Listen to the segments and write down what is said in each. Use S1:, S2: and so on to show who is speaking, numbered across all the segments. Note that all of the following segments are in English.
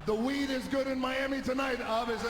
S1: The weed is good in Miami tonight, obviously.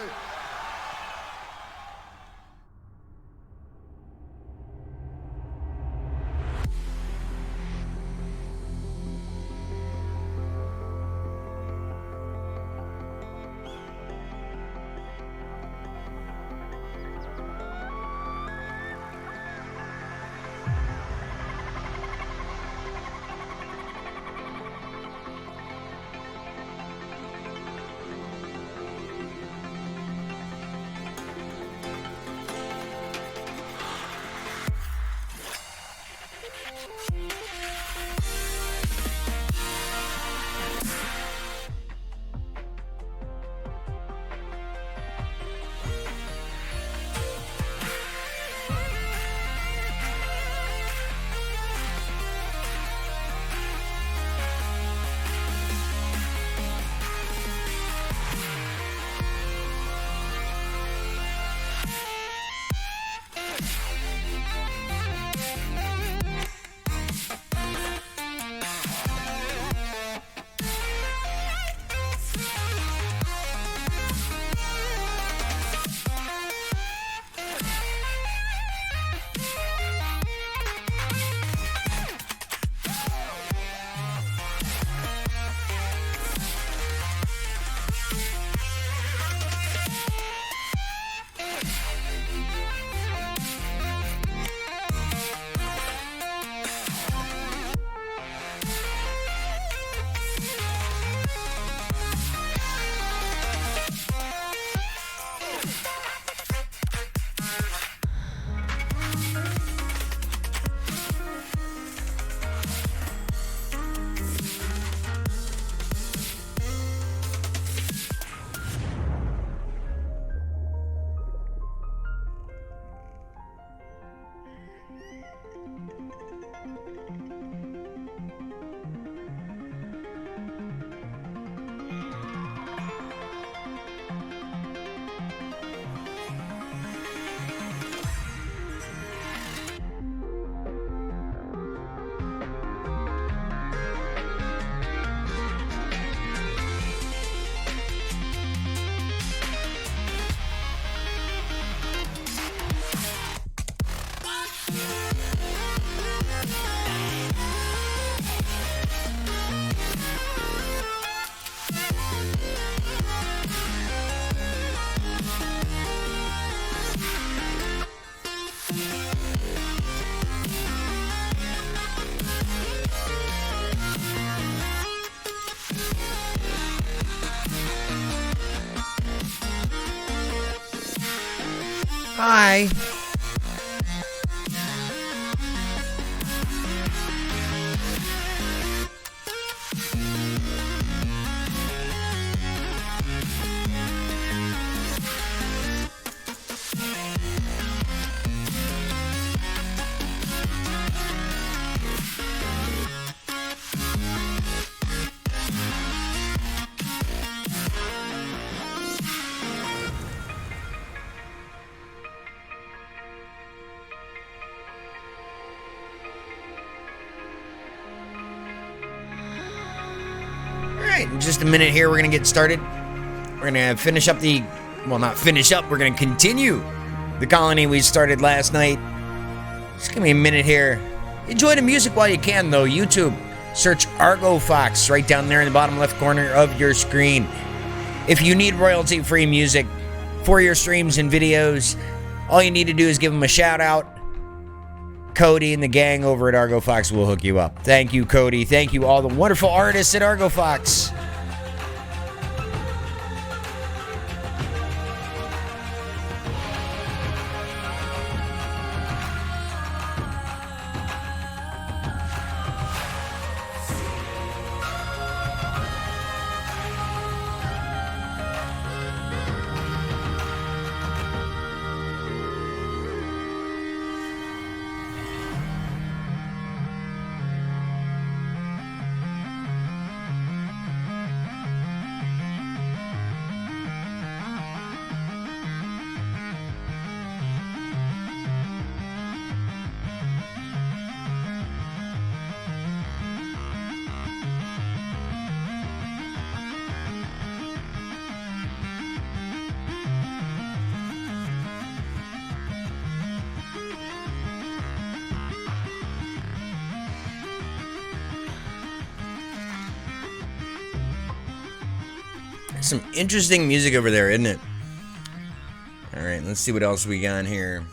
S2: Hi. In just a minute here, we're going to get started. We're going to finish up not finish up, we're going to continue the colony we started last night. Just give me a minute here. Enjoy the music while you can, though. YouTube, search Argo Fox right down there in the bottom left corner of your screen. If you need royalty-free music for your streams and videos, all you need to do is give them a shout out. Cody and the gang over at Argo Fox will hook you up. Thank you, Cody. Thank you, all the wonderful artists at Argo Fox. Some interesting music over there, isn't it? Alright, let's see what else we got here.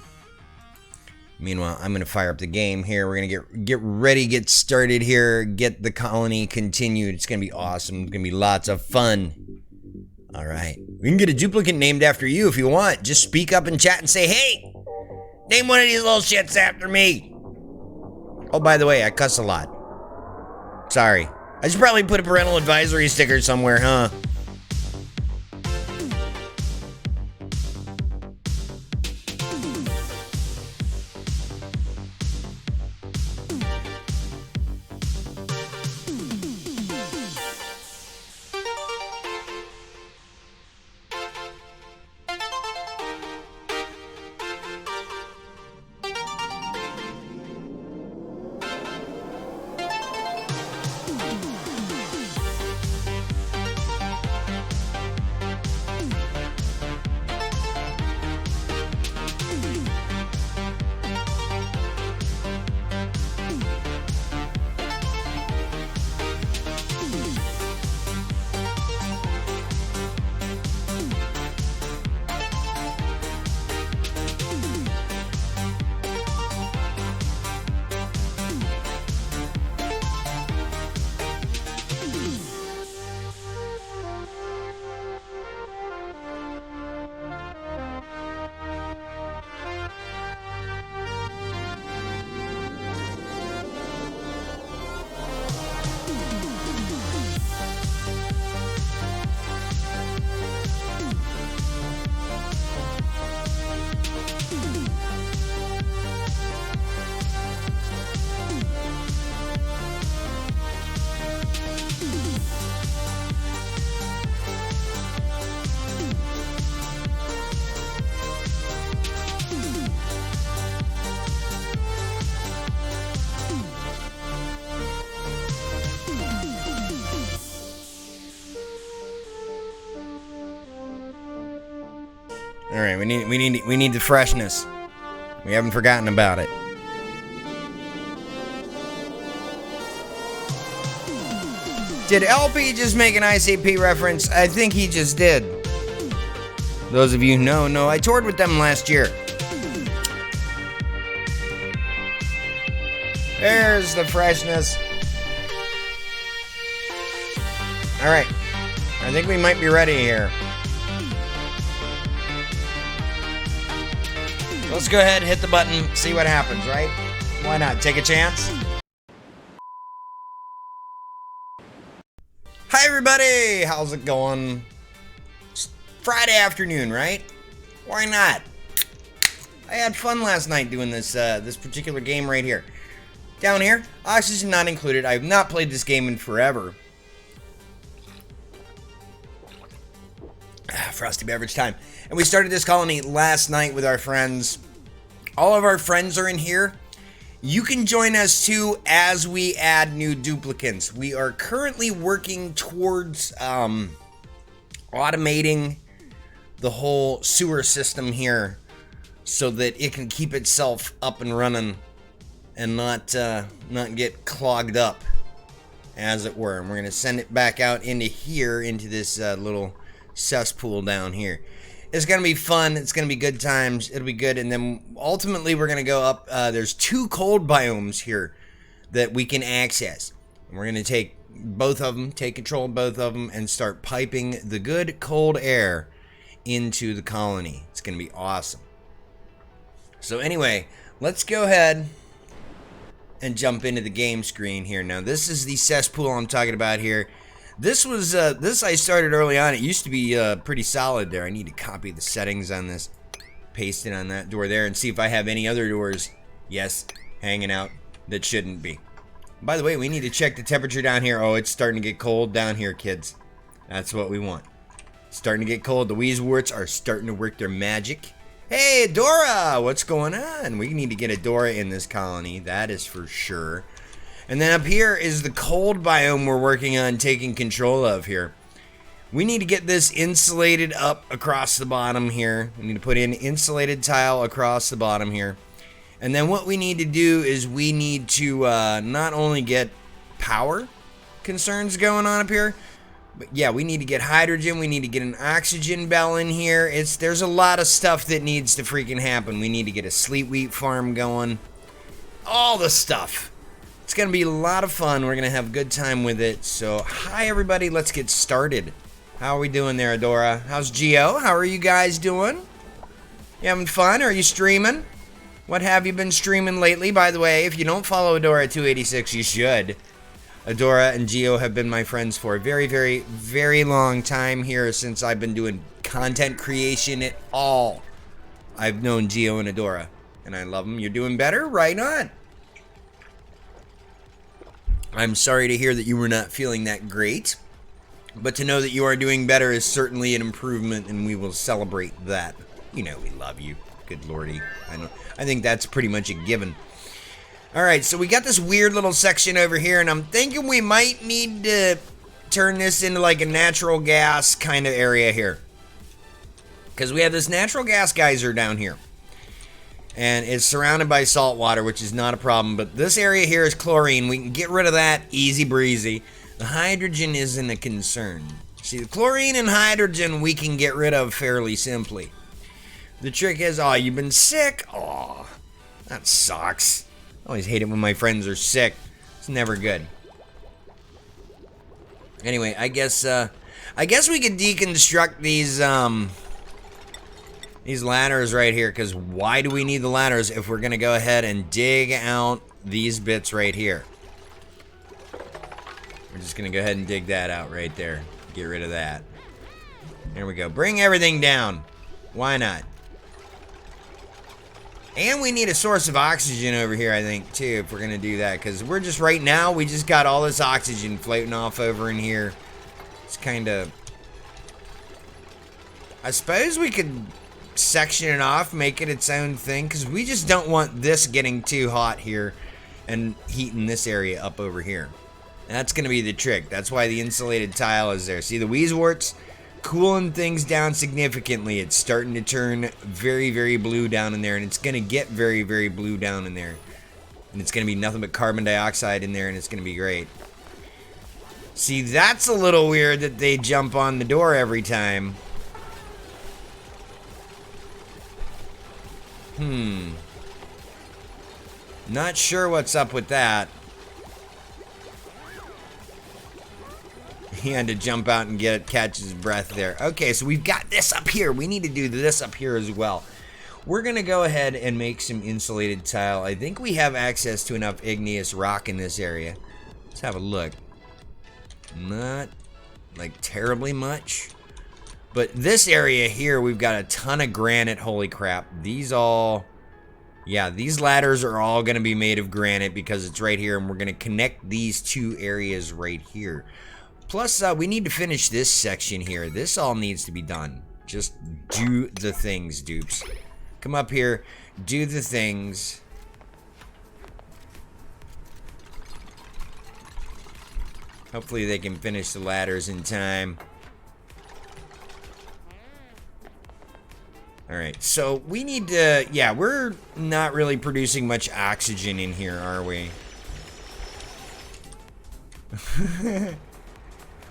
S2: Meanwhile, I'm going to fire up the game here. We're going to get ready, get started here, get the colony continued. It's going to be awesome. It's going to be lots of fun. Alright. We can get a duplicate named after you if you want. Just speak up in chat and say, hey, name one of these little shits after me. Oh, by the way, I cuss a lot. Sorry. I should probably put a parental advisory sticker somewhere, huh? All right, we need the freshness. We haven't forgotten about it. Did LP just make an ICP reference? I think he just did. Those of you who know, I toured with them last year. There's the freshness. All right, I think we might be ready here. Let's go ahead and hit the button, see what happens, right? Why not? Take a chance. Hi, everybody. How's it going? It's Friday afternoon, right? Why not? I had fun last night doing this this particular game right here. Down here, oxygen not included. I have not played this game in forever. Frosty beverage time. And we started this colony last night with our friends. All of our friends are in here. You can join us too as we add new duplicates. We are currently working towards automating the whole sewer system here so that it can keep itself up and running and not get clogged up, as it were. And we're going to send it back out into here, into this little cesspool down here. It's going to be fun. It's going to be good times. It'll be good. And then ultimately we're going to go up. There's 2 cold biomes here that we can access. And we're going to take both of them, take control of both of them, and start piping the good cold air into the colony. It's going to be awesome. So anyway, let's go ahead and jump into the game screen here. Now, this is the cesspool I'm talking about here. This was this I started early on. It used to be pretty solid there. I need to copy the settings on this, paste it on that door there, and see if I have any other doors, yes, hanging out that shouldn't be. By the way, we need to check the temperature down here. Oh, it's starting to get cold down here, kids. That's what we want. It's starting to get cold. The Weezeworts are starting to work their magic. Hey, Dora, what's going on? We need to get a Dora in this colony, that is for sure. And then up here is the cold biome we're working on taking control of here. We need to get this insulated up across the bottom here. We need to put in insulated tile across the bottom here. And then what we need to do is we need to not only get power concerns going on up here, But yeah, we need to get hydrogen. We need to get an oxygen bell in here. There's a lot of stuff that needs to freaking happen. We need to get a sleet wheat farm going. All the stuff. It's going to be a lot of fun. We're going to have a good time with it. So, hi everybody. Let's get started. How are we doing there, Adora? How's Geo? How are you guys doing? You having fun? Are you streaming? What have you been streaming lately? By the way, if you don't follow Adora286, you should. Adora and Geo have been my friends for a very, very, very long time here since I've been doing content creation at all. I've known Geo and Adora, and I love them. You're doing better? Right on. I'm sorry to hear that you were not feeling that great, but to know that you are doing better is certainly an improvement, and we will celebrate that. You know we love you. Good lordy. I think that's pretty much a given. Alright, so we got this weird little section over here, and I'm thinking we might need to turn this into like a natural gas kind of area here. Because we have this natural gas geyser down here. And it's surrounded by salt water, which is not a problem. But this area here is chlorine. We can get rid of that easy breezy. The hydrogen isn't a concern. See, the chlorine and hydrogen we can get rid of fairly simply. The trick is, oh, you've been sick? Oh, that sucks. I always hate it when my friends are sick. It's never good. Anyway, I guess we could deconstruct these ladders right here, because why do we need the ladders if we're gonna go ahead and dig out these bits right here? We're just gonna go ahead and dig that out right there. Get rid of that. There we go. Bring everything down. Why not? And we need a source of oxygen over here, I think, too, if we're going to do that. Because we're just, right now, we just got all this oxygen floating off over in here. It's kind of... I suppose we could section it off, make it its own thing. Because we just don't want this getting too hot here and heating this area up over here. And that's going to be the trick. That's why the insulated tile is there. See, the Wheezewort's cooling things down significantly. It's starting to turn very, very blue down in there, and it's going to get very, very blue down in there. And it's going to be nothing but carbon dioxide in there, and it's going to be great. See, that's a little weird that they jump on the door every time. Not sure what's up with that. He had to jump out and catch his breath there. Okay, so we've got this up here. We need to do this up here as well. We're going to go ahead and make some insulated tile. I think we have access to enough igneous rock in this area. Let's have a look. Not, like, terribly much. But this area here, we've got a ton of granite. Holy crap. These ladders are all going to be made of granite because it's right here. And we're going to connect these two areas right here. Plus, we need to finish this section here. This all needs to be done. Just do the things, dupes. Come up here, do the things. Hopefully they can finish the ladders in time. Alright, so we need to... Yeah, we're not really producing much oxygen in here, are we?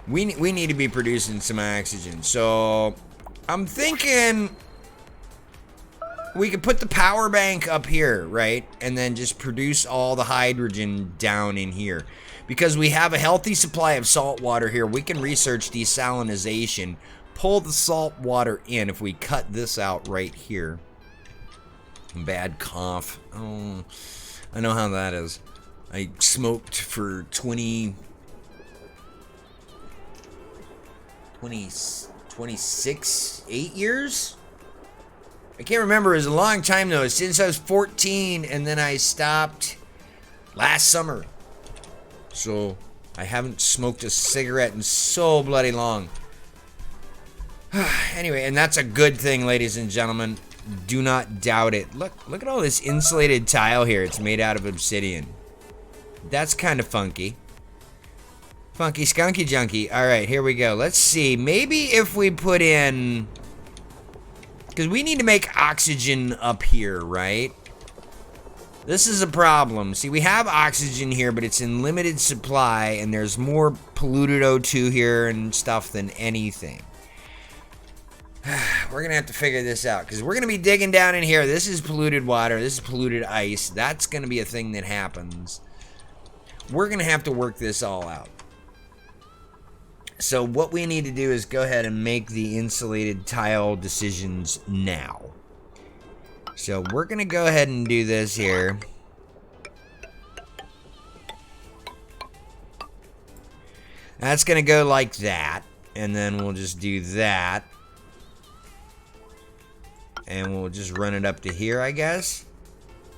S2: We need to be producing some oxygen. So, I'm thinking we could put the power bank up here, right? And then just produce all the hydrogen down in here. Because we have a healthy supply of salt water here. We can research desalinization. Pull the salt water in if we cut this out right here. Bad cough. Oh, I know how that is. I smoked for 26, 8 years? I can't remember. It was a long time though. Since I was 14, and then I stopped last summer. So I haven't smoked a cigarette in so bloody long. Anyway, and that's a good thing, ladies and gentlemen. Do not doubt it. Look at all this insulated tile here. It's made out of obsidian. That's kind of funky. Funky skunky junky. Alright, here we go. Let's see. Maybe if we put in... Because we need to make oxygen up here, right? This is a problem. See, we have oxygen here, but it's in limited supply, and there's more polluted O2 here and stuff than anything. We're going to have to figure this out, because we're going to be digging down in here. This is polluted water. This is polluted ice. That's going to be a thing that happens. We're going to have to work this all out. So what we need to do is go ahead and make the insulated tile decisions now. So we're going to go ahead and do this here. That's going to go like that. And then we'll just do that. And we'll just run it up to here, I guess.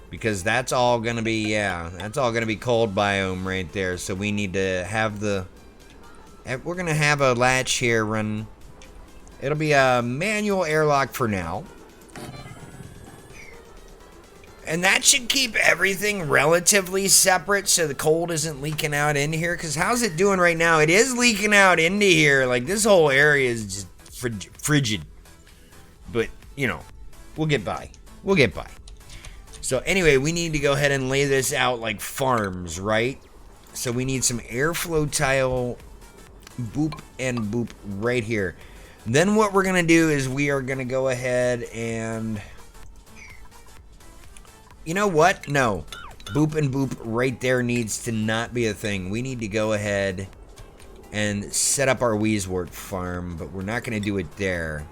S2: Because that's all going to be, yeah, that's all going to be cold biome right there. So we need to have the... We're going to have a latch here run. It'll be a manual airlock for now. And that should keep everything relatively separate so the cold isn't leaking out into here. Because how's it doing right now? It is leaking out into here. Like, this whole area is just frigid. But, you know, we'll get by. We'll get by. So, anyway, we need to go ahead and lay this out like farms, right? So, we need some airflow tile, boop and boop right here. Then what we're going to do is we are going to go ahead and... You know what? No. Boop and boop right there needs to not be a thing. We need to go ahead and set up our Weeswort farm, but we're not going to do it there.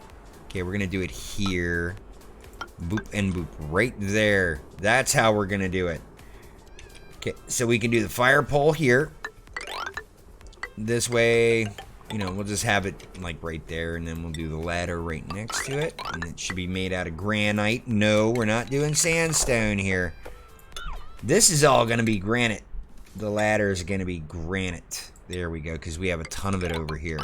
S2: Okay, we're going to do it here. Boop and boop right there. That's how we're going to do it. Okay, so we can do the fire pole here. This way, you know, we'll just have it like right there, and then we'll do the ladder right next to it, and it should be made out of granite. No, we're not doing sandstone here. This is all going to be granite. The ladder is going to be granite. There we go, because we have a ton of it over here.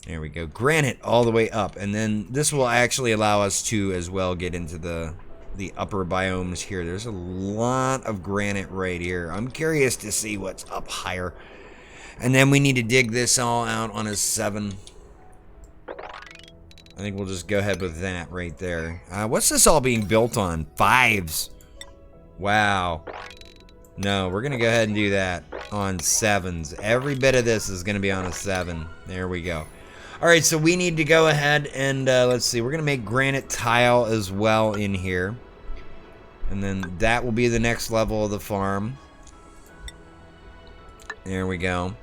S2: There we go. Granite all the way up, and then this will actually allow us to as well get into the upper biomes here. There's a lot of granite right here. I'm curious to see what's up higher. And then we need to dig this all out on a 7. I think we'll just go ahead with that right there. What's this all being built on? 5s. Wow. No, we're going to go ahead and do that on 7s. Every bit of this is going to be on a 7. There we go. All right, so we need to go ahead and, let's see. We're going to make granite tile as well in here. And then that will be the next level of the farm. There we go.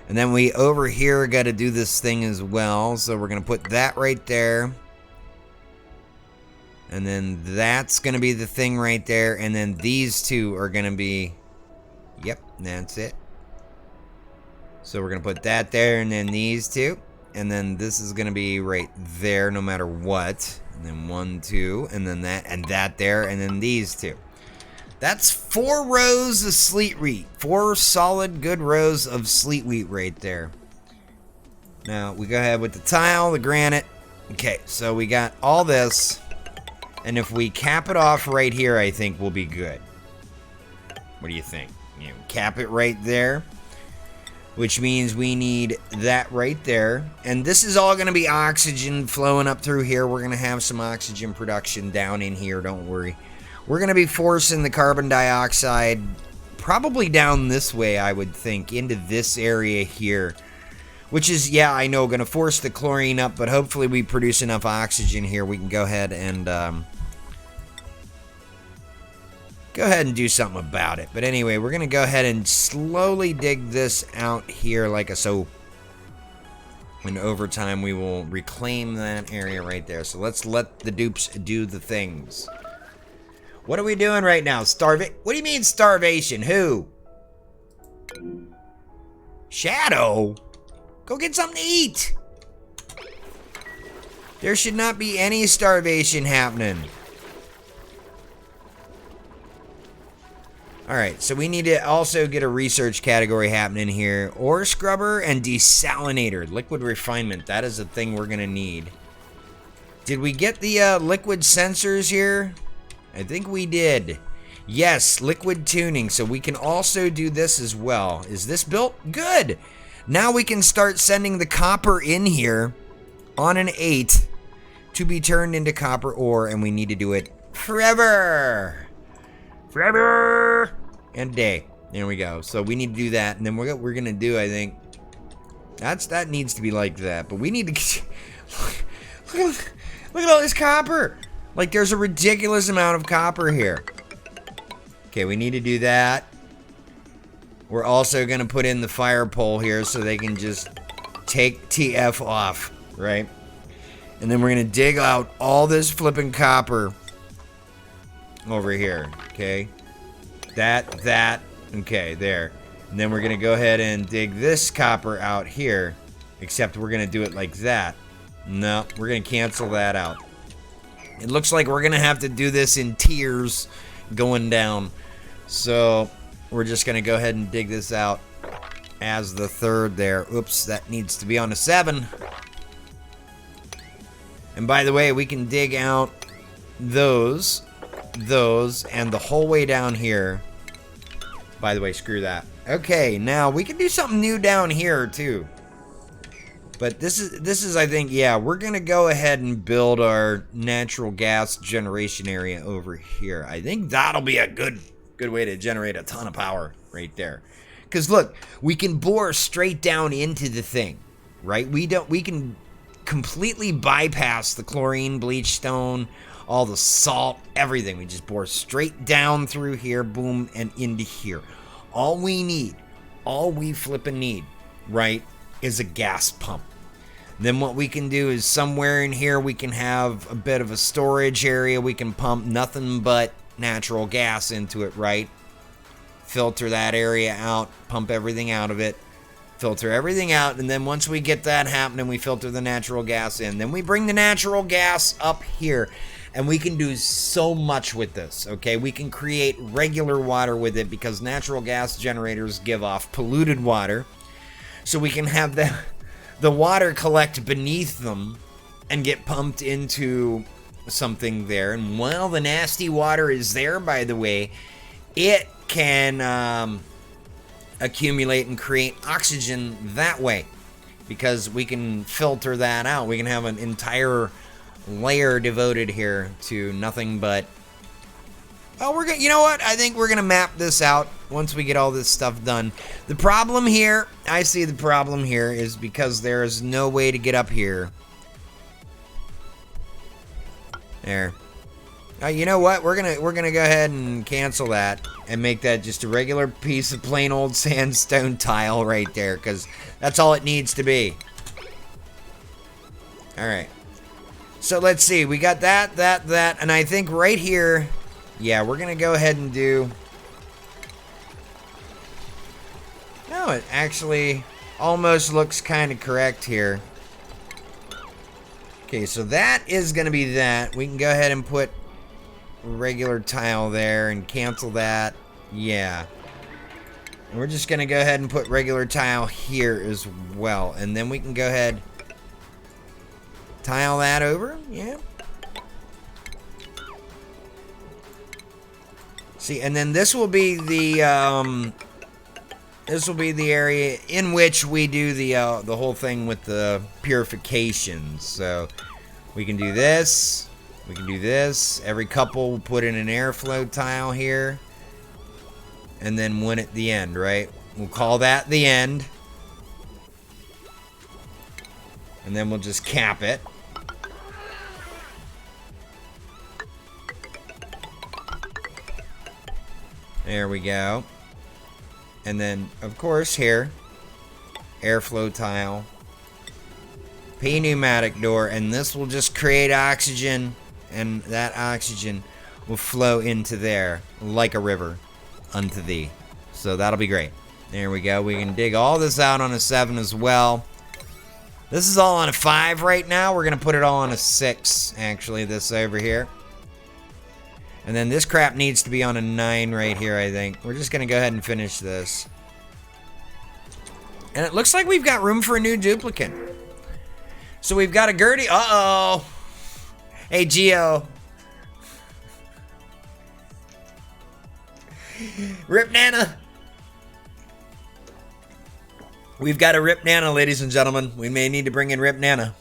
S2: And then we over here got to do this thing as well. So we're going to put that right there. And then that's going to be the thing right there. And then these two are going to be... Yep, that's it. So we're going to put that there and then these two. And then this is going to be right there no matter what. And then 1, 2, and then that and that there. And then these two. That's 4 rows of sleet wheat. 4 solid, good rows of sleet wheat right there. Now, we go ahead with the tile, the granite. Okay, so we got all this. And if we cap it off right here, I think we'll be good. What do you think? You know, cap it right there. Which means we need that right there. And this is all going to be oxygen flowing up through here. We're going to have some oxygen production down in here, don't worry. We're going to be forcing the carbon dioxide probably down this way, I would think, into this area here. Which is, yeah, I know, going to force the chlorine up, but hopefully we produce enough oxygen here. We can go ahead and do something about it. But anyway, we're going to go ahead and slowly dig this out here like a so. And over time, we will reclaim that area right there. So let's let the dupes do the things. What are we doing right now? What do you mean starvation? Who? Shadow? Go get something to eat. There should not be any starvation happening. Alright, so we need to also get a research category happening here. Ore scrubber and desalinator. Liquid refinement. That is the thing we're going to need. Did we get the liquid sensors here? I think we did. Yes, liquid tuning. So we can also do this as well. Is this built? Good. Now we can start sending the copper in here on an 8 to be turned into copper ore, and we need to do it forever. Forever and a day. There we go. So we need to do that, and then we're gonna do, I think, that needs to be like that. But we need to look at all this copper. Like, there's a ridiculous amount of copper here. Okay, we need to do that. We're also gonna put in the fire pole here so they can just take TF off, right? And then we're gonna dig out all this flipping copper over here, okay? That, okay, there. And then we're gonna go ahead and dig this copper out here, except we're gonna do it like that. No, we're gonna cancel that out. It looks like we're gonna have to do this in tiers going down. So we're just gonna go ahead and dig this out as the third there. Oops, that needs to be on a 7. And by the way, we can dig out those, and the whole way down here. By the way, screw that. Okay, now we can do something new down here too. But this is I think, yeah, we're gonna go ahead and build our natural gas generation area over here. I think that'll be a good way to generate a ton of power right there. Because look, we can bore straight down into the thing, right? We can completely bypass the chlorine, bleach stone, all the salt, everything. We just bore straight down through here, boom, and into here. All we flippin' need, right, is a gas pump. Then what we can do is somewhere in here we can have a bit of a storage area. We can pump nothing but natural gas into it, right? Filter that area out, pump everything out of it, filter everything out, and then once we get that happening, we filter the natural gas in. Then we bring the natural gas up here, and we can do so much with this, okay? We can create regular water with it because natural gas generators give off polluted water. So we can have the water collect beneath them and get pumped into something there. And while the nasty water is there, by the way, it can accumulate and create oxygen that way because we can filter that out. We can have an entire layer devoted here to nothing but, oh, we're gonna, you know what? I think we're gonna map this out once we get all this stuff done. The problem here, I see the problem here is because there is no way to get up here. There. You know what? We're gonna go ahead and cancel that and make that just a regular piece of plain old sandstone tile right there, because that's all it needs to be. All right. So let's see. We got that, and I think right here, yeah, we're gonna go ahead and do. No, it actually almost looks kind of correct here. Okay, so that is gonna be that. We can go ahead and put regular tile there and cancel that. Yeah. And we're just gonna go ahead and put regular tile here as well. And then we can go ahead, tile that over. Yeah. See, and then this will be the area in which we do the whole thing with the purification. So we can do this. We can do this. Every couple will put in an airflow tile here. And then one at the end, right? We'll call that the end. And then we'll just cap it. There we go. And then, of course, here, airflow tile. P pneumatic door. And this will just create oxygen. And that oxygen will flow into there like a river unto thee. So that'll be great. There we go. We can dig all this out on a 7 as well. This is all on a 5 right now. We're going to put it all on a 6, actually, this over here. And then this crap needs to be on a 9 right here, I think. We're just going to go ahead and finish this. And it looks like we've got room for a new duplicate. So we've got a Gertie. Uh-oh. Hey, Geo. Rip Nana. We've got a Rip Nana, ladies and gentlemen. We may need to bring in Rip Nana.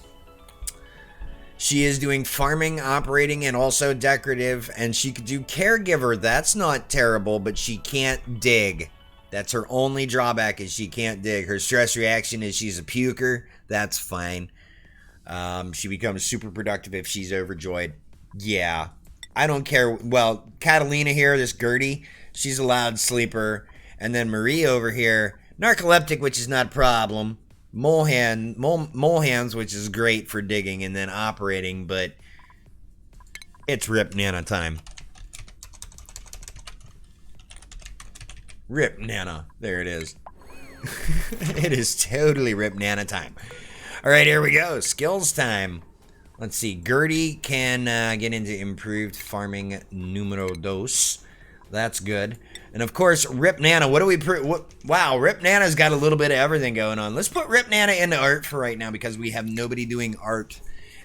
S2: She is doing farming, operating, and also decorative, and she could do caregiver. That's not terrible, but she can't dig. That's her only drawback, is she can't dig. Her stress reaction is she's a puker. That's fine. She becomes super productive if she's overjoyed. Yeah, I don't care. Well, Catalina here, this Gertie, she's a loud sleeper. And then Marie over here, narcoleptic, which is not a problem. Mole hands, which is great for digging and then operating, but it's Rip Nana time. Rip Nana. There it is. It is totally Rip Nana time. All right, here we go. Skills time. Let's see. Gertie can get into improved farming numero dos. That's good. And of course, Rip Nana. What do we... Wow, Rip Nana's got a little bit of everything going on. Let's put Rip Nana into art for right now because we have nobody doing art.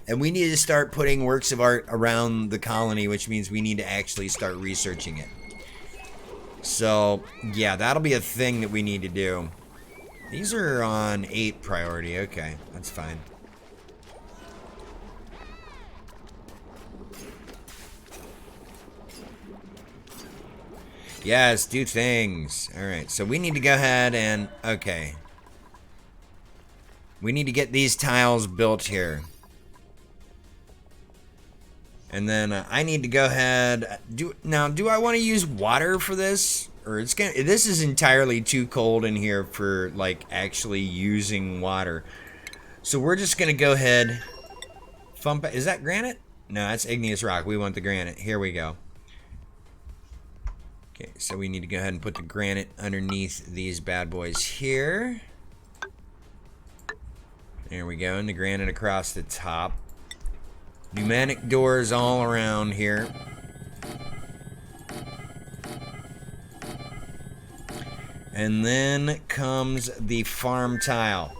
S2: And we need to start putting works of art around the colony, which means we need to actually start researching it. So, yeah, that'll be a thing that we need to do. These are on 8 priority. Okay, that's fine. Yes, do things. Alright, so we need to go ahead and... Okay. We need to get these tiles built here. And then I need to go ahead... Do I want to use water for this? Or it's gonna... This is entirely too cold in here for, like, actually using water. So we're just going to go ahead... Is that granite? No, that's igneous rock. We want the granite. Here we go. Okay, so we need to go ahead and put the granite underneath these bad boys here. There we go, and the granite across the top. Pneumatic doors all around here. And then comes the farm tile.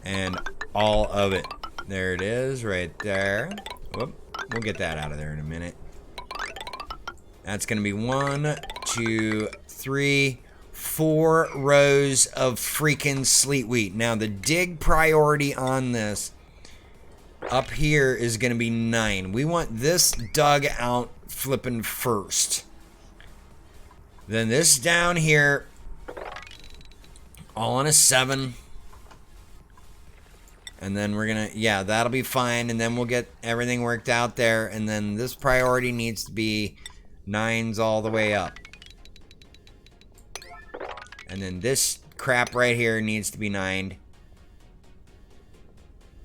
S2: And all of it. There it is, right there. Whoop, we'll get that out of there in a minute. That's going to be 1, 2, 3, 4 rows of freaking sleet wheat. Now, the dig priority on this up here is going to be 9. We want this dug out flipping first. Then this down here, all on a 7. And then we're going to, yeah, that'll be fine. And then we'll get everything worked out there. And then this priority needs to be 9s all the way up. And then this crap right here needs to be 9'd.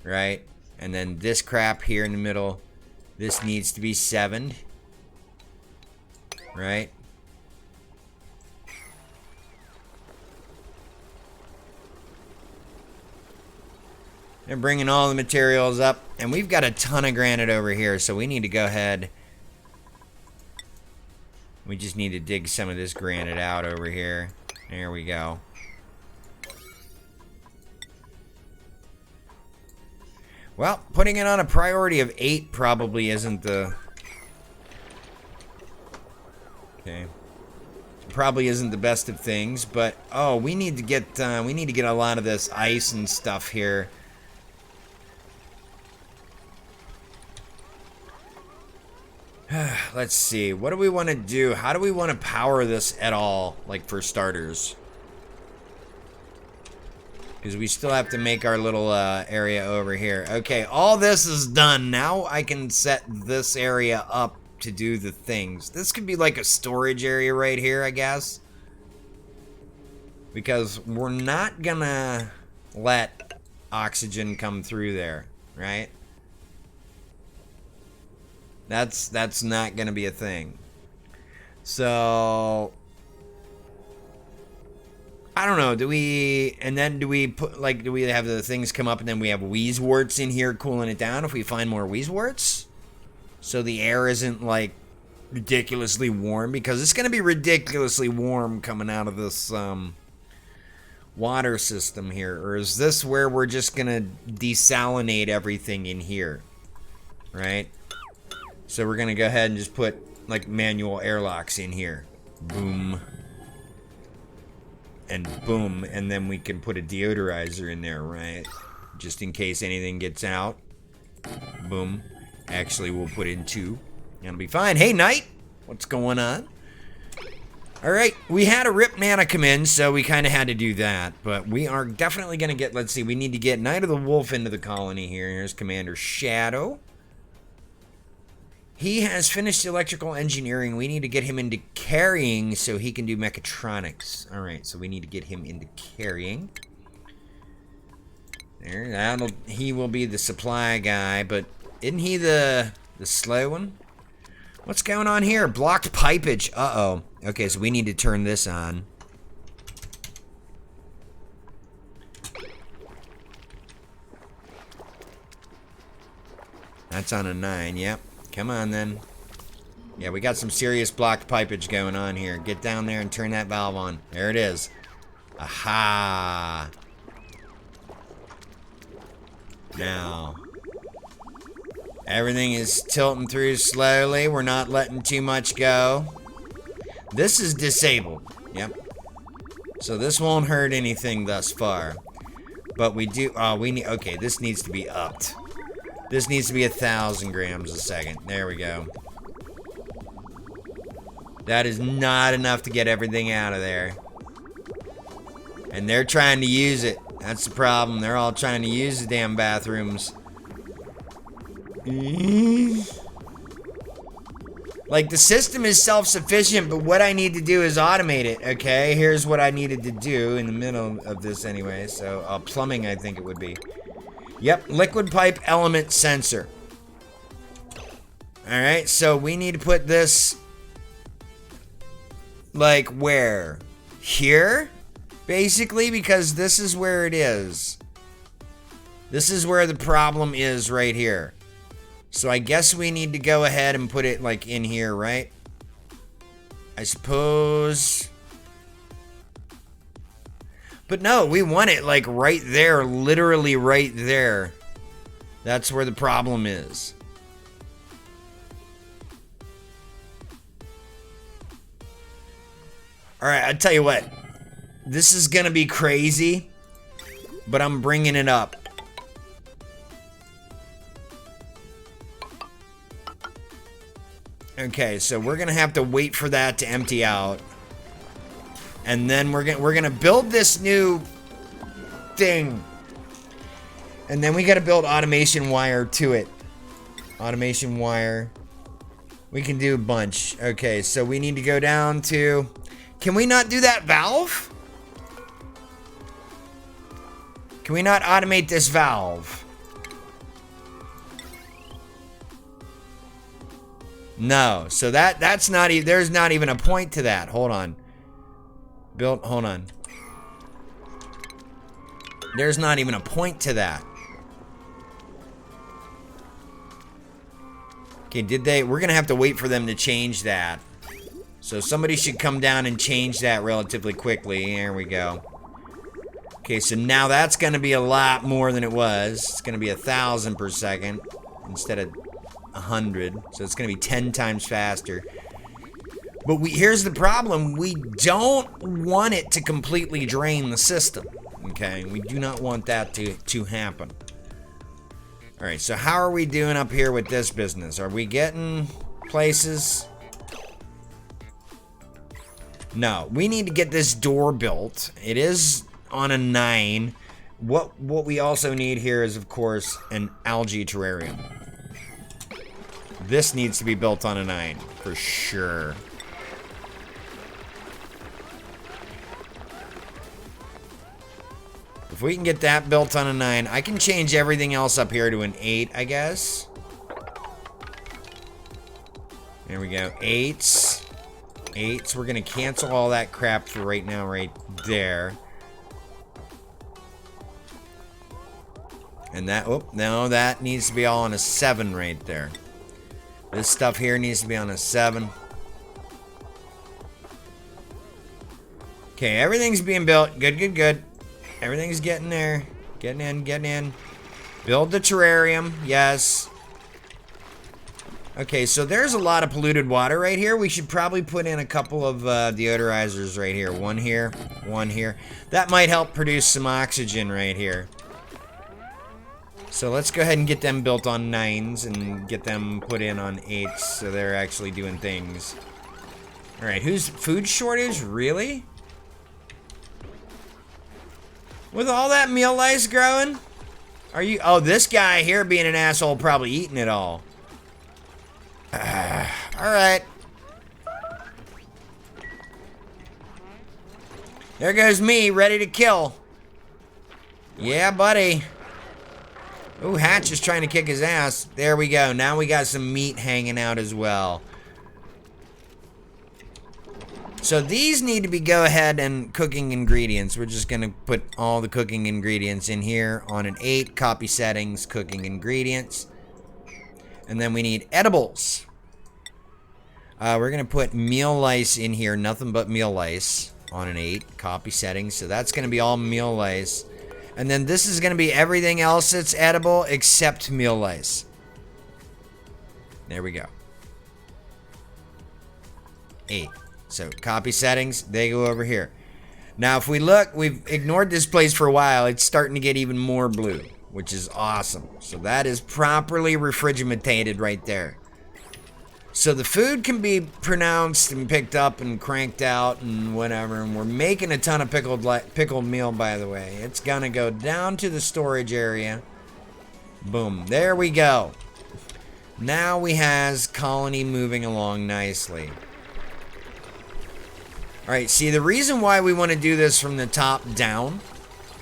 S2: Right? And then this crap here in the middle, this needs to be 7'd. Right? They're bringing all the materials up. And we've got a ton of granite over here, so we need to go ahead. We just need to dig some of this granite out over here. There we go. Well, putting it on a priority of 8 probably isn't the... Okay. Probably isn't the best of things, but... Oh, we need to get a lot of this ice and stuff here. Let's see. What do we want to do? How do we want to power this at all? Like, for starters. Because we still have to make our little area over here. Okay, all this is done. Now I can set this area up to do the things. This could be like a storage area right here, I guess. Because we're not gonna let oxygen come through there, right? That's not gonna be a thing. So I don't know. Do we put, like, do we have the things come up and then we have wheezeworts in here cooling it down if we find more wheezeworts? So the air isn't like ridiculously warm, because it's gonna be ridiculously warm coming out of this water system here. Or is this where we're just gonna desalinate everything in here? Right? So we're going to go ahead and just put, like, manual airlocks in here. Boom. And boom. And then we can put a deodorizer in there, right? Just in case anything gets out. Boom. Actually, we'll put in 2. It'll be fine. Hey, Knight! What's going on? Alright, we had a Rip Nana come in, so we kind of had to do that. But we are definitely going to get, let's see, we need to get Knight of the Wolf into the colony here. Here's Commander Shadow. He has finished electrical engineering. We need to get him into carrying so he can do mechatronics. Alright, so we need to get him into carrying. There, he will be the supply guy, but isn't he the slow one? What's going on here? Blocked pipage. Uh-oh. Okay, so we need to turn this on. That's on a 9, yep. Come on, then. Yeah, we got some serious blocked pipage going on here. Get down there and turn that valve on. There it is. Aha! Now, everything is tilting through slowly. We're not letting too much go. This is disabled. Yep. So this won't hurt anything thus far. But we do, okay, this needs to be upped. This needs to be 1,000 grams a second. There we go. That is not enough to get everything out of there. And they're trying to use it. That's the problem. They're all trying to use the damn bathrooms. Like, the system is self-sufficient, but what I need to do is automate it, okay? Here's what I needed to do in the middle of this anyway. So, plumbing, I think it would be. Yep, liquid pipe element sensor. Alright, so we need to put this... like, where? Here? Basically, because this is where it is. This is where the problem is right here. So I guess we need to go ahead and put it like in here, right? I suppose. But no, we want it like right there, literally right there. That's where the problem is. Alright, I'll tell you what. This is gonna be crazy, but I'm bringing it up. Okay, so we're gonna have to wait for that to empty out, and then we're gonna build this new thing, and then we gotta build automation wire to it. Automation wire. We can do a bunch. Okay, so we need to go down to. Can we not do that valve? Can we not automate this valve? No. So that's not even, there's not even a point to that. Hold on. Hold on. There's not even a point to that. Okay, we're gonna have to wait for them to change that. So somebody should come down and change that relatively quickly. There we go. Okay, so now that's going to be a lot more than it was. It's going to be 1,000 per second instead of 100. So it's going to be 10 times faster. But here's the problem. We don't want it to completely drain the system. Okay, we do not want that to happen. All right, so how are we doing up here with this business? Are we getting places? No, we need to get this door built. It is on a 9. What we also need here is, of course, an algae terrarium. This needs to be built on a 9 for sure. If we can get that built on a 9, I can change everything else up here to an 8, I guess. There we go. 8s. 8s. We're going to cancel all that crap for right now, right there. And that, oh, no, that needs to be all on a 7 right there. This stuff here needs to be on a 7. Okay, everything's being built. Good, good, good. Everything's getting there. Getting in, getting in. Build the terrarium. Yes. Okay, so there's a lot of polluted water right here. We should probably put in a couple of deodorizers right here. One here, one here. That might help produce some oxygen right here. So let's go ahead and get them built on 9s and get them put in on 8s so they're actually doing things. Alright, who's food shortage? Really? With all that meal lice growing? Are you... Oh, this guy here being an asshole probably eating it all. Alright. There goes me, ready to kill. Yeah, buddy. Ooh, Hatch is trying to kick his ass. There we go. Now we got some meat hanging out as well. So these need to be go ahead and cooking ingredients. We're just going to put all the cooking ingredients in here on an 8. Copy settings, cooking ingredients. And then we need edibles. We're going to put meal lice in here. Nothing but meal lice on an 8. Copy settings. So that's going to be all meal lice. And then this is going to be everything else that's edible except meal lice. There we go. 8. So copy settings, they go over here. Now if we look, we've ignored this place for a while. It's starting to get even more blue, which is awesome. So that is properly refrigerated right there. So the food can be pronounced and picked up and cranked out and whatever. And we're making a ton of pickled meal, by the way. It's going to go down to the storage area. Boom. There we go. Now we has colony moving along nicely. Alright, see, the reason why we want to do this from the top down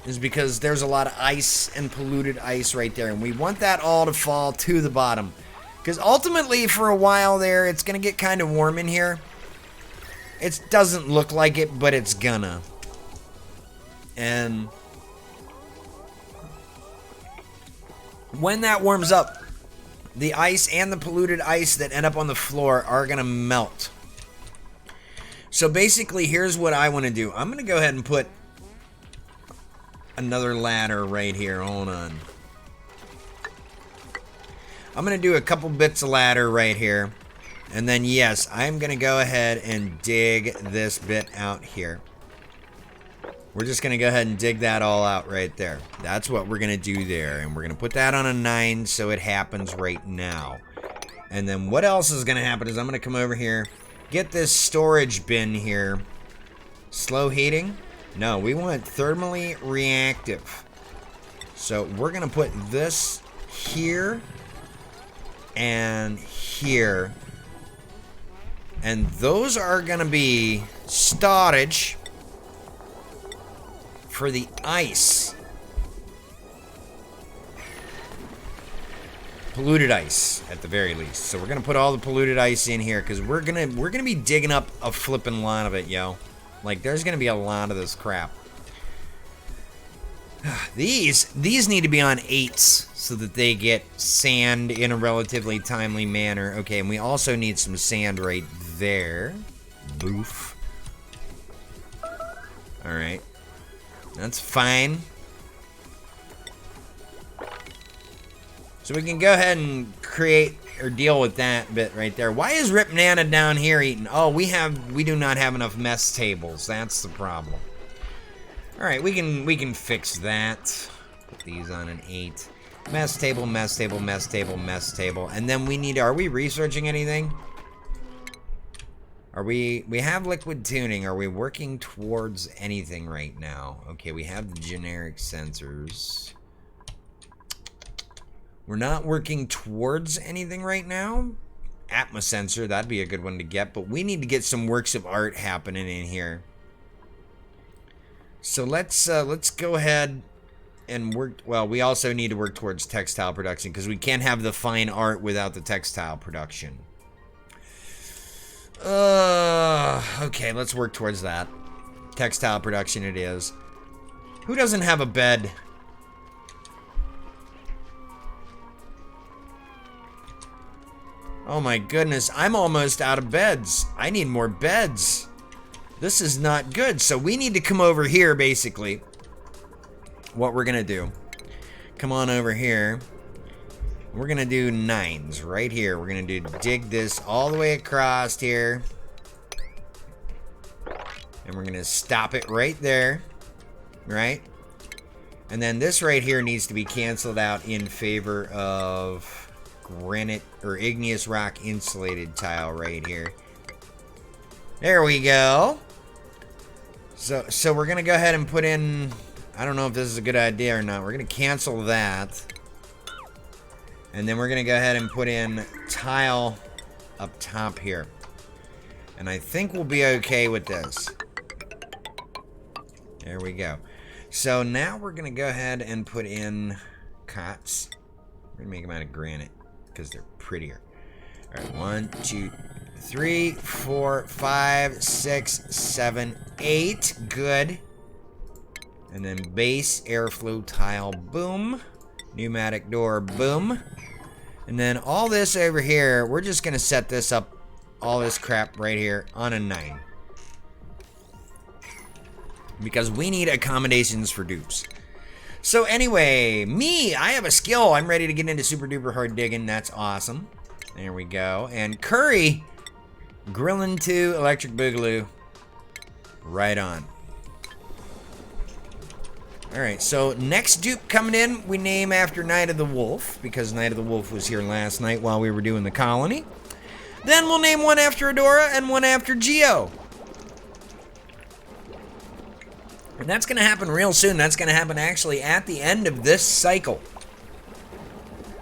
S2: is because there's a lot of ice and polluted ice right there. And we want that all to fall to the bottom. Because ultimately, for a while there, it's going to get kind of warm in here. It doesn't look like it, but it's gonna. And when that warms up, the ice and the polluted ice that end up on the floor are going to melt. So basically, here's what I want to do. I'm going to go ahead and put another ladder right here. Hold on. I'm going to do a couple bits of ladder right here. And then, yes, I'm going to go ahead and dig this bit out here. We're just going to go ahead and dig that all out right there. That's what we're going to do there. And we're going to put that on a 9 so it happens right now. And then what else is going to happen is I'm going to come over here, get this storage bin here. Slow heating? No, we want thermally reactive. So we're going to put this here and here. And those are going to be storage for the ice. Polluted ice, at the very least. So we're going to put all the polluted ice in here because we're going to be digging up a flipping lot of it, yo. Like, there's going to be a lot of this crap. These need to be on 8s so that they get sand in a relatively timely manner. Okay, and we also need some sand right there. Boof. Alright. That's fine. So we can go ahead and create or deal with that bit right there. Why is Rip Nana down here eating? Oh, we do not have enough mess tables. That's the problem. Alright, we can fix that. Put these on an 8. Mess table, mess table, mess table, mess table. And then we need, are we researching anything? We have liquid tuning. Are we working towards anything right now? Okay, we have the generic sensors. We're not working towards anything right now. Atmos sensor, that'd be a good one to get. But we need to get some works of art happening in here. So let's go ahead and work. Well, we also need to work towards textile production because we can't have the fine art without the textile production. Okay, let's work towards that. Textile production it is. Who doesn't have a bed? Oh my goodness, I'm almost out of beds. I need more beds. This is not good. So we need to come over here, basically. What we're going to do. Come on over here. We're going to do 9s right here. We're going to dig this all the way across here. And we're going to stop it right there. Right? And then this right here needs to be canceled out in favor of granite or igneous rock insulated tile right here. There we go. So we're going to go ahead and put in, I don't know if this is a good idea or not. We're going to cancel that. And then we're going to go ahead and put in tile up top here. And I think we'll be okay with this. There we go. So now we're going to go ahead and put in cots. We're going to make them out of granite because they're prettier. All right, 1, 2, 3, 4, 5, 6, 7, 8. Good. And then base airflow tile, boom. Pneumatic door, boom. And then all this over here, we're just going to set this up, all this crap right here, on a 9. Because we need accommodations for dupes. So anyway, I have a skill. I'm ready to get into super duper hard digging. That's awesome. There we go. And Curry, grilling 2, electric boogaloo. Right on. Alright, so next dupe coming in, we name after Night of the Wolf, because Night of the Wolf was here last night while we were doing the colony. Then we'll name one after Adora and one after Geo. And that's going to happen real soon. That's going to happen actually at the end of this cycle.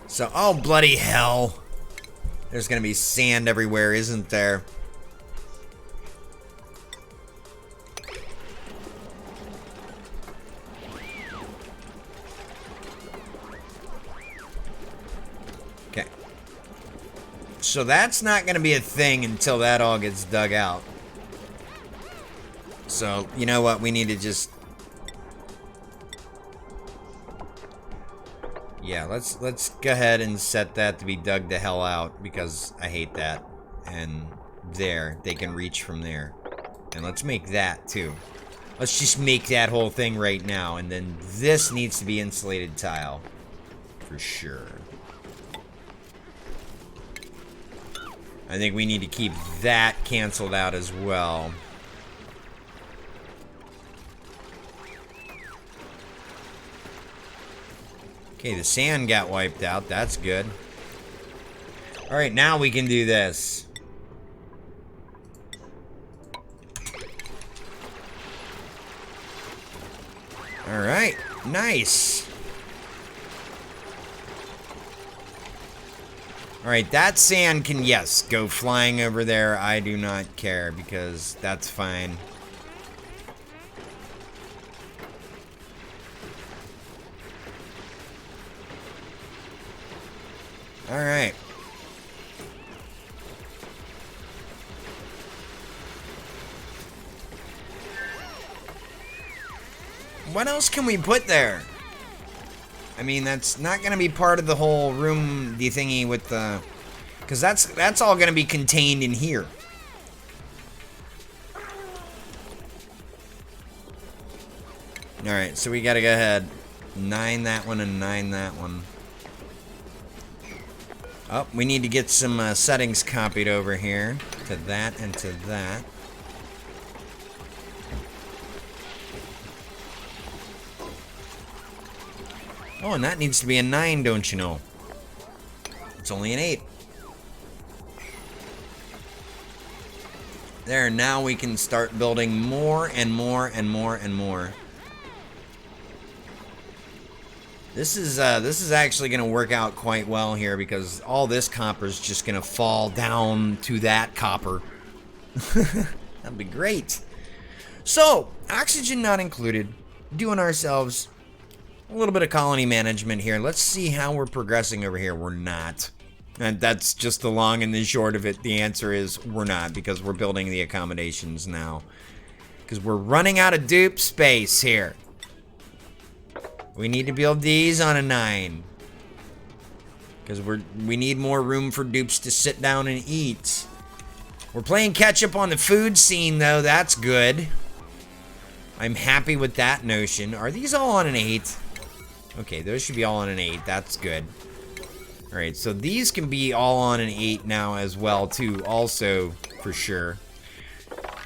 S2: So, oh bloody hell. There's going to be sand everywhere, isn't there? Okay. So that's not going to be a thing until that all gets dug out. So, you know what? We need to just... Yeah, let's go ahead and set that to be dug the hell out, because I hate that. And there, they can reach from there. And let's make that, too. Let's just make that whole thing right now. And then this needs to be insulated tile. For sure. I think we need to keep that canceled out as well. Okay, the sand got wiped out. That's good. Alright, now we can do this. Alright, nice. Alright, that sand can, yes, go flying over there. I do not care, because that's fine. Alright. What else can we put there? I mean, that's not going to be part of the whole room thingy with the... Because that's all going to be contained in here. Alright, so we got to go ahead. 9 that one and 9 that one. Oh, we need to get some settings copied over here. To that and to that. Oh, and that needs to be a 9, don't you know? It's only an 8. There, now we can start building more and more and more and more. This is actually going to work out quite well here, because all this copper is just going to fall down to that copper. That'd be great. So, oxygen not included. Doing ourselves a little bit of colony management here. Let's see how we're progressing over here. We're not. And that's just the long and the short of it. The answer is we're not, because we're building the accommodations now. Because we're running out of dupe space here. We need to build these on a 9. Because we need more room for dupes to sit down and eat. We're playing catch up on the food scene, though. That's good. I'm happy with that notion. Are these all on an 8? Okay, those should be all on an 8. That's good. Alright, so these can be all on an 8 now as well, too. Also, for sure.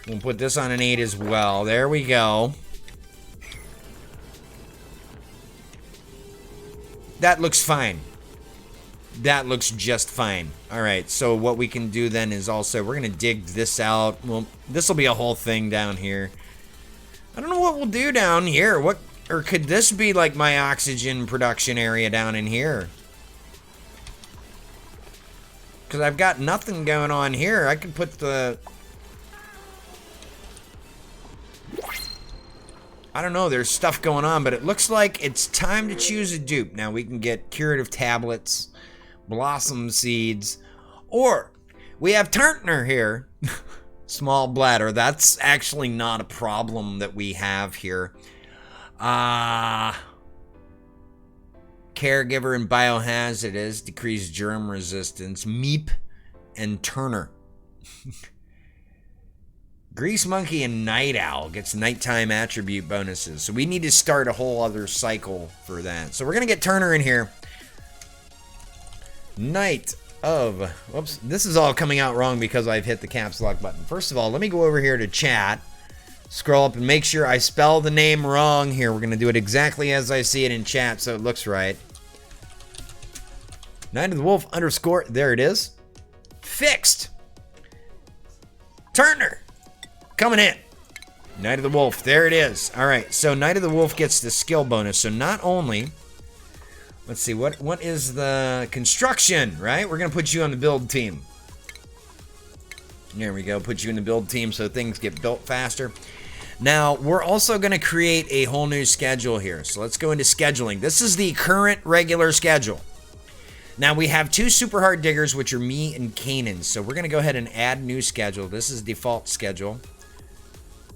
S2: We'll put this on an 8 as well. There we go. That looks fine. That looks just fine. All right, so what we can do then is also, we're gonna dig this out. Well, this will be a whole thing down here. I don't know what we'll do down here. What, or could this be like my oxygen production area down in here? Because I've got nothing going on here. I could put the... I don't know, there's stuff going on, but it looks like it's time to choose a dupe. Now we can get curative tablets, blossom seeds, or we have Turner here. Small bladder. That's actually not a problem that we have here. Caregiver and biohazardous, decreased germ resistance, Meep and Turner. Grease Monkey and Night Owl gets nighttime attribute bonuses. So we need to start a whole other cycle for that. So we're going to get Turner in here. Night of... Whoops. This is all coming out wrong because I've hit the caps lock button. First of all, let me go over here to chat. Scroll up and make sure I spell the name wrong here. We're going to do it exactly as I see it in chat so it looks right. Night of the Wolf underscore... There it is. Fixed. Turner. Coming in. Night of the Wolf. There it is. All right. So Night of the Wolf gets the skill bonus. So not only... Let's see. What is the construction, right? We're going to put you on the build team. There we go. Put you in the build team so things get built faster. Now, we're also going to create a whole new schedule here. So let's go into scheduling. This is the current regular schedule. Now, we have two super hard diggers, which are me and Kanan. So we're going to go ahead and add new schedule. This is default schedule.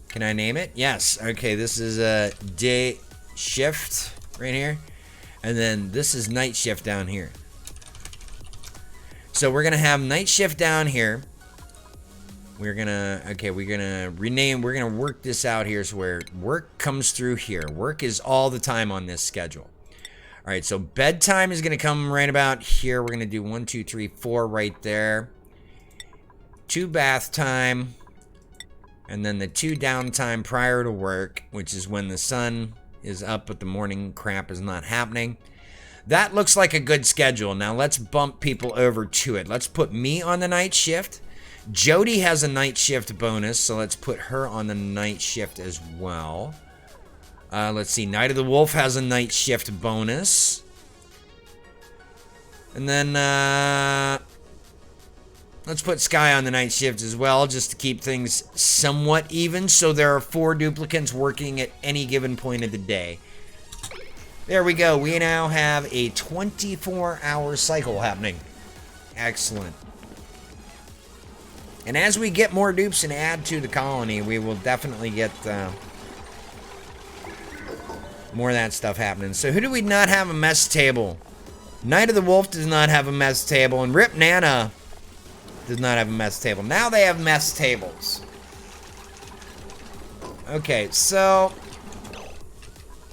S2: Can I name it? Yes. Okay, this is a day shift right here. And then this is night shift down here. So we're going to have night shift down here. We're going to rename, we're going to work this out here so where work comes through here. Work is all the time on this schedule. All right, so bedtime is going to come right about here. We're going to do 1, 2, 3, 4 right there. 2 bath time. And then the 2 downtime prior to work, which is when the sun is up but the morning crap is not happening. That looks like a good schedule. Now let's bump people over to it. Let's put me on the night shift. Jody has a night shift bonus, so let's put her on the night shift as well. Let's see, Night of the Wolf has a night shift bonus. And then, let's put Sky on the night shift as well, just to keep things somewhat even, so there are 4 duplicants working at any given point of the day. There we go. We now have a 24-hour cycle happening. Excellent. And as we get more dupes and add to the colony, we will definitely get more of that stuff happening. So who do we not have a mess table? Night of the Wolf does not have a mess table, and Rip Nana does not have a mess table. Now they have mess tables. Okay, so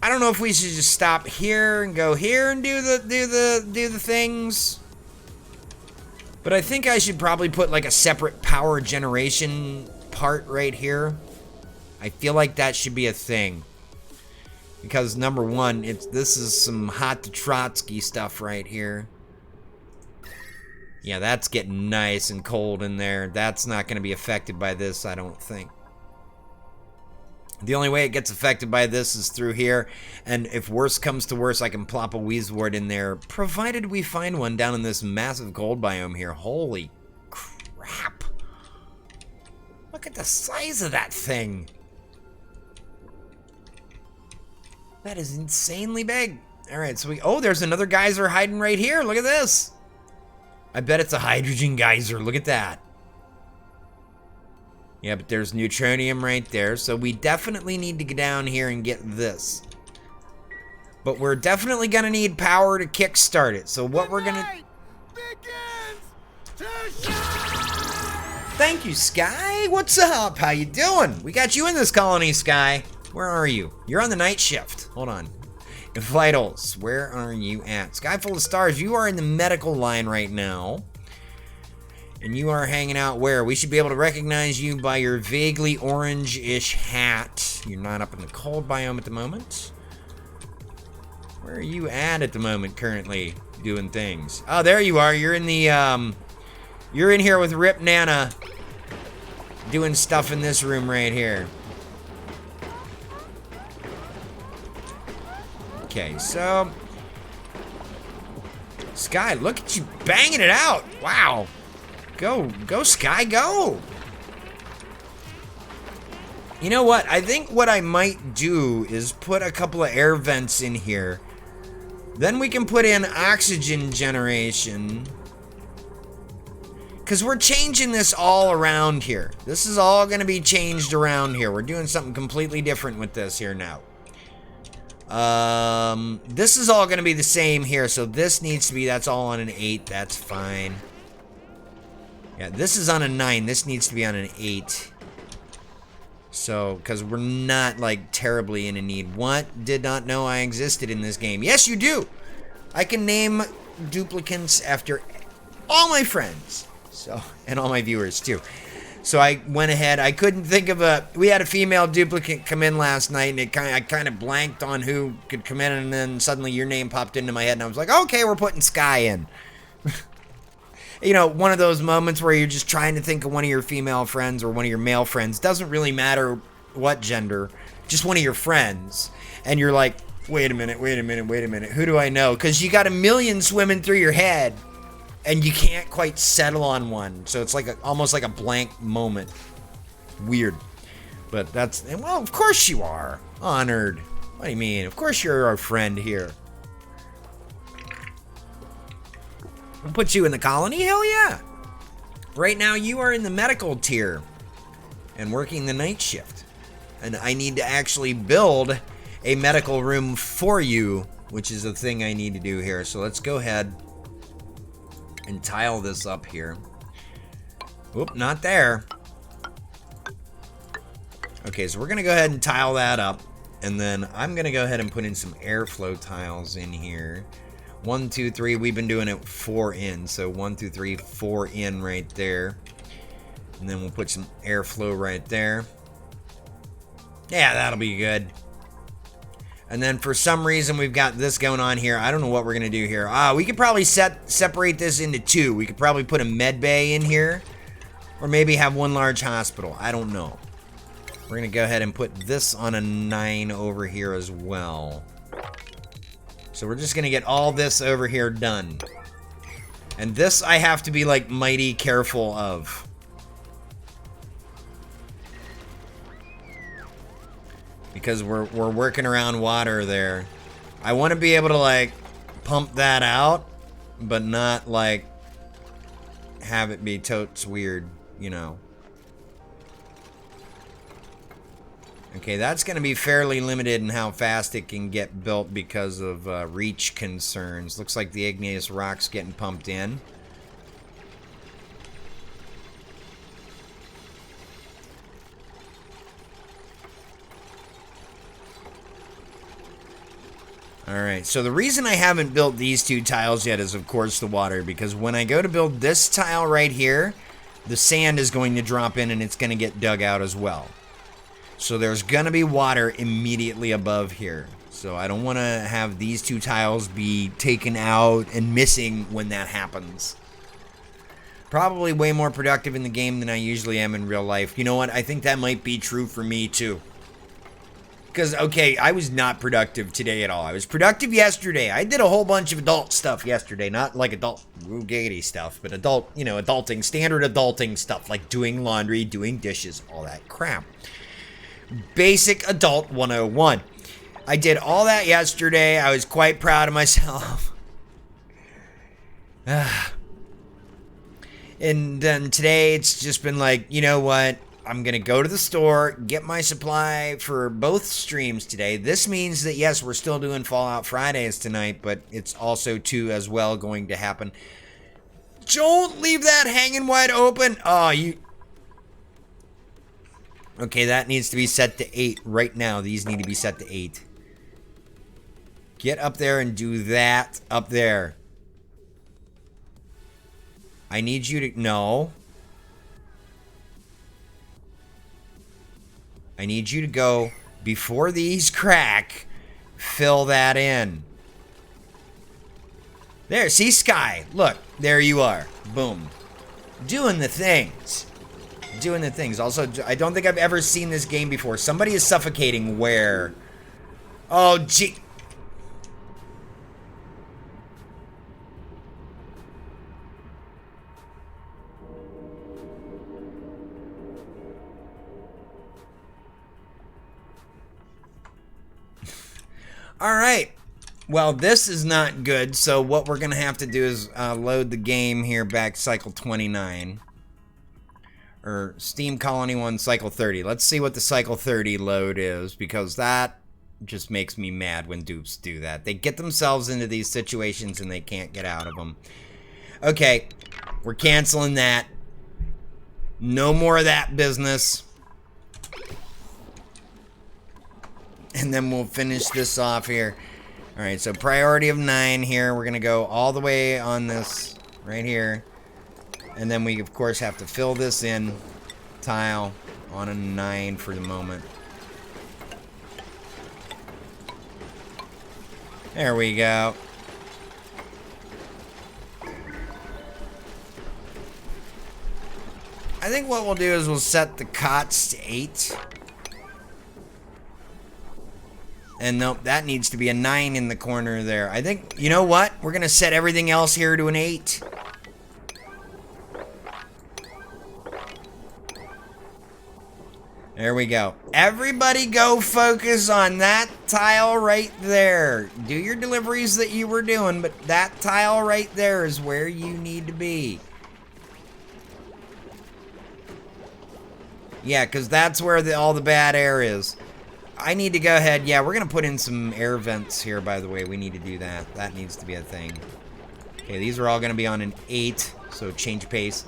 S2: I don't know if we should just stop here and go here and do the things. But I think I should probably put like a separate power generation part right here. I feel like that should be a thing. Because number one, this is some hot to Trotsky stuff right here. Yeah, that's getting nice and cold in there. That's not going to be affected by this, I don't think. The only way it gets affected by this is through here. And if worse comes to worse, I can plop a Wheezewort in there. Provided we find one down in this massive cold biome here. Holy crap. Look at the size of that thing. That is insanely big. Alright, so oh, there's another geyser hiding right here. Look at this. I bet it's a hydrogen geyser. Look at that. Yeah, but there's neutronium right there, so we definitely need to get down here and get this. But we're definitely gonna need power to kickstart it. So what we're gonna... Thank you, Sky. What's up? How you doing? We got you in this colony, Sky. Where are you? You're on the night shift. Hold on. Vitals, where are you at? Sky full of stars, you are in the medical line right now. And you are hanging out where? We should be able to recognize you by your vaguely orange-ish hat. You're not up in the cold biome at the moment. Where are you at the moment currently doing things? Oh, there you are. You're in the, you're in here with Rip Nana doing stuff in this room right here. Okay, so Sky, look at you banging it out. Wow. Go, Sky, go. You know what? I think what I might do is put a couple of air vents in here. Then we can put in oxygen generation. Because we're changing this all around here. This is all going to be changed around here. We're doing something completely different with this here now. This is all going to be the same here. So this needs to be, that's all on an 8. That's fine. Yeah, this is on a 9. This needs to be on an 8. So, because we're not, like, terribly in a need. What? Did not know I existed in this game. Yes, you do! I can name duplicants after all my friends. So, and all my viewers, too. So I went ahead. I couldn't think of a... We had a female duplicate come in last night, and I kind of blanked on who could come in, and then suddenly your name popped into my head, and I was like, okay, we're putting Sky in. You know, one of those moments where you're just trying to think of one of your female friends or one of your male friends. Doesn't really matter what gender. Just one of your friends. And you're like, wait a minute. Who do I know? Because you got a million swimming through your head. And you can't quite settle on one. So it's like almost like a blank moment. Weird. But that's... Well, of course you are. Honored. What do you mean? Of course you're our friend here. We'll put you in the colony? Hell yeah. Right now you are in the medical tier and working the night shift. And I need to actually build a medical room for you, which is the thing I need to do here. So let's go ahead and tile this up here. Whoop, not there. Okay, so we're going to go ahead and tile that up. And then I'm going to go ahead and put in some airflow tiles in here. 1, 2, 3. We've been doing it 4 in. So 1, 2, 3, 4 in right there. And then we'll put some airflow right there. Yeah, that'll be good. And then for some reason we've got this going on here. I don't know what we're going to do here. We could probably separate this into 2. We could probably put a med bay in here. Or maybe have one large hospital. I don't know. We're going to go ahead and put this on a 9 over here as well. So we're just going to get all this over here done. And this I have to be like mighty careful of. Because we're working around water there. I want to be able to like pump that out. But not like have it be totes weird, you know. Okay, that's going to be fairly limited in how fast it can get built because of reach concerns. Looks like the igneous rock's getting pumped in. Alright, so the reason I haven't built these 2 tiles yet is, of course, the water. Because when I go to build this tile right here, the sand is going to drop in and it's going to get dug out as well. So there's going to be water immediately above here. So I don't want to have these 2 tiles be taken out and missing when that happens. Probably way more productive in the game than I usually am in real life. You know what? I think that might be true for me too. Because, okay, I was not productive today at all. I was productive yesterday. I did a whole bunch of adult stuff yesterday. Not like adult giggity stuff, but adult, you know, adulting, standard adulting stuff. Like doing laundry, doing dishes, all that crap. Basic Adult 101. I did all that yesterday. I was quite proud of myself. And then today it's just been like, you know what? I'm going to go to the store, get my supply for both streams today. This means that, yes, we're still doing Fallout Fridays tonight, but it's also, too, as well going to happen. Don't leave that hanging wide open. Oh, you... Okay, that needs to be set to 8 right now. These need to be set to 8. Get up there and do that up there. I need you to... No. I need you to go, before these crack, fill that in. There, see, Sky. Look, there you are. Boom. Doing the things. Doing the things. Also, I don't think I've ever seen this game before. Somebody is suffocating where? Oh, gee. All right. Well, this is not good, so what we're going to have to do is load the game here back cycle 29. Or Steam Colony 1 cycle 30. Let's see what the cycle 30 load is, because that just makes me mad when dupes do that. They get themselves into these situations and they can't get out of them. Okay, we're canceling that. No more of that business. And then we'll finish this off here. Alright, so priority of 9 here. We're going to go all the way on this right here. And then we, of course, have to fill this in. Tile on a 9 for the moment. There we go. I think what we'll do is we'll set the cots to 8. And nope, that needs to be a 9 in the corner there. I think, you know what? We're going to set everything else here to an 8. There we go. Everybody go focus on that tile right there. Do your deliveries that you were doing, but that tile right there is where you need to be. Yeah, because that's where all the bad air is. I need to go ahead. Yeah, we're going to put in some air vents here, by the way. We need to do that. That needs to be a thing. Okay, these are all going to be on an 8, so change pace.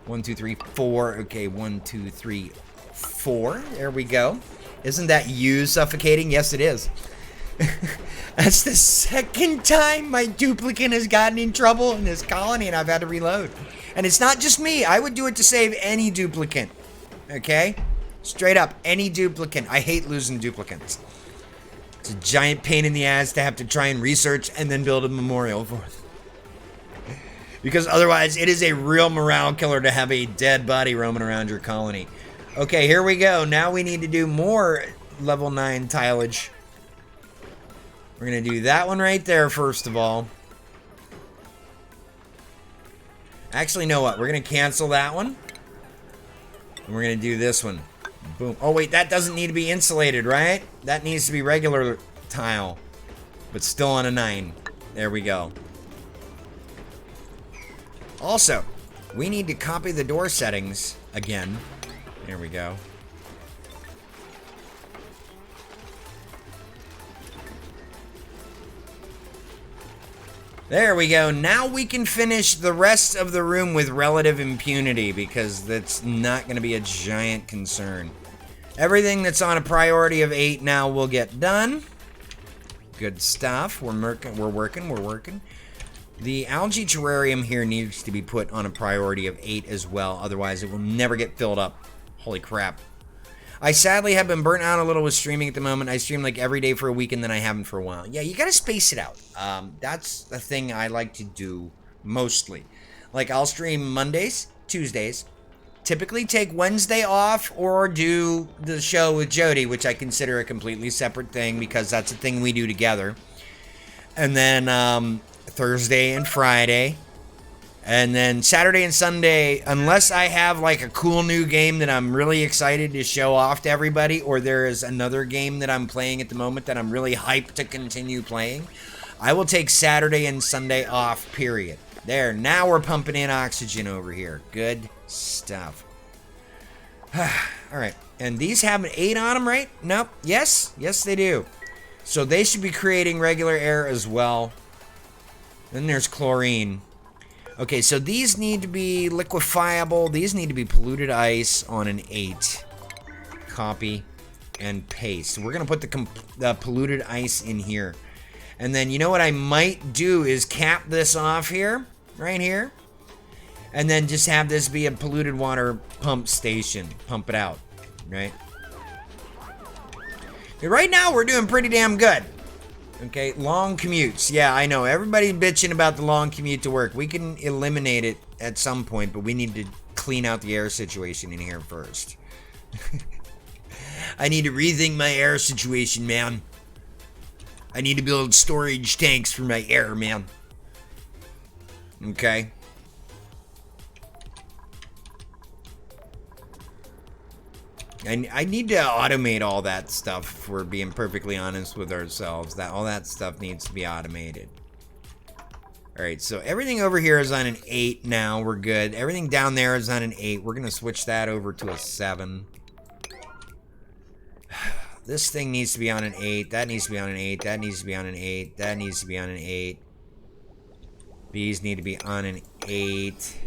S2: 1, 2, 3, 4. Okay, 1, 2, 3, 4. There we go. Isn't that you suffocating? Yes, it is. That's the second time my duplicate has gotten in trouble in this colony and I've had to reload. And it's not just me. I would do it to save any duplicate. Okay? Straight up, any duplicate. I hate losing duplicates. It's a giant pain in the ass to have to try and research and then build a memorial for them. Because otherwise, it is a real morale killer to have a dead body roaming around your colony. Okay, here we go. Now we need to do more level 9 tileage. We're going to do that one right there, first of all. Actually, you know what? We're going to cancel that one. And we're going to do this one. Boom. Oh, wait, that doesn't need to be insulated, right? That needs to be regular tile. But still on a 9. There we go. Also, we need to copy the door settings again. There we go. There we go. Now we can finish the rest of the room with relative impunity because that's not going to be a giant concern. Everything that's on a priority of 8 now will get done. Good stuff. We're working. The algae terrarium here needs to be put on a priority of 8 as well. Otherwise, it will never get filled up. Holy crap. I sadly have been burnt out a little with streaming at the moment. I stream like every day for a week and then I haven't for a while. Yeah, you gotta space it out. That's the thing I like to do mostly. Like I'll stream Mondays, Tuesdays, typically take Wednesday off or do the show with Jody, which I consider a completely separate thing because that's a thing we do together. And then Thursday and Friday. And then Saturday and Sunday, unless I have like a cool new game that I'm really excited to show off to everybody, or there is another game that I'm playing at the moment that I'm really hyped to continue playing, I will take Saturday and Sunday off, period. There, now we're pumping in oxygen over here. Good stuff. Alright, and these have an 8 on them, right? Nope. Yes? Yes, they do. So they should be creating regular air as well. Then there's chlorine. Okay, so these need to be liquefiable. These need to be polluted ice on an 8. Copy and paste. We're going to put the polluted ice in here. And then you know what I might do is cap this off here, right here. And then just have this be a polluted water pump station. Pump it out, right? Right now we're doing pretty damn good. Okay, long commutes. Yeah, I know. Everybody's bitching about the long commute to work. We can eliminate it at some point, but we need to clean out the air situation in here first. I need to rethink my air situation, man. I need to build storage tanks for my air, man. Okay. I need to automate all that stuff, if we're being perfectly honest with ourselves. All that stuff needs to be automated. Alright, so everything over here is on an 8 now. We're good. Everything down there is on an 8. We're going to switch that over to a 7. This thing needs to be on an 8. That needs to be on an 8. That needs to be on an 8. That needs to be on an 8. These need to be on an 8.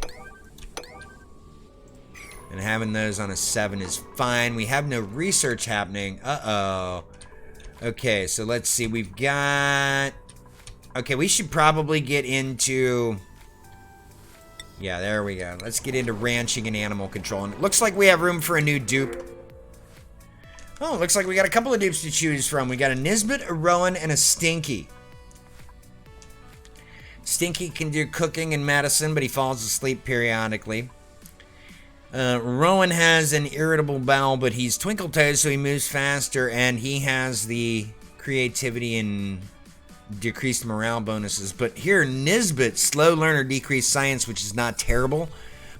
S2: And having those on a 7 is fine. We have no research happening. Uh-oh. Okay, so let's see. We've got... Okay, we should probably get into... Yeah, there we go. Let's get into ranching and animal control. And it looks like we have room for a new dupe. Oh, it looks like we got a couple of dupes to choose from. We got a Nisbet, a Rowan, and a Stinky. Stinky can do cooking and medicine, but he falls asleep periodically. Rowan has an irritable bowel, but he's twinkle toes, so he moves faster, and he has the creativity and decreased morale bonuses. But here, Nisbet, slow learner, decreased science, which is not terrible,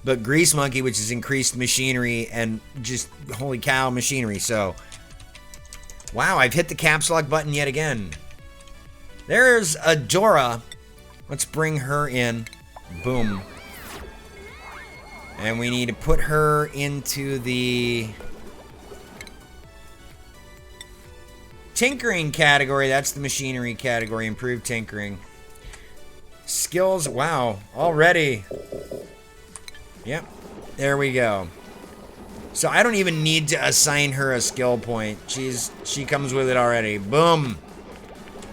S2: but Grease Monkey, which is increased machinery, and just, holy cow, machinery. So, wow, I've hit the caps lock button yet again. There's Adora. Let's bring her in. Boom. And we need to put her into the tinkering category. That's the machinery category. Improved tinkering. Skills. Wow. Already. Yep. There we go. So I don't even need to assign her a skill point. She comes with it already. Boom.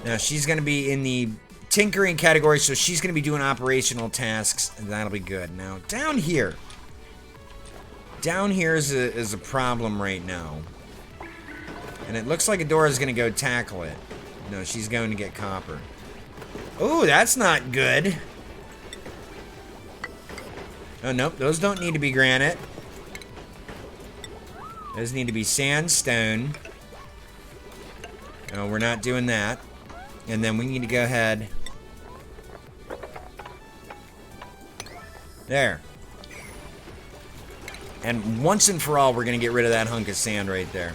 S2: Now she's going to be in the tinkering category, so she's going to be doing operational tasks, and that'll be good. Now, down here is a problem right now. And it looks like Adora's going to go tackle it. No, she's going to get copper. Oh, that's not good. Oh, nope. Those don't need to be granite. Those need to be sandstone. No, we're not doing that. And then we need to go ahead. There. And once and for all, we're going to get rid of that hunk of sand right there.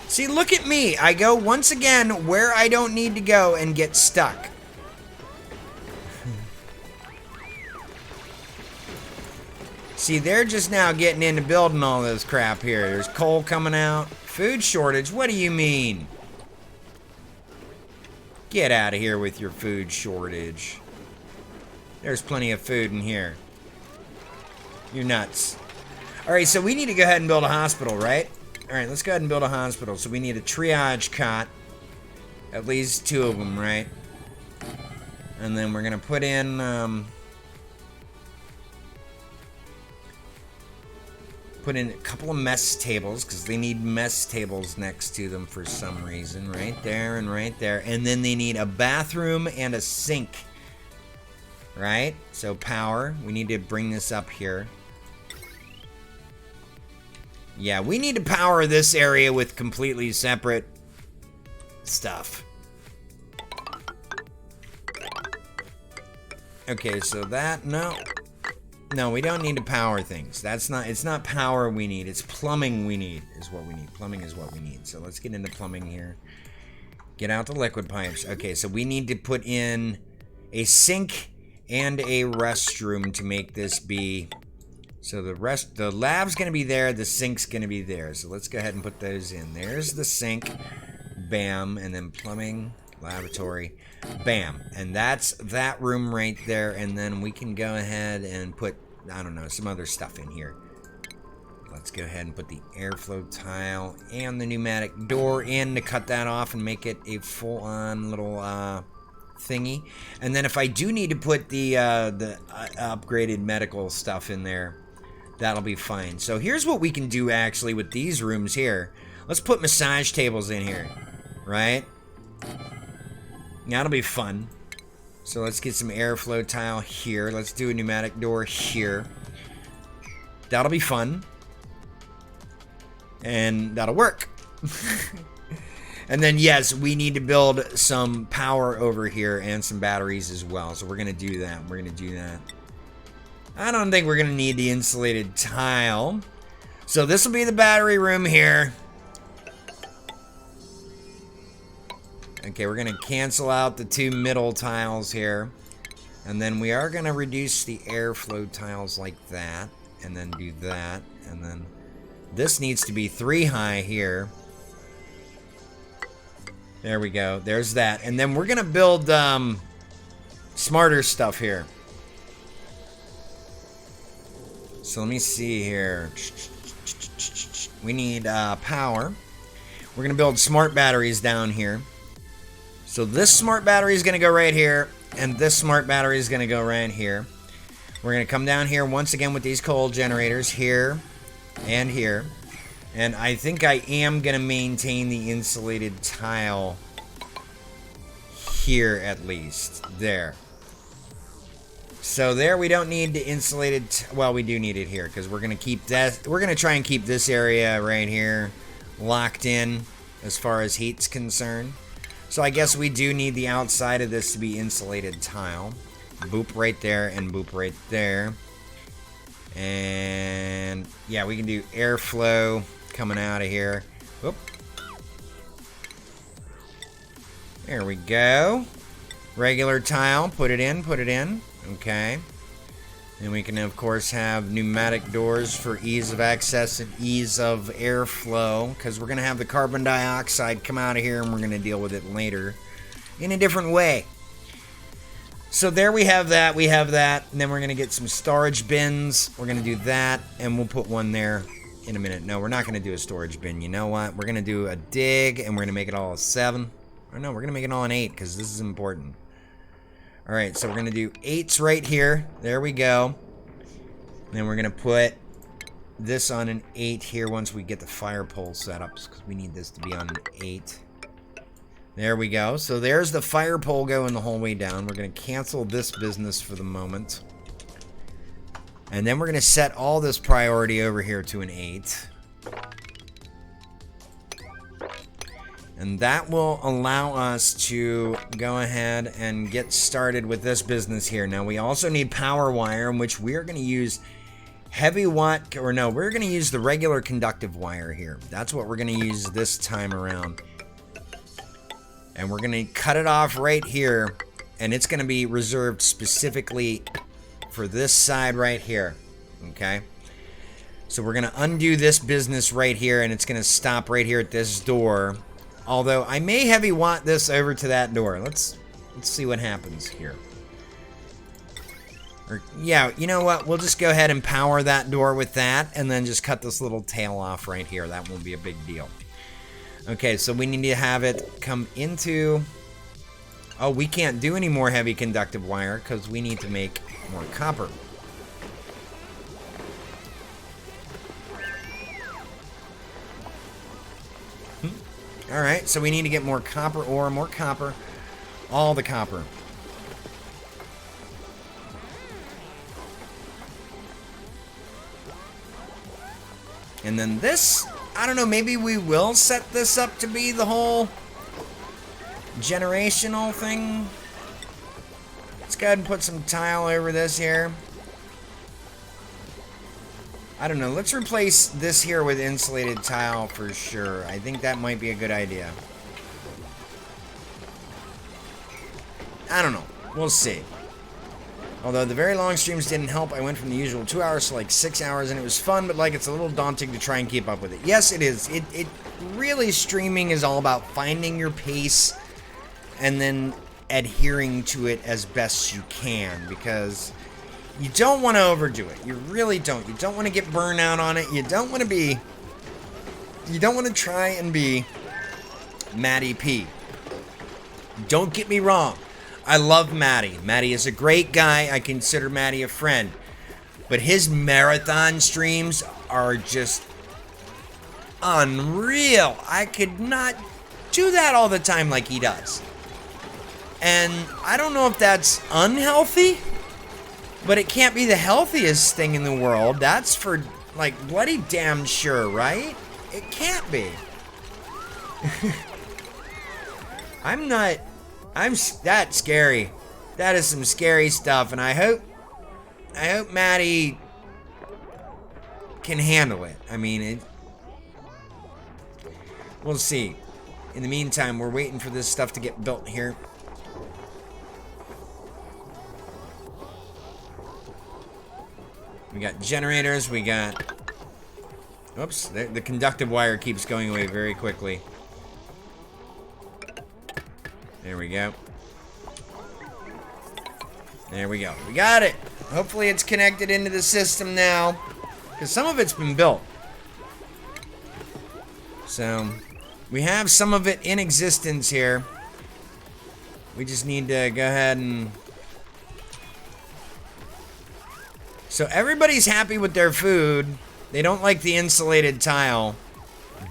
S2: See, look at me. I go once again where I don't need to go and get stuck. See, they're just now getting into building all this crap here. There's coal coming out. Food shortage? What do you mean? Get out of here with your food shortage. There's plenty of food in here. You're nuts. Alright, so we need to go ahead and build a hospital, right? Alright, let's go ahead and build a hospital. So we need a triage cot. At least 2 of them, right? And then we're going to put in... put in a couple of mess tables, because they need mess tables next to them for some reason. Right there and right there. And then they need a bathroom and a sink. Right? So power. We need to bring this up here. Yeah, we need to power this area with completely separate stuff. Okay, so that, no. No, we don't need to power things. That's not, it's not power we need. It's plumbing we need, is what we need. Plumbing is what we need. So let's get into plumbing here. Get out the liquid pipes. Okay, so we need to put in a sink and a restroom to make this be... So the lab's going to be there, the sink's going to be there. So let's go ahead and put those in. There's the sink. Bam. And then plumbing, lavatory. Bam. And that's that room right there. And then we can go ahead and put, I don't know, some other stuff in here. Let's go ahead and put the airflow tile and the pneumatic door in to cut that off and make it a full-on little thingy. And then if I do need to put the upgraded medical stuff in there, that'll be fine. So here's what we can do actually with these rooms here. Let's put massage tables in here, right? That'll be fun. So let's get some airflow tile here. Let's do a pneumatic door here. That'll be fun. And that'll work. And then, yes, we need to build some power over here and some batteries as well. So we're going to do that. We're going to do that. I don't think we're going to need the insulated tile. So this will be the battery room here. Okay, we're going to cancel out the 2 middle tiles here. And then we are going to reduce the airflow tiles like that. And then do that. And then this needs to be 3 high here. There we go. There's that. And then we're going to build smarter stuff here. So let me see here. We need power. We're going to build smart batteries down here. So this smart battery is going to go right here. And this smart battery is going to go right here. We're going to come down here once again with these coal generators here and here. And I think I am going to maintain the insulated tile here at least. There. So there we don't need the insulated... well, we do need it here because we're going to keep that... we're going to try and keep this area right here locked in as far as heat's concerned. So I guess we do need the outside of this to be insulated tile. Boop right there and boop right there. And yeah, we can do airflow coming out of here. Whoop. There we go. Regular tile, put it in, put it in. Okay. And we can, of course, have pneumatic doors for ease of access and ease of airflow, because we're going to have the carbon dioxide come out of here, and we're going to deal with it later in a different way. So there we have that, and then we're going to get some storage bins. We're going to do that, and we'll put one there in a minute. No, we're not going to do a storage bin. You know what? We're going to do a dig, and we're going to make it all a 7. Or no, we're going to make it all an 8, because this is important. Alright, so we're going to do 8s right here. There we go. And then we're going to put this on an 8 here once we get the fire pole set up, because we need this to be on an 8. There we go. So there's the fire pole going the whole way down. We're going to cancel this business for the moment. And then we're going to set all this priority over here to an 8. And that will allow us to go ahead and get started with this business here. Now, we also need power wire, in which we are going to use heavy watt, or no, we're going to use the regular conductive wire here. That's what we're going to use this time around. And we're going to cut it off right here, and it's going to be reserved specifically for this side right here. Okay? So we're going to undo this business right here, and it's going to stop right here at this door. Although, I may heavy watt this over to that door. Let's see what happens here. Or, yeah, you know what? We'll just go ahead and power that door with that, and then just cut this little tail off right here. That won't be a big deal. Okay, so we need to have it come into... oh, we can't do any more heavy conductive wire, because we need to make more copper. Alright, so we need to get more copper ore, more copper, all the copper. And then this, I don't know, maybe we will set this up to be the whole generational thing. Let's go ahead and put some tile over this here. I don't know, let's replace this here with insulated tile for sure. I think that might be a good idea. I don't know, we'll see. Although the very long streams didn't help, I went from the usual 2 hours to like 6 hours, and it was fun, but like it's a little daunting to try and keep up with it. Yes, it is. It really, streaming is all about finding your pace and then adhering to it as best you can, because you don't want to overdo it. You really don't. You don't want to get burned out on it. You don't want to be... you don't want to try and be Matty P. Don't get me wrong. I love Matty. Matty is a great guy. I consider Matty a friend. But his marathon streams are just unreal. I could not do that all the time like he does. And I don't know if that's unhealthy, but it can't be the healthiest thing in the world. That's for, like, bloody damn sure, right? It can't be. That's scary. That is some scary stuff, and I hope Matty can handle it. I mean, we'll see. In the meantime, we're waiting for this stuff to get built here. We got generators, we got... Oops, the conductive wire keeps going away very quickly. There we go. There we go. We got it! Hopefully it's connected into the system now, because some of it's been built. So, we have some of it in existence here. We just need to go ahead and... So everybody's happy with their food. They don't like the insulated tile.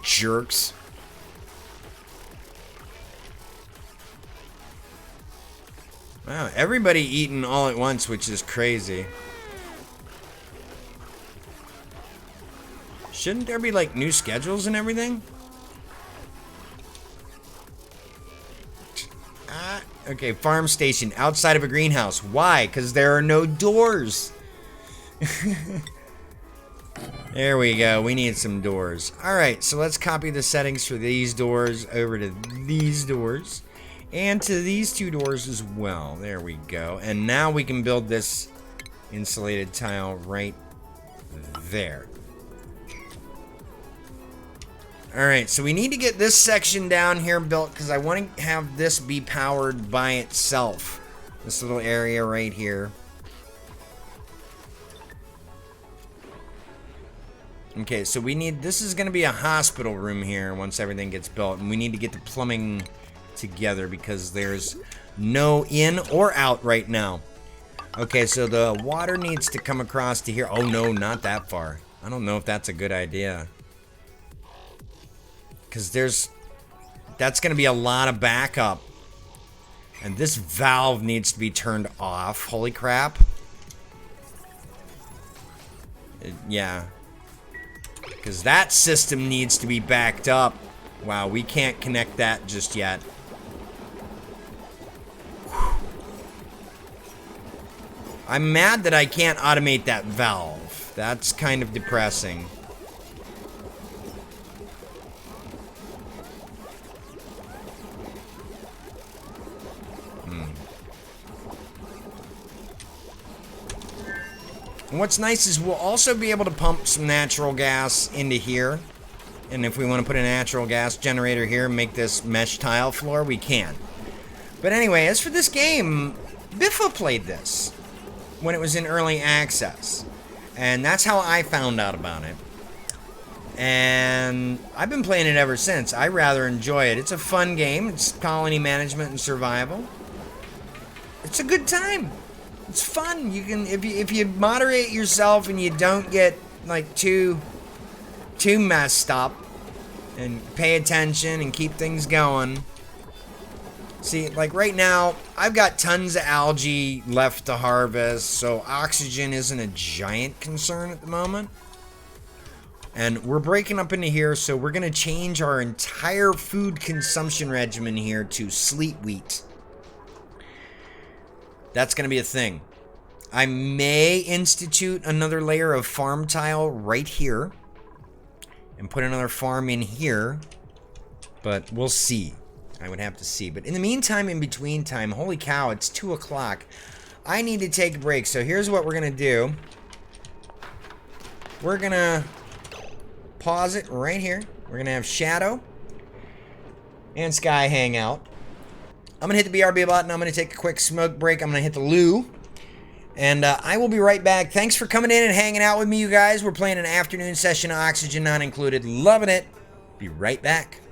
S2: Jerks. Wow, everybody eating all at once, which is crazy. Shouldn't there be, like, new schedules and everything? Okay, farm station outside of a greenhouse. Why? Because there are no doors. There we go. We need some doors. Alright, so let's copy the settings for these doors over to these doors. And to these two doors as well. There we go. And now we can build this insulated tile right there. Alright, so we need to get this section down here built because I want to have this be powered by itself. This little area right here. Okay, so we need, this is going to be a hospital room here once everything gets built. And we need to get the plumbing together because there's no in or out right now. Okay, so the water needs to come across to here. Oh no, not that far. I don't know if that's a good idea. Because that's going to be a lot of backup. And this valve needs to be turned off. Holy crap. Yeah. Because that system needs to be backed up. Wow, we can't connect that just yet. I'm mad that I can't automate that valve. That's kind of depressing. And what's nice is we'll also be able to pump some natural gas into here. And if we want to put a natural gas generator here and make this mesh tile floor, we can. But anyway, as for this game, Biffa played this when it was in early access. And that's how I found out about it. And I've been playing it ever since. I rather enjoy it. It's a fun game. It's colony management and survival. It's a good time. It's fun. You can, if you moderate yourself and you don't get like too messed up and pay attention and keep things going. See, like right now, I've got tons of algae left to harvest, so oxygen isn't a giant concern at the moment. And we're breaking up into here, so we're going to change our entire food consumption regimen here to sleet wheat. That's going to be a thing. I may institute another layer of farm tile right here and put another farm in here, but we'll see. I would have to see. But in the meantime, in between time, holy cow, it's 2 o'clock. I need to take a break, so here's what we're going to do. We're going to pause it right here. We're going to have Shadow and Sky hang out. I'm going to hit the BRB button. I'm going to take a quick smoke break. I'm going to hit the loo. And I will be right back. Thanks for coming in and hanging out with me, you guys. We're playing an afternoon session, Oxygen not included. Loving it. Be right back.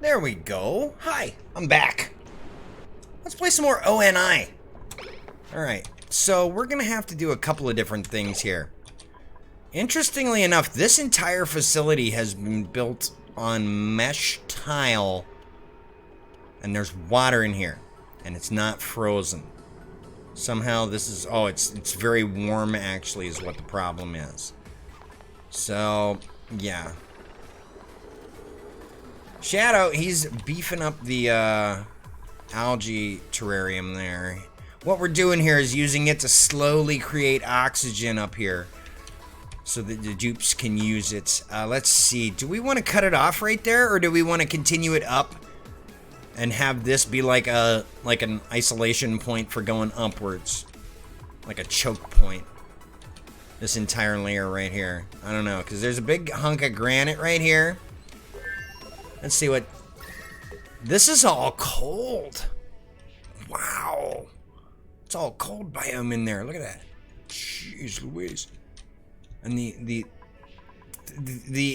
S2: There we go. Hi, I'm back. Let's play some more ONI. Alright, so we're gonna have to do a couple of different things here. Interestingly enough, this entire facility has been built on mesh tile. And there's water in here. And it's not frozen. Somehow this is... Oh, it's very warm, actually, is what the problem is. So, yeah. Shadow, he's beefing up the algae terrarium there. What we're doing here is using it to slowly create oxygen up here so that the dupes can use it. Let's see. Do we want to cut it off right there, or do we want to continue it up and have this be like an isolation point for going upwards? Like a choke point. This entire layer right here. I don't know, because there's a big hunk of granite right here. Let's see what... This is all cold. Wow. It's all cold biome in there. Look at that. Jeez Louise. And the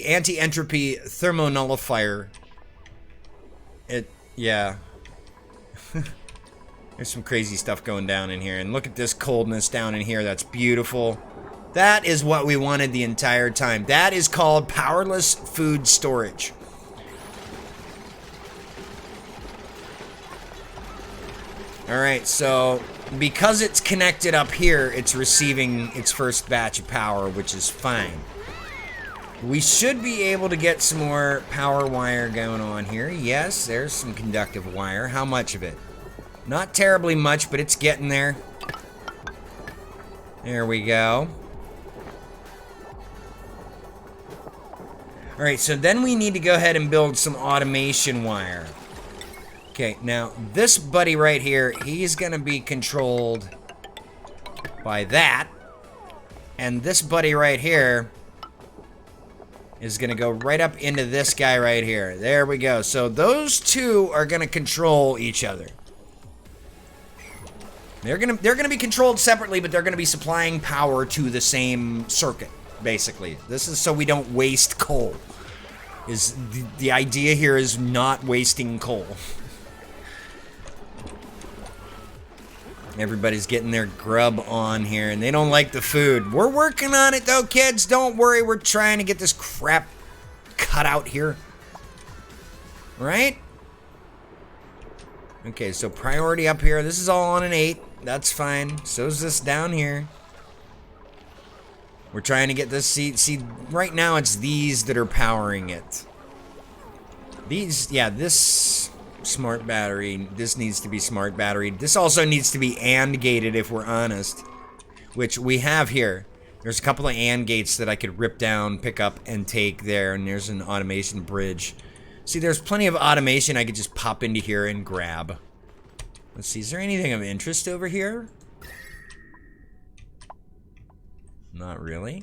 S2: anti-entropy thermonullifier. Yeah. There's some crazy stuff going down in here. And look at this coldness down in here. That's beautiful. That is what we wanted the entire time. That is called powerless food storage. Alright, so because it's connected up here, it's receiving its first batch of power, which is fine. We should be able to get some more power wire going on here. Yes, there's some conductive wire. How much of it? Not terribly much, but it's getting there. There we go. Alright, so then we need to go ahead and build some automation wire. Okay, now this buddy right here, he's gonna be controlled by that. And this buddy right here is gonna go right up into this guy right here. There we go. So those two are gonna control each other. They're gonna be controlled separately, but they're gonna be supplying power to the same circuit, basically. This is so we don't waste coal. The idea here is not wasting coal. Everybody's getting their grub on here, and they don't like the food. We're working on it, though, kids. Don't worry. We're trying to get this crap cut out here. Right? Okay, so priority up here. This is all on an 8. That's fine. So's this down here. We're trying to get this... See, right now it's these that are powering it. These... Yeah, this... Smart battery. This needs to be smart battery. This also needs to be AND gated if we're honest, which we have here. There's a couple of AND gates that I could rip down, pick up, and take there, and there's an automation bridge. See, there's plenty of automation I could just pop into here and grab. Let's see, is there anything of interest over here? Not really.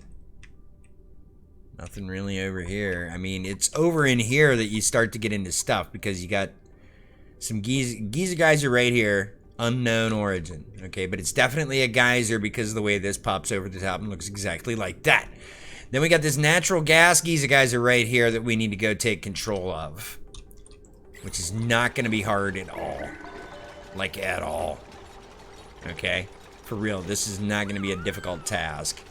S2: Nothing really over here. I mean, it's over in here that you start to get into stuff, because you got some geyser geyser right here, unknown origin, okay, but it's definitely a geyser because of the way this pops over the top and looks exactly like that. Then we got this natural gas geyser right here that we need to go take control of, which is not going to be hard at all, like at all, okay, for real. This is not going to be a difficult task.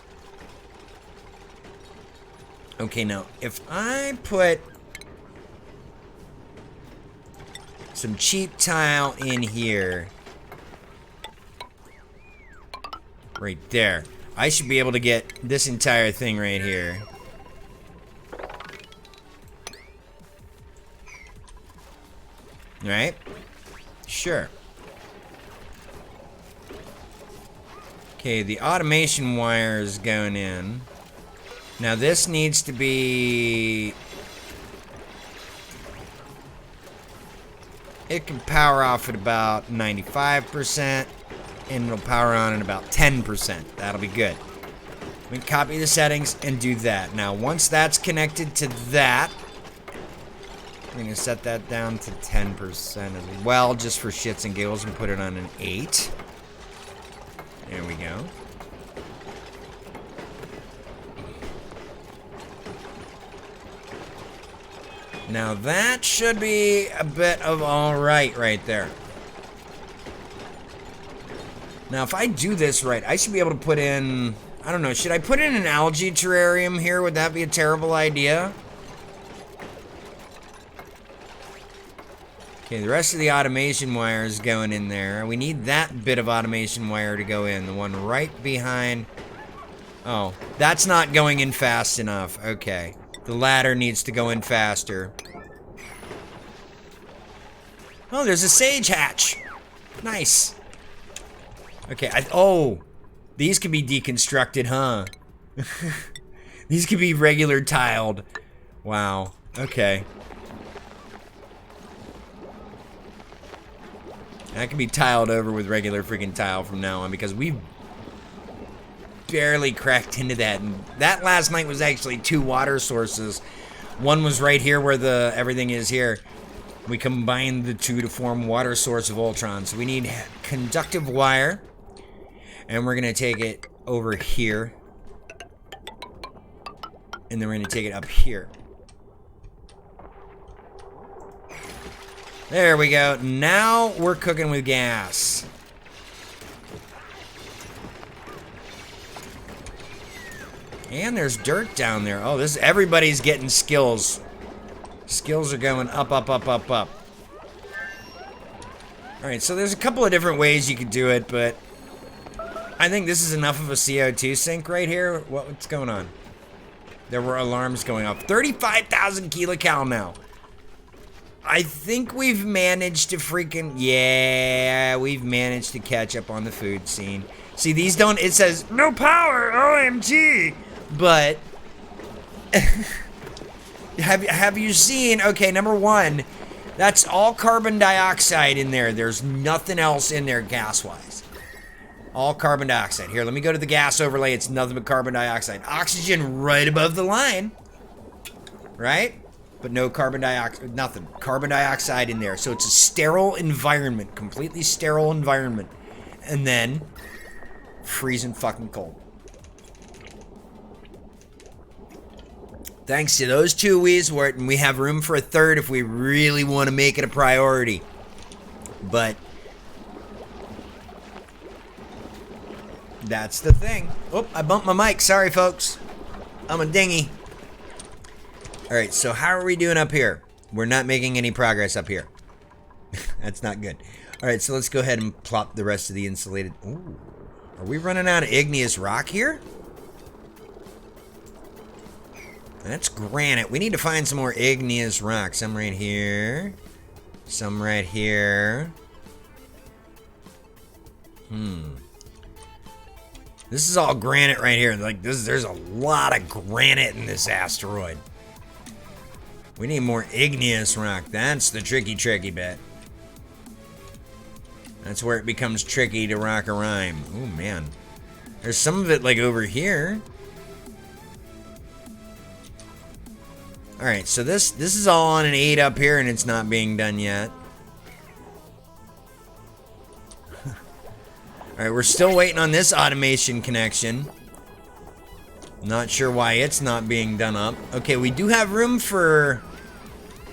S2: Okay, now if I put some cheap tile in here. Right there. I should be able to get this entire thing right here. Right? Sure. Okay, the automation wire is going in. Now this needs to be... It can power off at about 95%, and it'll power on at about 10%. That'll be good. We can copy the settings and do that. Now, once that's connected to that, we're going to set that down to 10% as well, just for shits and giggles, and put it on an 8. There we go. Now that should be a bit of alright right there. Now if I do this right, I should be able to put in, I don't know, should I put in an algae terrarium here? Would that be a terrible idea? Okay, the rest of the automation wire is going in there. We need that bit of automation wire to go in. The one right behind. Oh, that's not going in fast enough. Okay. The ladder needs to go in faster. Oh, there's a sage hatch. Nice. Okay, oh. These can be deconstructed, huh? These could be regular tiled. Wow. Okay. That can be tiled over with regular freaking tile from now on because we've barely cracked into that. And that last night was actually 2 water sources. One was right here where the everything is here. We combined the 2 to form water source of Ultron. So we need conductive wire. And we're going to take it over here. And then we're going to take it up here. There we go. Now we're cooking with gas. And there's dirt down there. Oh, everybody's getting skills. Skills are going up, up, up, up, up. Alright, so there's a couple of different ways you could do it, but I think this is enough of a CO2 sink right here. What's going on? There were alarms going off. 35,000 kilocal now. I think we've managed to freaking... Yeah, we've managed to catch up on the food scene. See, these don't... It says, no power, OMG! But... have you seen... Okay, number 1. That's all carbon dioxide in there. There's nothing else in there gas-wise. All carbon dioxide. Here, let me go to the gas overlay. It's nothing but carbon dioxide. Oxygen right above the line. Right? But no carbon dioxide, nothing. Carbon dioxide in there. So it's a sterile environment. Completely sterile environment. And then, freezing fucking cold. Thanks to those 2 we have room for a 3rd if we really want to make it a priority. But, that's the thing. Oh, I bumped my mic. Sorry, folks. I'm a dinghy. Alright, so how are we doing up here? We're not making any progress up here. That's not good. Alright, so let's go ahead and plop the rest of the insulated... Ooh. Are we running out of igneous rock here? That's granite. We need to find some more igneous rock. Some right here. Some right here. This is all granite right here. Like there's a lot of granite in this asteroid. We need more igneous rock. That's the tricky bit. That's where it becomes tricky to rock a rhyme. Oh, man. There's some of it, like, over here. Alright, so this is all on an 8 up here, and it's not being done yet. Alright, we're still waiting on this automation connection. Not sure why it's not being done up. Okay, we do have room for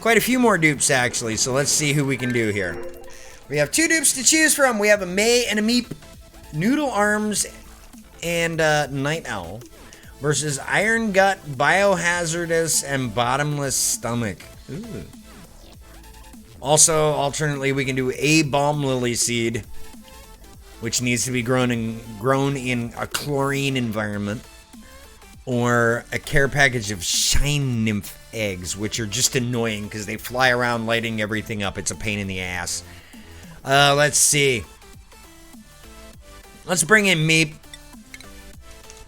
S2: quite a few more dupes, actually, so let's see who we can do here. We have 2 dupes to choose from. We have a May and a Meep, Noodle Arms, and Night Owl, versus Iron Gut, Biohazardous, and Bottomless Stomach. Ooh. Also, alternately, we can do a Balm Lily Seed, which needs to be grown in a chlorine environment, or a care package of Shine Nymph eggs, which are just annoying because they fly around lighting everything up. It's a pain in the ass. Let's see. Let's bring in Meep.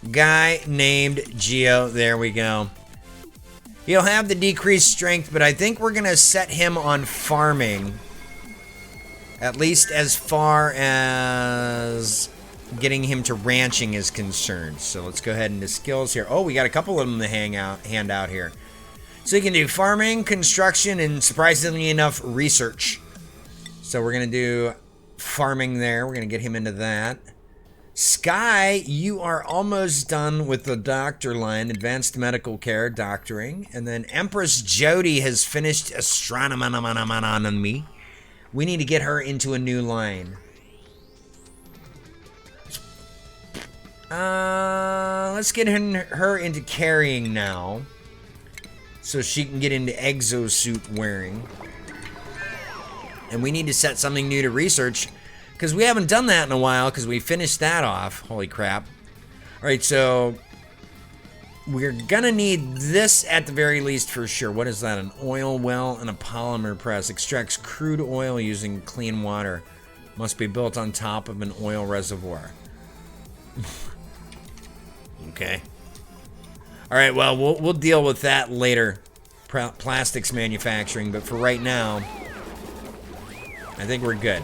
S2: Guy named Geo. There we go. He'll have the decreased strength, but I think we're going to set him on farming. At least as far as getting him to ranching is concerned. So let's go ahead into skills here. Oh, we got a couple of them to hand out here. So you can do farming, construction, and surprisingly enough, research. So we're going to do farming there. We're going to get him into that. Sky, you are almost done with the doctor line, advanced medical care, doctoring. And then Empress Jody has finished astronomy. We need to get her into a new line. Let's get her into carrying now, so she can get into exosuit wearing. And we need to set something new to research, because we haven't done that in a while, because we finished that off. Holy crap. Alright, so we're gonna need this at the very least for sure. What is that? An oil well and a polymer press. Extracts crude oil using clean water. Must be built on top of an oil reservoir. Okay. Alright, well, we'll deal with that later. Plastics manufacturing, but for right now, I think we're good.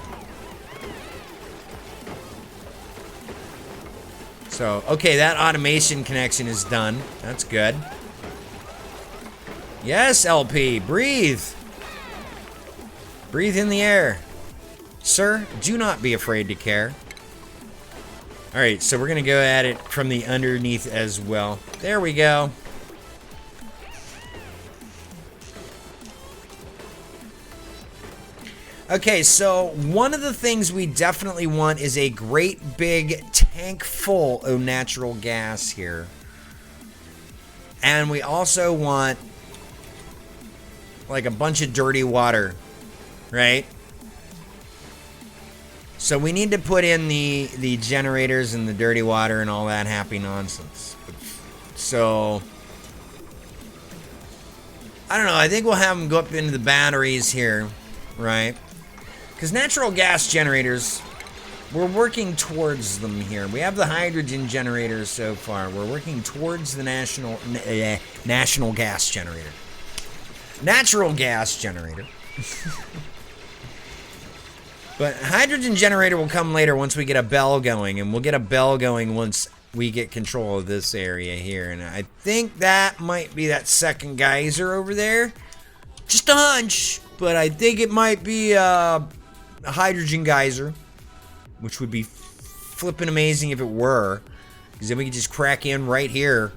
S2: So, okay, that automation connection is done. That's good. Yes, LP, breathe. Breathe in the air. Sir, do not be afraid to care. Alright, so we're going to go at it from the underneath as well. There we go. Okay, so one of the things we definitely want is a great big tank full of natural gas here. And we also want like a bunch of dirty water, right? So we need to put in the generators and the dirty water and all that happy nonsense. So I don't know, I think we'll have them go up into the batteries here, right? Because natural gas generators, we're working towards them here. We have the hydrogen generators so far. We're working towards the national gas generator. Natural gas generator. But hydrogen generator will come later once we get a bell going. And we'll get a bell going once we get control of this area here. And I think that might be that second geyser over there. Just a hunch. But I think it might be a hydrogen geyser, which would be flipping amazing if it were, because then we could just crack in right here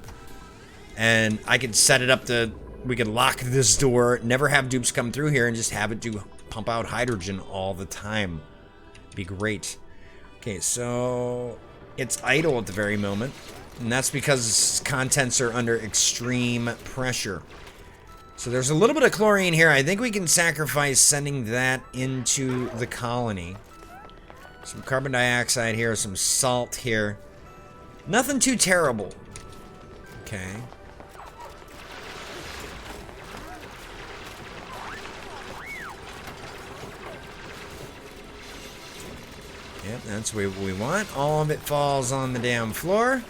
S2: and I could set it up to, we could lock this door, never have dupes come through here, and just have it do pump out hydrogen all the time. Be great. Okay, so it's idle at the very moment, and that's because contents are under extreme pressure. So there's a little bit of chlorine here. I think we can sacrifice sending that into the colony. Some carbon dioxide here, some salt here. Nothing too terrible. Okay. Yep, that's what we want. All of it falls on the damn floor.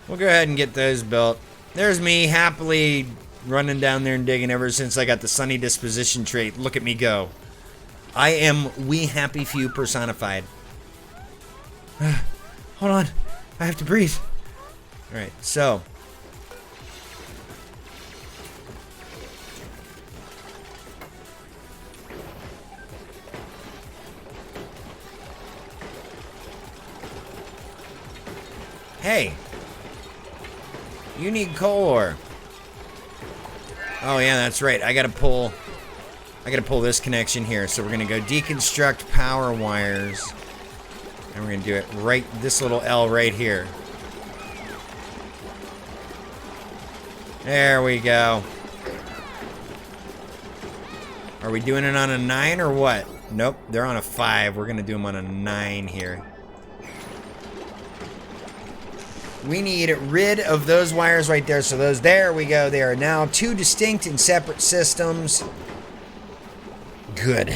S2: We'll go ahead and get those built. There's me happily running down there and digging ever since I got the sunny disposition trait. Look at me go. I am we happy few personified. Hold on. I have to breathe. Alright, so. Hey. You need coal ore. Oh yeah, that's right. I gotta pull this connection here. So we're gonna go deconstruct power wires. And we're gonna do it right, this little L right here. There we go. Are we doing it on a 9 or what? Nope, they're on a 5. We're gonna do them on a 9 here. We need rid of those wires right there. So those, there we go. They are now 2 distinct and separate systems. Good.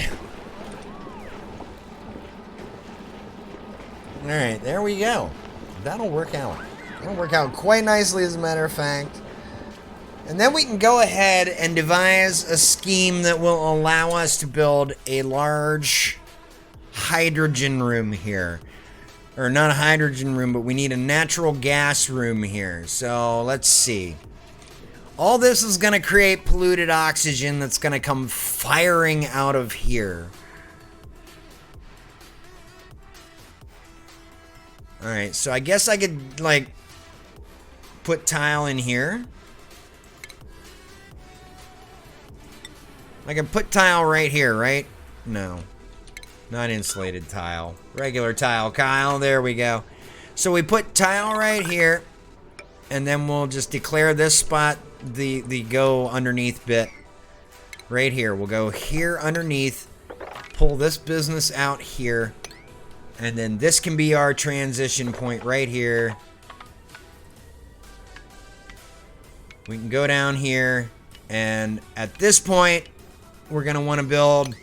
S2: Alright, there we go. That'll work out. That'll work out quite nicely, as a matter of fact. And then we can go ahead and devise a scheme that will allow us to build a large hydrogen room here. Or not a hydrogen room, but we need a natural gas room here. So let's see. All this is going to create polluted oxygen that's going to come firing out of here. Alright, so I guess I could, like, put tile in here. I can put tile right here, right? No. Not insulated tile. Regular tile, Kyle. There we go. So we put tile right here. And then we'll just declare this spot the go underneath bit. Right here. We'll go here underneath. Pull this business out here. And then this can be our transition point right here. We can go down here. And at this point, we're going to want to build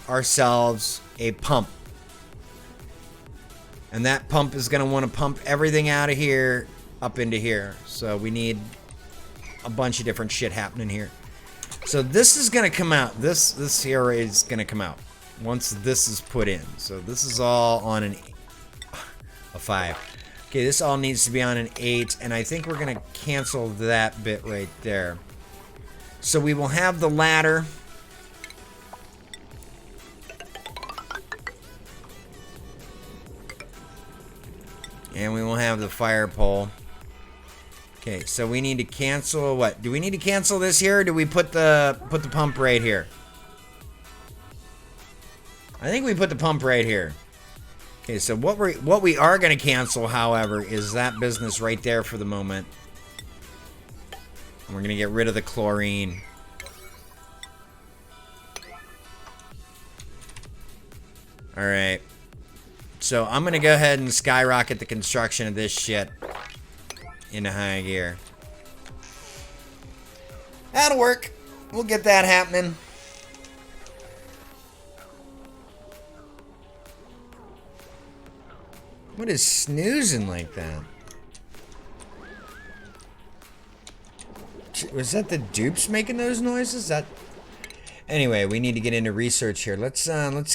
S2: ourselves a pump. And that pump is going to want to pump everything out of here up into here. So we need a bunch of different shit happening here. So this is going to come out. This here is going to come out once this is put in. So this is all on a 5. Okay, this all needs to be on an 8. And I think we're going to cancel that bit right there. So we will have the ladder. And we will have the fire pole. Okay, so we need to cancel what? Do we need to cancel this here, or do we put the pump right here? I think we put the pump right here. Okay, so what we are going to cancel, however, is that business right there for the moment. And we're going to get rid of the chlorine. All right. So I'm going to go ahead and skyrocket the construction of this shit into high gear. That'll work. We'll get that happening. What is snoozing like that? Was that the dupes making those noises? Anyway, we need to get into research here. Let's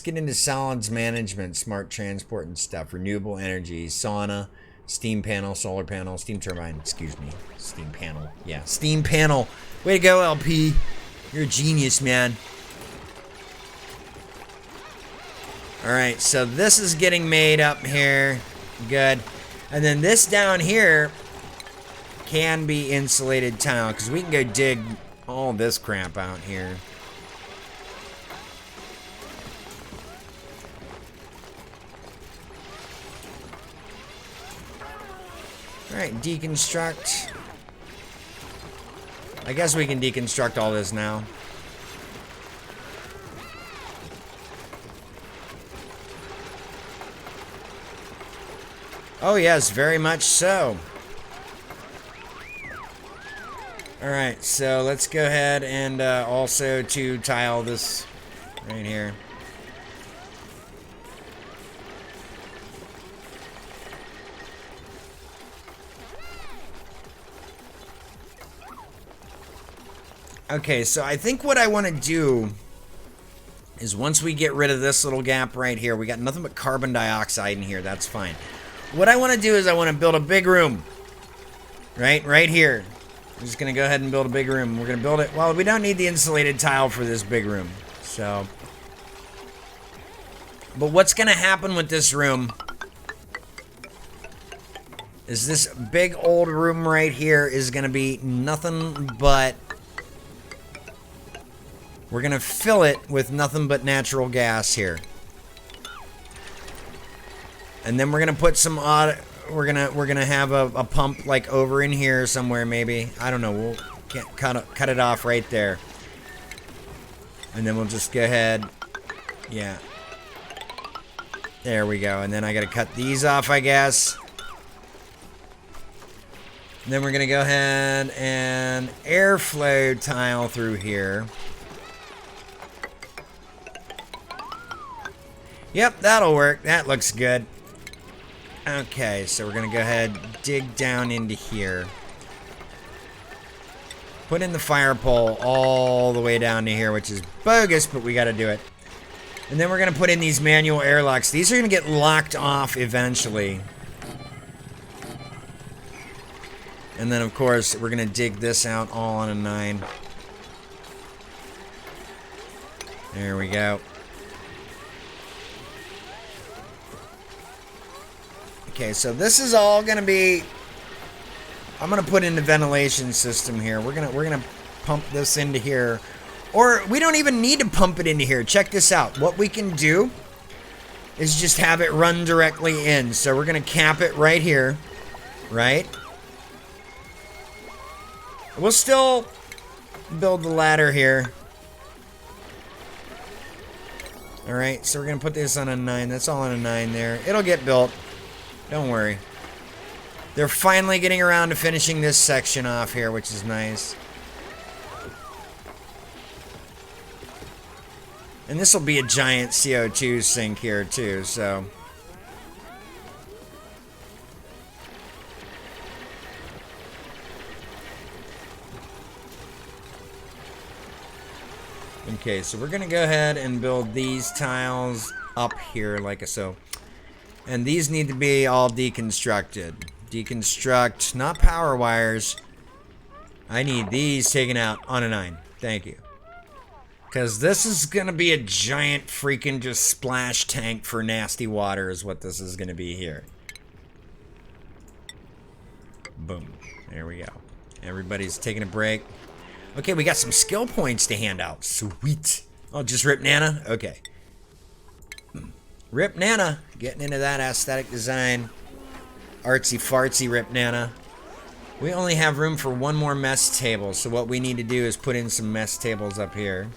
S2: get into solids management, smart transport and stuff. Renewable energy, sauna, steam panel, solar panel, steam turbine. Excuse me, steam panel. Yeah, steam panel. Way to go, LP. You're a genius, man. All right, so this is getting made up here. Good. And then this down here can be insulated tile because we can go dig all this crap out here. Alright, deconstruct. I guess we can deconstruct all this now. Oh yes, very much so. Alright, so let's go ahead and also to tile this right here. Okay, so I think what I want to do is once we get rid of this little gap right here, we got nothing but carbon dioxide in here, that's fine. What I want to do is I want to build a big room. Right here. I'm just going to go ahead and build a big room. We're going to build it. Well, we don't need the insulated tile for this big room. So. But what's going to happen with this room is this big old room right here is going to be nothing but... We're going to fill it with nothing but natural gas here. And then we're going to put some odd... We're gonna have a pump like over in here somewhere maybe. I don't know. We'll cut it off right there. And then we'll just go ahead. Yeah. There we go. And then I gotta cut these off, I guess. And then we're gonna go ahead and airflow tile through here. Yep, that'll work. That looks good. Okay, so we're gonna go ahead, dig down into here. Put in the fire pole all the way down to here, which is bogus, but we gotta do it. And then we're gonna put in these manual airlocks. These are gonna get locked off eventually. And then, of course, we're going to dig this out all on a 9. There we go. Okay, so this is all going to be... I'm going to put in the ventilation system here. We're gonna pump this into here. Or we don't even need to pump it into here. Check this out. What we can do is just have it run directly in. So we're going to cap it right here. Right? We'll still build the ladder here. Alright, so we're going to put this on a 9. That's all on a 9 there. It'll get built. Don't worry. They're finally getting around to finishing this section off here, which is nice. And this will be a giant CO2 sink here too, so... Okay, so we're going to go ahead and build these tiles up here like so. And these need to be all deconstructed. Deconstruct, not power wires. I need these taken out on a 9. Thank you. Because this is going to be a giant freaking just splash tank for nasty water is what this is going to be here. Boom. There we go. Everybody's taking a break. Okay, we got some skill points to hand out. Sweet. Oh, just Rip Nana? Okay. Rip Nana. Getting into that aesthetic design. Artsy fartsy Rip Nana. We only have room for one more mess table, so what we need to do is put in some mess tables up here.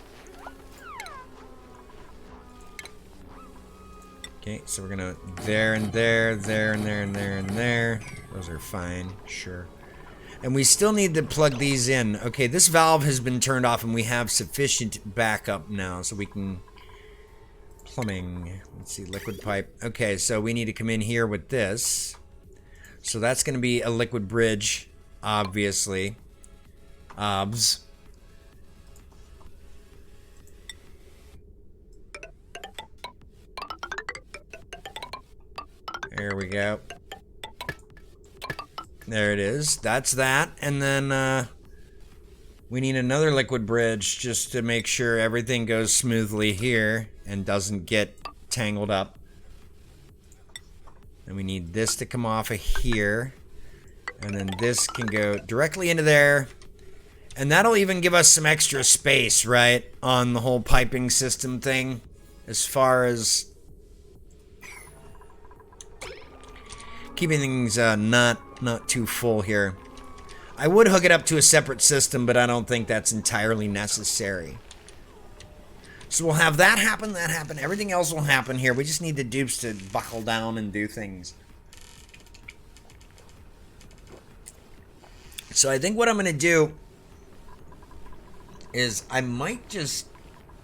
S2: Okay, so we're gonna there and there, there and there and there and there. Those are fine, sure. And we still need to plug these in. Okay, this valve has been turned off and we have sufficient backup now, so we can... Plumbing. Let's see, liquid pipe. Okay, so we need to come in here with this. So that's going to be a liquid bridge, obviously. Obs. There we go. There it is. That's that. And then we need another liquid bridge just to make sure everything goes smoothly here and doesn't get tangled up. And we need this to come off of here. And then this can go directly into there. And that'll even give us some extra space, right? On the whole piping system thing. As far as keeping things not too full here. I would hook it up to a separate system, but I don't think that's entirely necessary. So we'll have that happen, everything else will happen here. We just need the dupes to buckle down and do things. So I think what I'm going to do is I might just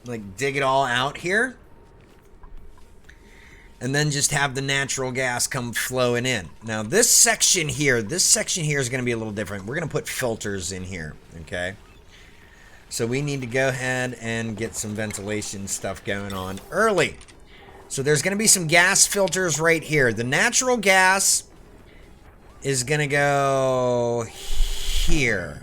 S2: like dig it all out here. And then just have the natural gas come flowing in. Now this section here is going to be a little different. We're going to put filters in here, okay? So we need to go ahead and get some ventilation stuff going on early. So there's going to be some gas filters right here. The natural gas is going to go here.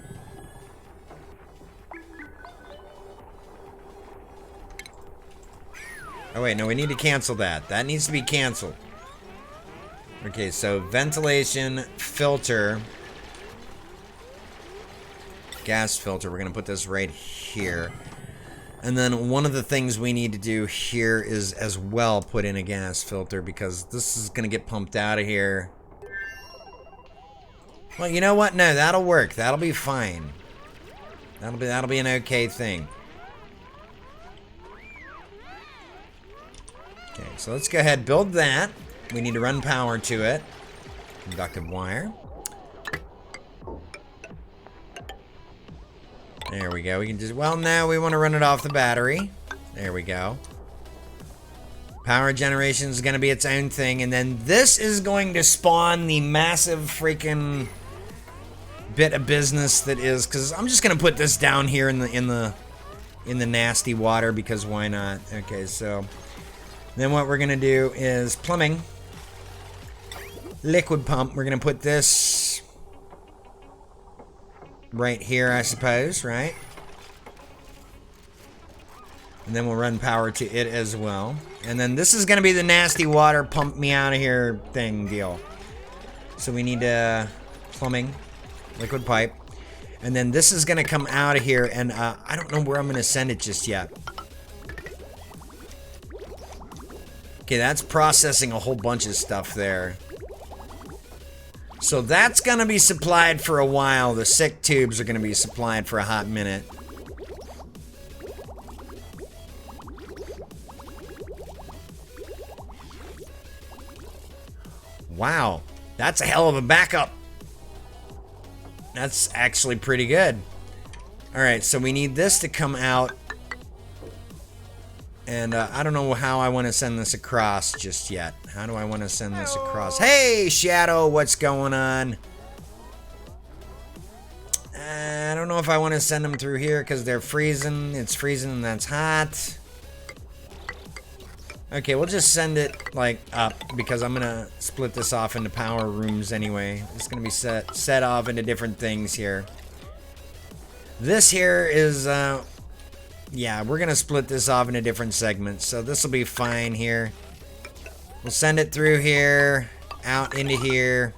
S2: Oh wait, no, we need to cancel that. That needs to be canceled. Okay, so ventilation, filter, gas filter. We're going to put this right here. And then one of the things we need to do here is as well put in a gas filter because this is going to get pumped out of here. Well, you know what? No, that'll work. That'll be fine. That'll be an okay thing. Okay, so let's go ahead and build that. We need to run power to it. Conductive wire. There we go. We can just, well, now we want to run it off the battery. There we go. Power generation is going to be its own thing. And then this is going to spawn the massive freaking bit of business that is, because I'm just going to put this down here in the nasty water because why not? Okay, so... Then what we're going to do is plumbing, liquid pump. We're going to put this right here, I suppose, right? And then we'll run power to it as well. And then this is going to be the nasty water pump me out of here thing deal. So we need plumbing, liquid pipe. And then this is going to come out of here, and I don't know where I'm going to send it just yet. Okay, that's processing a whole bunch of stuff there. So that's going to be supplied for a while. The sick tubes are going to be supplied for a hot minute. Wow, that's a hell of a backup. That's actually pretty good. Alright, so we need this to come out. And I don't know how I want to send this across just yet. How do I want to send this across? Hey, Shadow, what's going on? I don't know if I want to send them through here because they're freezing. It's freezing and that's hot. Okay, we'll just send it, like, up because I'm going to split this off into power rooms anyway. It's going to be set off into different things here. This here is, yeah, we're going to split this off into different segments, so this will be fine here. We'll send it through here, out into here.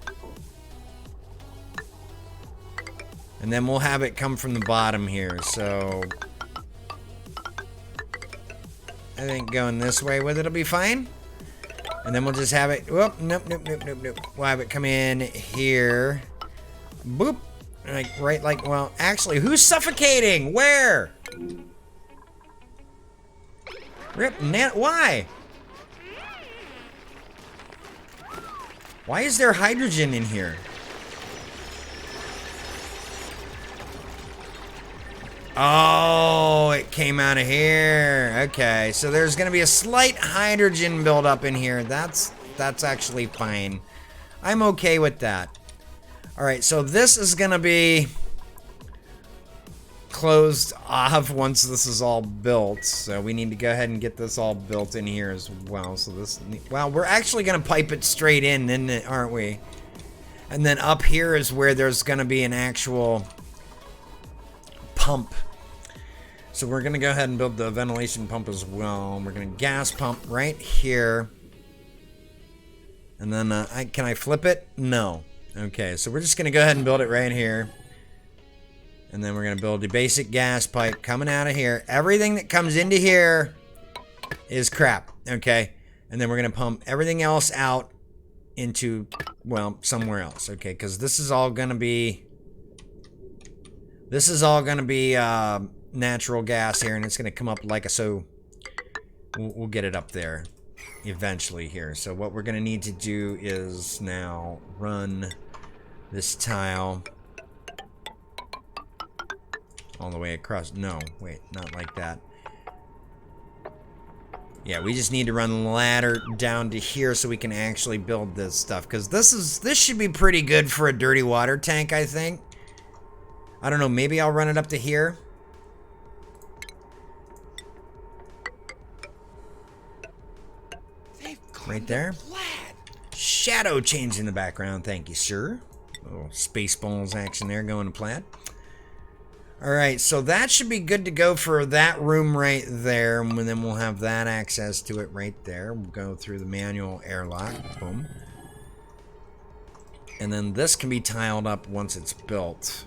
S2: And then we'll have it come from the bottom here, so I think going this way with it'll be fine. And then we'll just have it, whoop, nope. We'll have it come in here. Boop. Like, right, like, well, actually, who's suffocating? Where? Rip, why? Why is there hydrogen in here? Oh, it came out of here. Okay, so there's going to be a slight hydrogen buildup in here. That's actually fine. I'm okay with that. All right, so this is going to be closed off once this is all built. So we need to go ahead and get this all built in here as well. So this, well, we're actually going to pipe it straight in, isn't it, aren't we? And then up here is where there's going to be an actual pump. So we're going to go ahead and build the ventilation pump as well. We're going to gas pump right here. And then, can I flip it? No. Okay, so we're just going to go ahead and build it right here. And then we're going to build the basic gas pipe coming out of here. Everything that comes into here is crap, okay? And then we're going to pump everything else out into, well, somewhere else, okay? Because this is all going to be... This is all going to be natural gas here, and it's going to come up like a so. We'll get it up there eventually here. So what we're going to need to do is now run this tile all the way across. No, wait, not like that. Yeah, we just need to run the ladder down to here so we can actually build this stuff. Because this should be pretty good for a dirty water tank, I think. I don't know, maybe I'll run it up to here. Right there. Shadow change in the background, thank you, sir. Little Spaceballs action there going to plaid. Alright, so that should be good to go for that room right there. And then we'll have that access to it right there. We'll go through the manual airlock. Boom. And then this can be tiled up once it's built.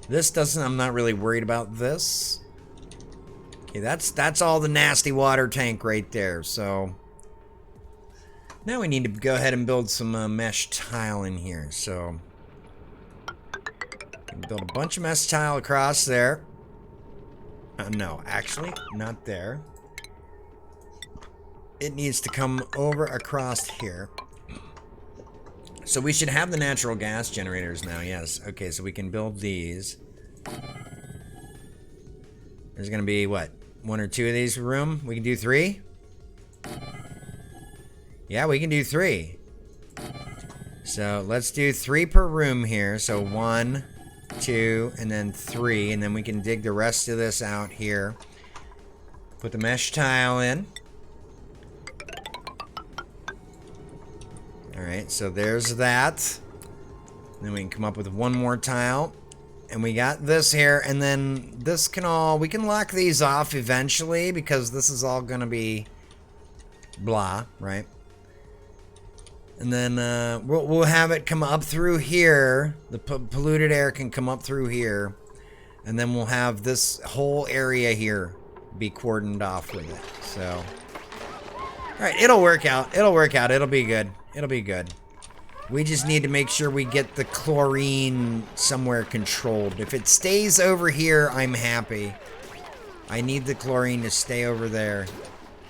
S2: This doesn't, I'm not really worried about this. Okay, that's all the nasty water tank right there. So now we need to go ahead and build some mesh tile in here. So build a bunch of mesh tile across there. No, actually, not there. It needs to come over across here. So we should have the natural gas generators now, yes. Okay, so we can build these. There's gonna be, what, 1 or 2 of these per room? We can do 3? Yeah, we can do 3. So let's do 3 per room here. So 1, 2, and then 3. And then we can dig the rest of this out here. Put the mesh tile in. Alright, so there's that. Then we can come up with 1 more tile. And we got this here, and then this can all, we can lock these off eventually because this is all gonna be blah, right? And then we'll have it come up through here. The polluted air can come up through here, and then we'll have this whole area here be cordoned off with it. So, all right, it'll work out. It'll work out. It'll be good. It'll be good. We just need to make sure we get the chlorine somewhere controlled. If it stays over here, I'm happy. I need the chlorine to stay over there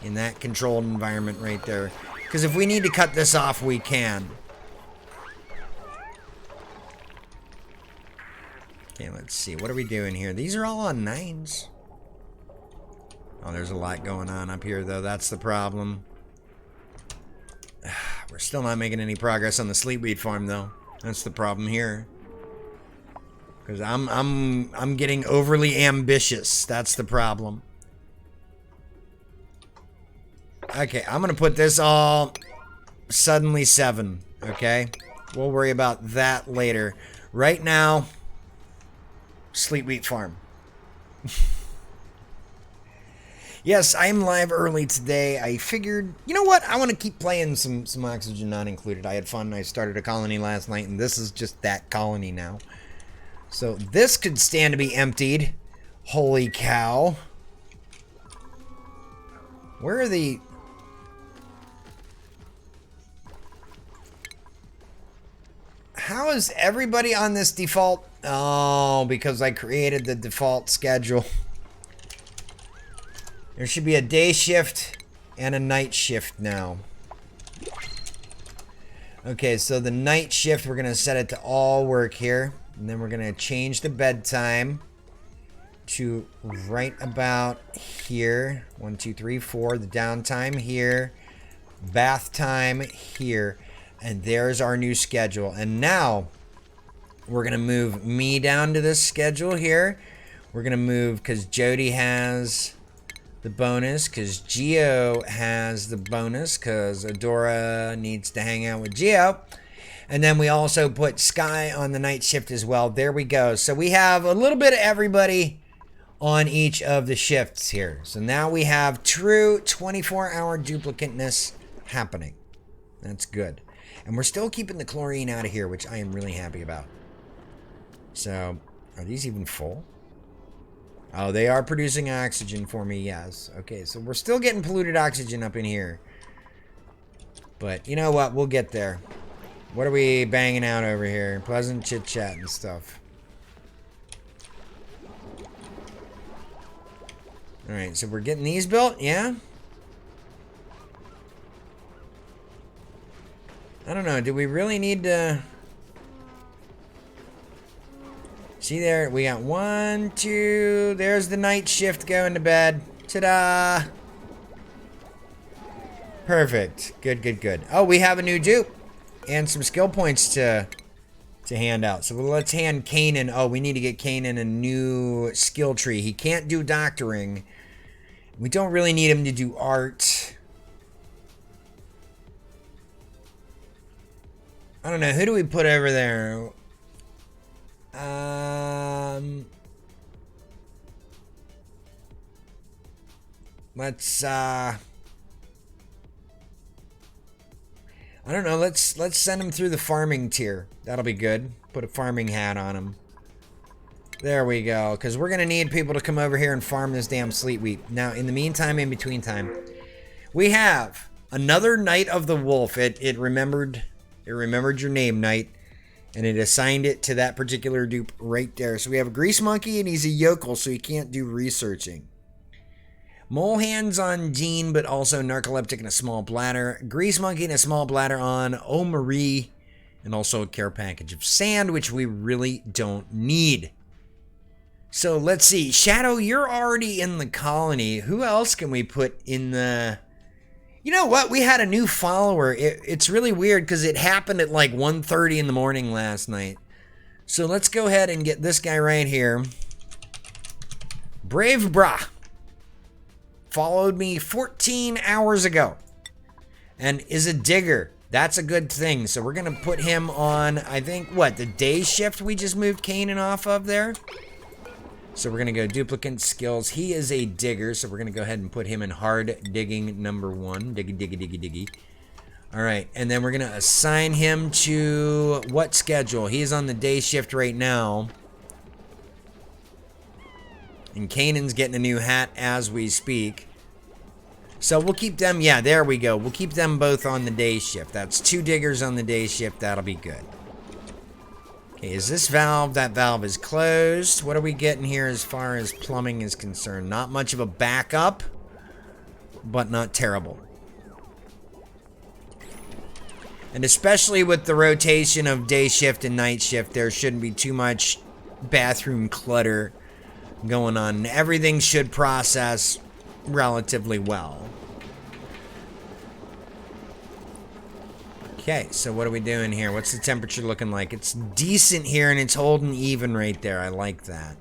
S2: in that controlled environment right there. Because if we need to cut this off, we can. Okay, let's see. What are we doing here? These are all on 9s. Oh, there's a lot going on up here, though. That's the problem. We're still not making any progress on the sleepweed farm, though. That's the problem here. Because I'm getting overly ambitious. That's the problem. Okay, I'm gonna put this all suddenly 7. Okay, we'll worry about that later. Right now, sleepweed farm. Yes, I'm live early today. I figured, you know what? I want to keep playing some Oxygen Not Included. I had fun. I started a colony last night, and this is just that colony now. So this could stand to be emptied. Holy cow. Where are the... How is everybody on this default? Oh, because I created the default schedule. There should be a day shift and a night shift now. Okay, so the night shift, we're going to set it to all work here. And then we're going to change the bedtime to right about here. 1, 2, 3, 4. The downtime here. Bath time here. And there's our new schedule. And now we're going to move me down to this schedule here. We're going to move because Jody has the bonus, because Geo has the bonus, because Adora needs to hang out with Geo. And then we also put Sky on the night shift as well. There we go. So we have a little bit of everybody on each of the shifts here. So now we have true 24-hour duplicateness happening. That's good. And we're still keeping the chlorine out of here, which I am really happy about. So, are these even full? Oh, they are producing oxygen for me, yes. Okay, so we're still getting polluted oxygen up in here. But, you know what? We'll get there. What are we banging out over here? Pleasant chit-chat and stuff. Alright, so we're getting these built, yeah? I don't know, do we really need to... See there, we got 1, 2, there's the night shift going to bed. Ta-da! Perfect. Good, good, good. Oh, we have a new dupe. And some skill points to hand out. So let's hand Kanan. Oh, we need to get Kanan a new skill tree. He can't do doctoring. We don't really need him to do art. I don't know. Who do we put over there? Let's I don't know. Let's send him through the farming tier. That'll be good. Put a farming hat on him. There we go. Because we're gonna need people to come over here and farm this damn sleetweed. Now, in the meantime, in between time, we have another Knight of the Wolf. It remembered your name, Knight, and it assigned it to that particular dupe right there. So we have a Grease Monkey, and he's a yokel, so he can't do researching. Mole hands on Jean, but also narcoleptic and a small bladder. Grease Monkey and a small bladder on Marie, and also a care package of sand, which we really don't need. So let's see. Shadow, you're already in the colony. Who else can we put in the... You know what? We had a new follower. It's really weird because it happened at like 1:30 in the morning last night. So let's go ahead and get this guy right here. Brave Bra followed me 14 hours ago and is a digger. That's a good thing. So we're going to put him on, I think, what, the day shift we just moved Kanan off of there? So we're going to go duplicate skills. He is a digger, so we're going to go ahead and put him in hard digging number 1. Diggy, diggy, diggy, diggy. All right, and then we're going to assign him to what schedule? He is on the day shift right now. And Kanan's getting a new hat as we speak. So we'll keep them, yeah, there we go. We'll keep them both on the day shift. That's 2 diggers on the day shift. That'll be good. Okay, is this valve? That valve is closed. What are we getting here as far as plumbing is concerned? Not much of a backup, but not terrible. And especially with the rotation of day shift and night shift, there shouldn't be too much bathroom clutter going on. Everything should process relatively well. Okay, so what are we doing here? What's the temperature looking like? It's decent here and it's holding even right there. I like that.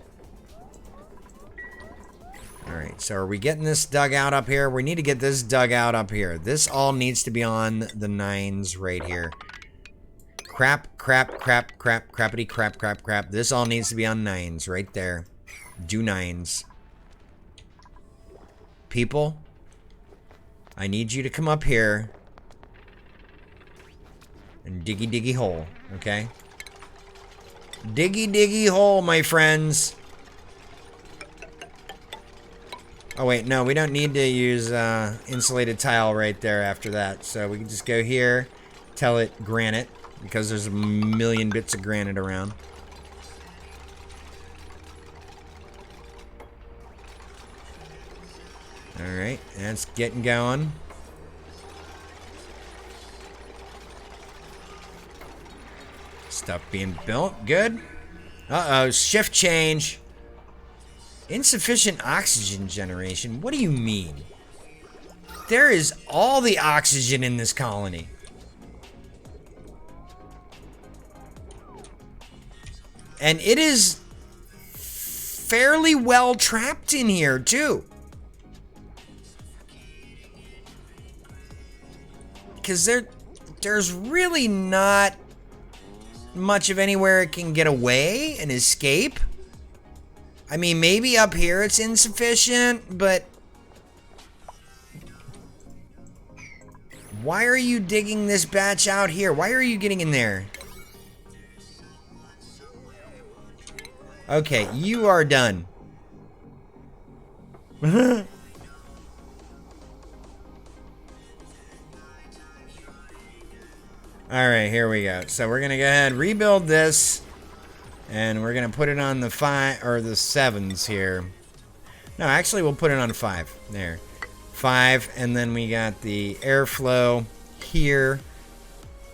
S2: Alright, so are we getting this dugout up here? We need to get this dugout up here. This all needs to be on the 9s right here. Crap, crap, crap, crap, crappity, crap, crap, crap. This all needs to be on 9s right there. Do 9s. People, I need you to come up here and diggy diggy hole, okay? Diggy diggy hole, my friends. Oh wait, no, we don't need to use insulated tile right there after that. So we can just go here, tell it granite, because there's a million bits of granite around. Alright, that's getting going. Stuff being built. Good. Uh-oh, shift change. Insufficient oxygen generation. What do you mean? There is all the oxygen in this colony. And it is fairly well trapped in here, too. Because there's really not much of anywhere it can get away and escape. I mean, maybe up here it's insufficient, but why are you digging this batch out here? Why are you getting in there? Okay, you are done. Alright, here we go. So we're gonna go ahead and rebuild this. And we're gonna put it on the 5 or the 7s here. No, actually we'll put it on 5. There. 5, and then we got the airflow here.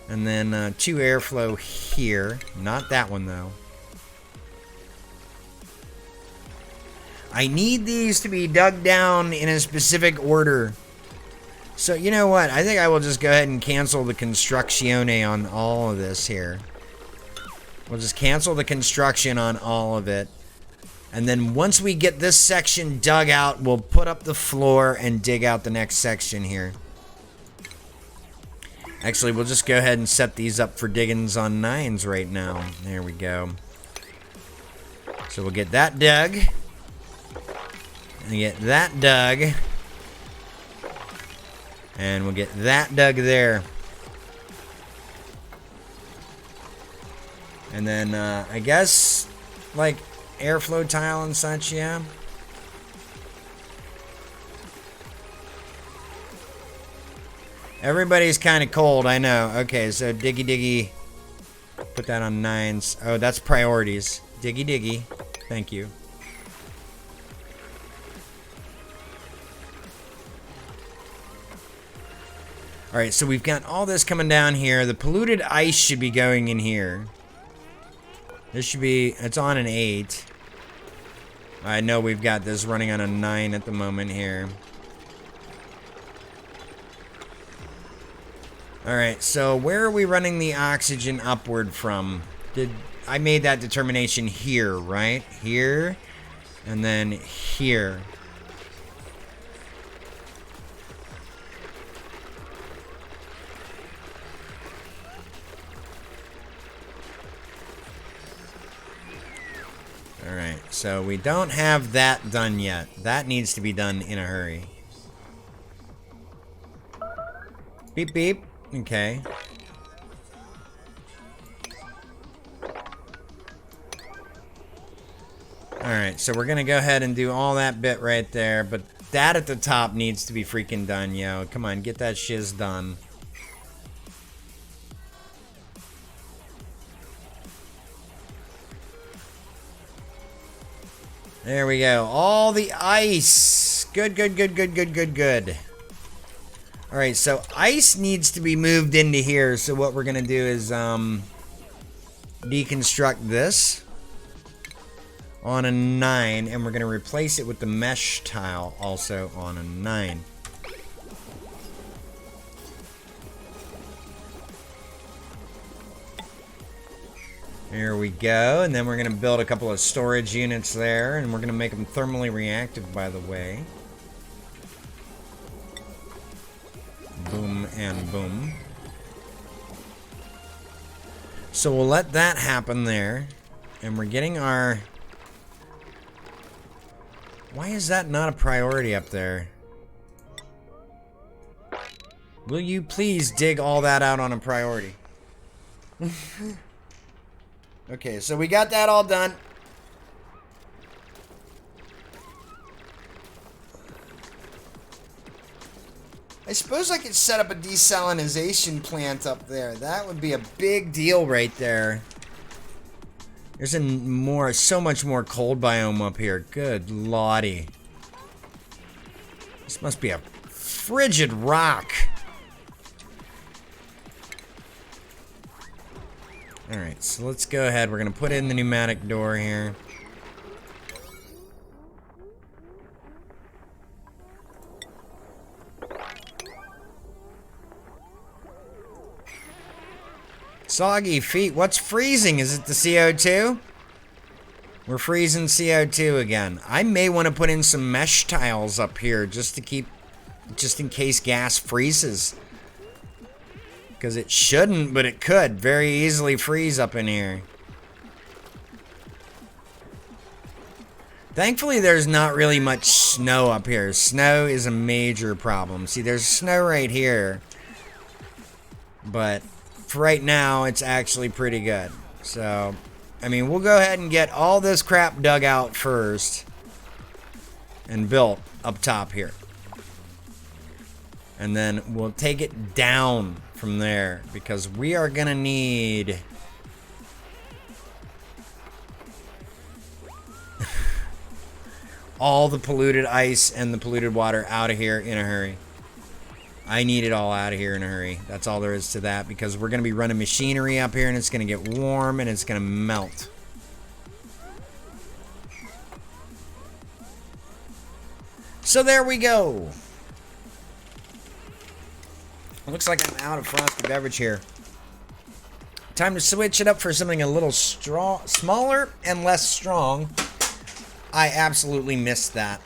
S2: And then 2 airflow here. Not that one though. I need these to be dug down in a specific order. So, you know what? I think I will just go ahead and cancel the constructione on all of this here. We'll just cancel the construction on all of it. And then once we get this section dug out, we'll put up the floor and dig out the next section here. Actually, we'll just go ahead and set these up for diggings on 9s right now. There we go. So we'll get that dug. And get that dug. And we'll get that dug there. And then, I guess, like, airflow tile and such, yeah. Everybody's kind of cold, I know. Okay, so diggy diggy. Put that on 9s. Oh, that's priorities. Diggy diggy. Thank you. Alright, so we've got all this coming down here. The polluted ice should be going in here. This should be, it's on an 8. I know we've got this running on a 9 at the moment here. Alright, so where are we running the oxygen upward from? I made that determination here, right? Here, and then here. Alright, so we don't have that done yet. That needs to be done in a hurry. Beep beep. Okay. Alright, so we're gonna go ahead and do all that bit right there, but that at the top needs to be freaking done, yo. Come on, get that shiz done. There we go. All the ice. Good, good, good, good, good, good, good. Alright, so ice needs to be moved into here, so what we're gonna do is, deconstruct this on a 9, and we're going to replace it with the mesh tile also on a 9. There we go, and then we're going to build a couple of storage units there, and we're going to make them thermally reactive, by the way. Boom and boom. So we'll let that happen there, and we're getting our... Why is that not a priority up there? Will you please dig all that out on a priority? Okay, so we got that all done. I suppose I could set up a desalinization plant up there. That would be a big deal right there. There's so much more cold biome up here. Good lordy. This must be a frigid rock. Alright, so let's go ahead. We're going to put in the pneumatic door here. Soggy feet. What's freezing? Is it the CO2? We're freezing CO2 again. I may want to put in some mesh tiles up here just in case gas freezes. Because it shouldn't, but it could very easily freeze up in here. Thankfully, there's not really much snow up here. Snow is a major problem. See, there's snow right here. But for right now, it's actually pretty good. So, I mean, we'll go ahead and get all this crap dug out first and built up top here. And then we'll take it down from there because we are going to need all the polluted ice and the polluted water out of here in a hurry. I need it all out of here in a hurry. That's all there is to that because we're going to be running machinery up here and it's going to get warm and it's going to melt. So there we go. Looks like I'm out of frosty beverage here. Time to switch it up for something a little smaller and less strong. I absolutely missed that.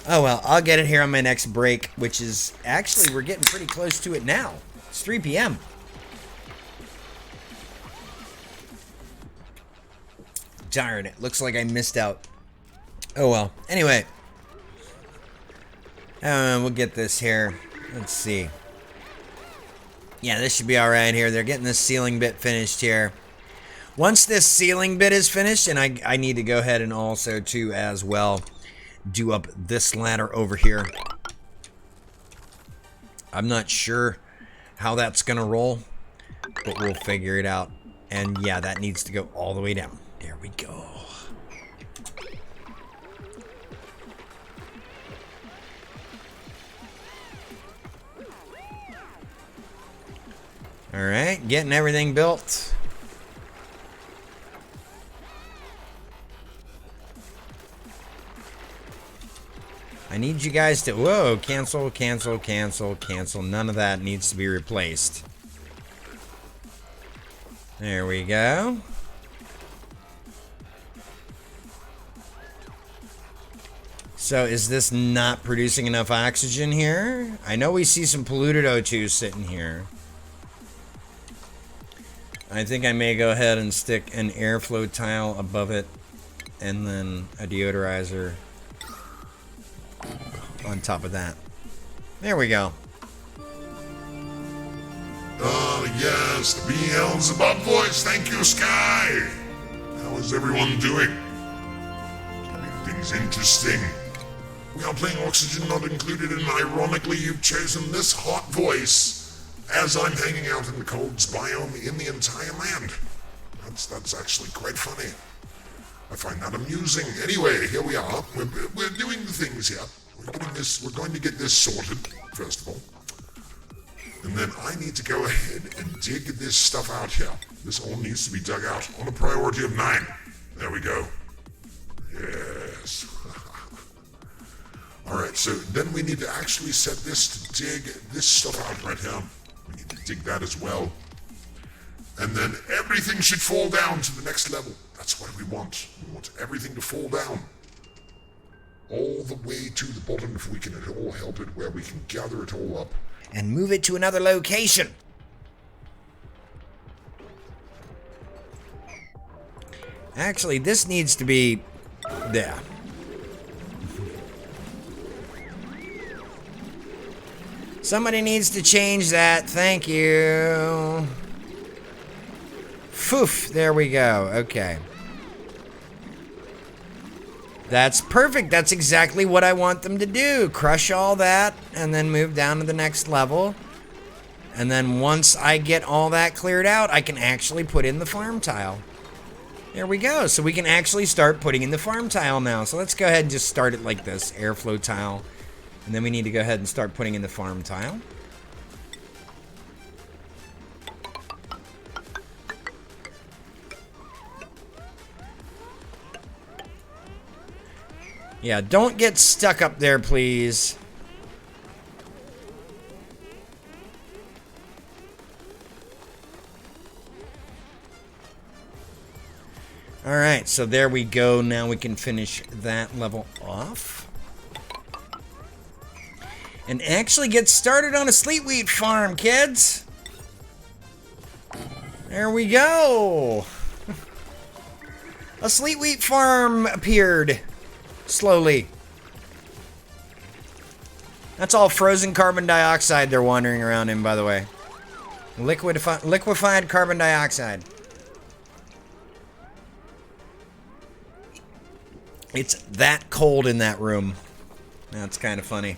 S2: Oh well, I'll get it here on my next break, which is actually, we're getting pretty close to it now. It's 3 p.m. Darn it, looks like I missed out. Oh well, anyway. We'll get this here. Let's see. Yeah, this should be alright here. They're getting this ceiling bit finished here. Once this ceiling bit is finished, and I need to go ahead and also, too, as well, do up this ladder over here. I'm not sure how that's going to roll, but we'll figure it out. And yeah, that needs to go all the way down. There we go. All right, getting everything built. I need you guys to, whoa, cancel, cancel, cancel, cancel. None of that needs to be replaced. There we go. So is this not producing enough oxygen here? I know we see some polluted O2 sitting here. I think I may go ahead and stick an airflow tile above it, and then a deodorizer on top of that. There we go.
S3: Yes, the Beelzebub voice. Thank you, Sky. How is everyone doing? Keeping things interesting. We are playing Oxygen Not Included, and ironically, you've chosen this hot voice as I'm hanging out in the coldest biome in the entire land. That's actually quite funny. I find that amusing. Anyway, here we are. We're doing the things here. We're going to get this sorted, first of all. And then I need to go ahead and dig this stuff out here. This all needs to be dug out on a priority of 9. There we go. Yes. Alright, so then we need to actually set this to dig this stuff out right here. We need to dig that as well. And then everything should fall down to the next level. That's what we want. We want everything to fall down. All the way to the bottom if we can at all help it, where we can gather it all up.
S2: And move it to another location. Actually, this needs to be there. Somebody needs to change that. Thank you. Poof, there we go. Okay. That's perfect. That's exactly what I want them to do. Crush all that and then move down to the next level. And then once I get all that cleared out, I can actually put in the farm tile. There we go. So we can actually start putting in the farm tile now. So let's go ahead and just start it like this. Airflow tile. And then we need to go ahead and start putting in the farm tile. Yeah, don't get stuck up there, please. Alright, so there we go. Now we can finish that level off. And actually get started on a sleet wheat farm, kids. There we go. A sleet wheat farm appeared. Slowly. That's all frozen carbon dioxide they're wandering around in, by the way. Liquefied carbon dioxide. It's that cold in that room. That's kind of funny.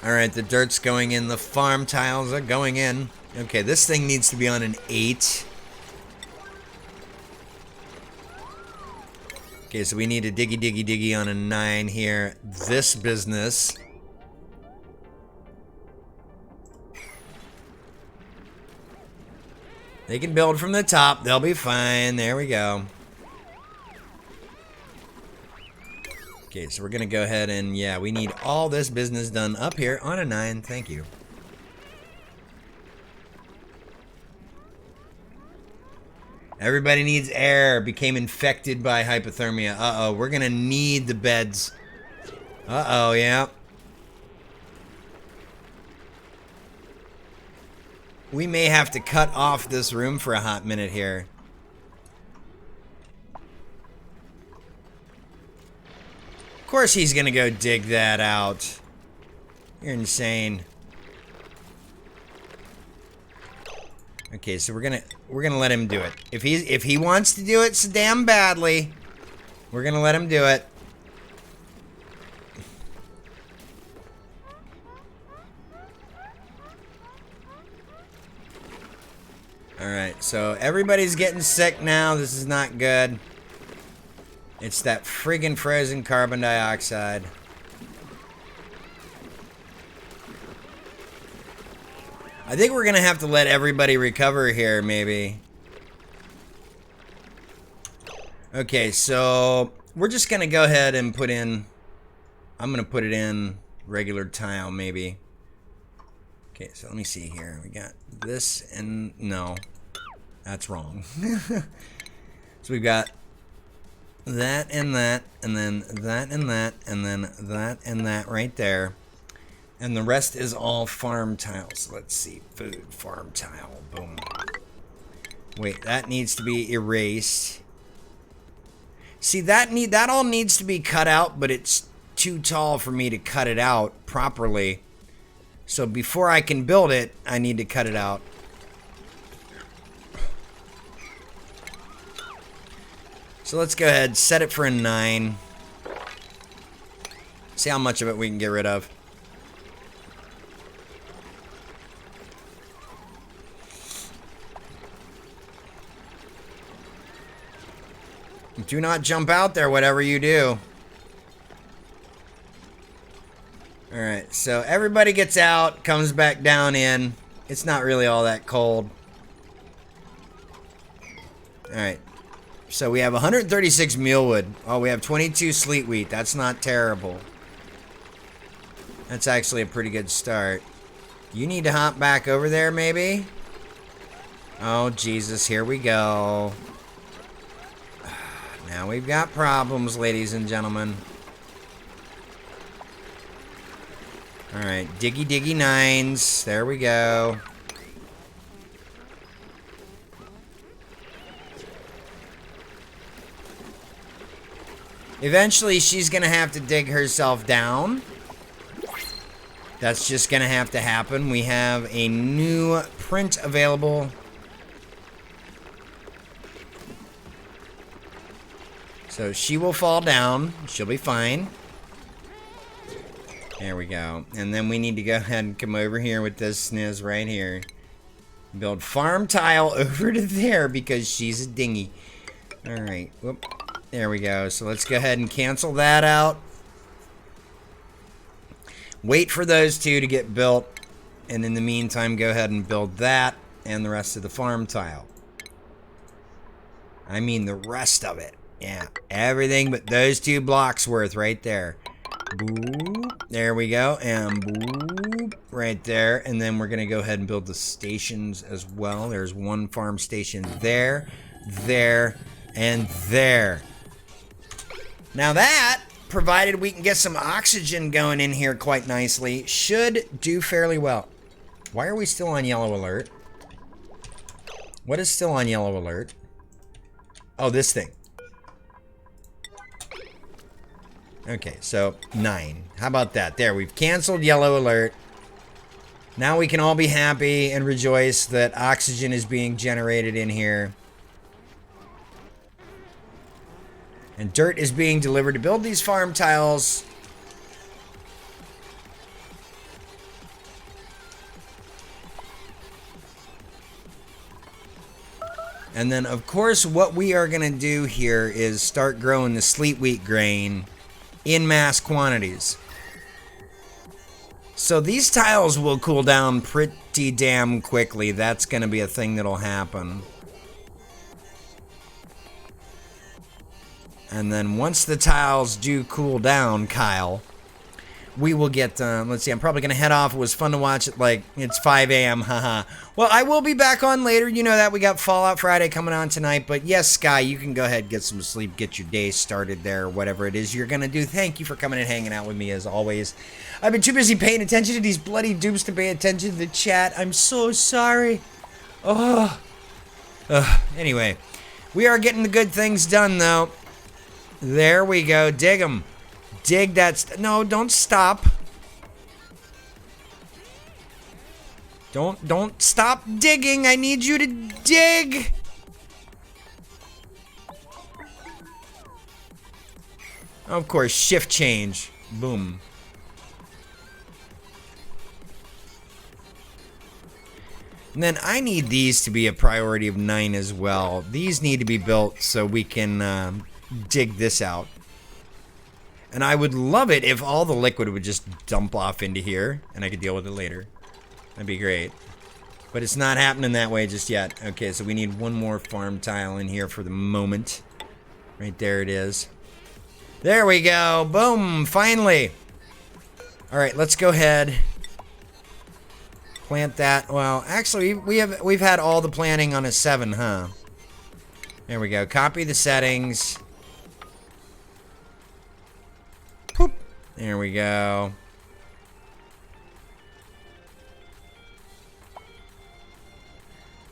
S2: Alright, the dirt's going in. The farm tiles are going in. Okay, this thing needs to be on an 8. Okay, so we need a diggy on a 9 here. This business. They can build from the top. They'll be fine. There we go. Okay, so we're going to go ahead and, yeah, we need all this business done up here on a 9. Thank you. Everybody needs air. Became infected by hypothermia. Uh-oh, we're going to need the beds. Uh-oh, yeah. We may have to cut off this room for a hot minute here. Of course he's going to go dig that out. You're insane. Okay, so we're gonna let him do it. If he wants to do it so damn badly, we're gonna let him do it. Alright, so everybody's getting sick now. This is not good. It's that friggin' frozen carbon dioxide. I think we're going to have to let everybody recover here, maybe. Okay, so we're just going to go ahead and put in... I'm going to put it in regular tile, maybe. Okay, so let me see here. We got this and... No. That's wrong. So we've got that and that, and then that and that, and then that and that right there. And the rest is all farm tiles. Let's see. Food, farm tile. Boom. Wait, that needs to be erased. See, that all needs to be cut out, but it's too tall for me to cut it out properly. So before I can build it, I need to cut it out. So let's go ahead, set it for a 9. See how much of it we can get rid of. Do not jump out there, whatever you do. Alright, so everybody gets out, comes back down in. It's not really all that cold. Alright. So we have 136 mealwood. Oh, we have 22 sleet wheat. That's not terrible. That's actually a pretty good start. You need to hop back over there, maybe? Oh, Jesus, here we go. Now we've got problems, ladies and gentlemen. Alright, diggy diggy 9s. There we go. Eventually, she's gonna have to dig herself down. That's just gonna have to happen. We have a new print available. So she will fall down. She'll be fine. There we go. And then we need to go ahead and come over here with this sniz right here. Build farm tile over to there because she's a dingy. Alright. Whoop. There we go. So let's go ahead and cancel that out. Wait for those two to get built. And in the meantime, go ahead and build that and the rest of the farm tile. I mean the rest of it. Yeah, everything but those 2 blocks worth right there. Boop. There we go. And boop. Right there. And then we're going to go ahead and build the stations as well. There's 1 farm station there, there, and there. Now that, provided we can get some oxygen going in here quite nicely, should do fairly well. Why are we still on yellow alert? What is still on yellow alert? Oh, this thing. Okay, so 9. How about that? There, we've canceled yellow alert. Now we can all be happy and rejoice that oxygen is being generated in here. And dirt is being delivered to build these farm tiles. And then, of course, what we are going to do here is start growing the sleet wheat grain in mass quantities. So these tiles will cool down pretty damn quickly. That's going to be a thing that'll happen. And then once the tiles do cool down, Kyle, we will get, let's see, I'm probably going to head off. It was fun to watch it, like, it's 5 a.m., haha. Well, I will be back on later. You know that. We got Fallout Friday coming on tonight. But yes, Sky, you can go ahead, get some sleep, get your day started there, whatever it is you're going to do. Thank you for coming and hanging out with me, as always. I've been too busy paying attention to these bloody dupes to pay attention to the chat. I'm so sorry. Oh. Anyway, we are getting the good things done, though. There we go. Dig them. Dig that. No, don't stop. Don't stop digging. I need you to dig. Of course, shift change. Boom. And then I need these to be a priority of 9 as well. These need to be built so we can dig this out. And I would love it if all the liquid would just dump off into here and I could deal with it later. That'd be great. But it's not happening that way just yet. Okay, so we need 1 more farm tile in here for the moment. Right there it is. There we go. Boom. Finally. All right, let's go ahead. Plant that. Well, actually, we've had all the planting on a 7, huh? There we go. Copy the settings. Poop. There we go.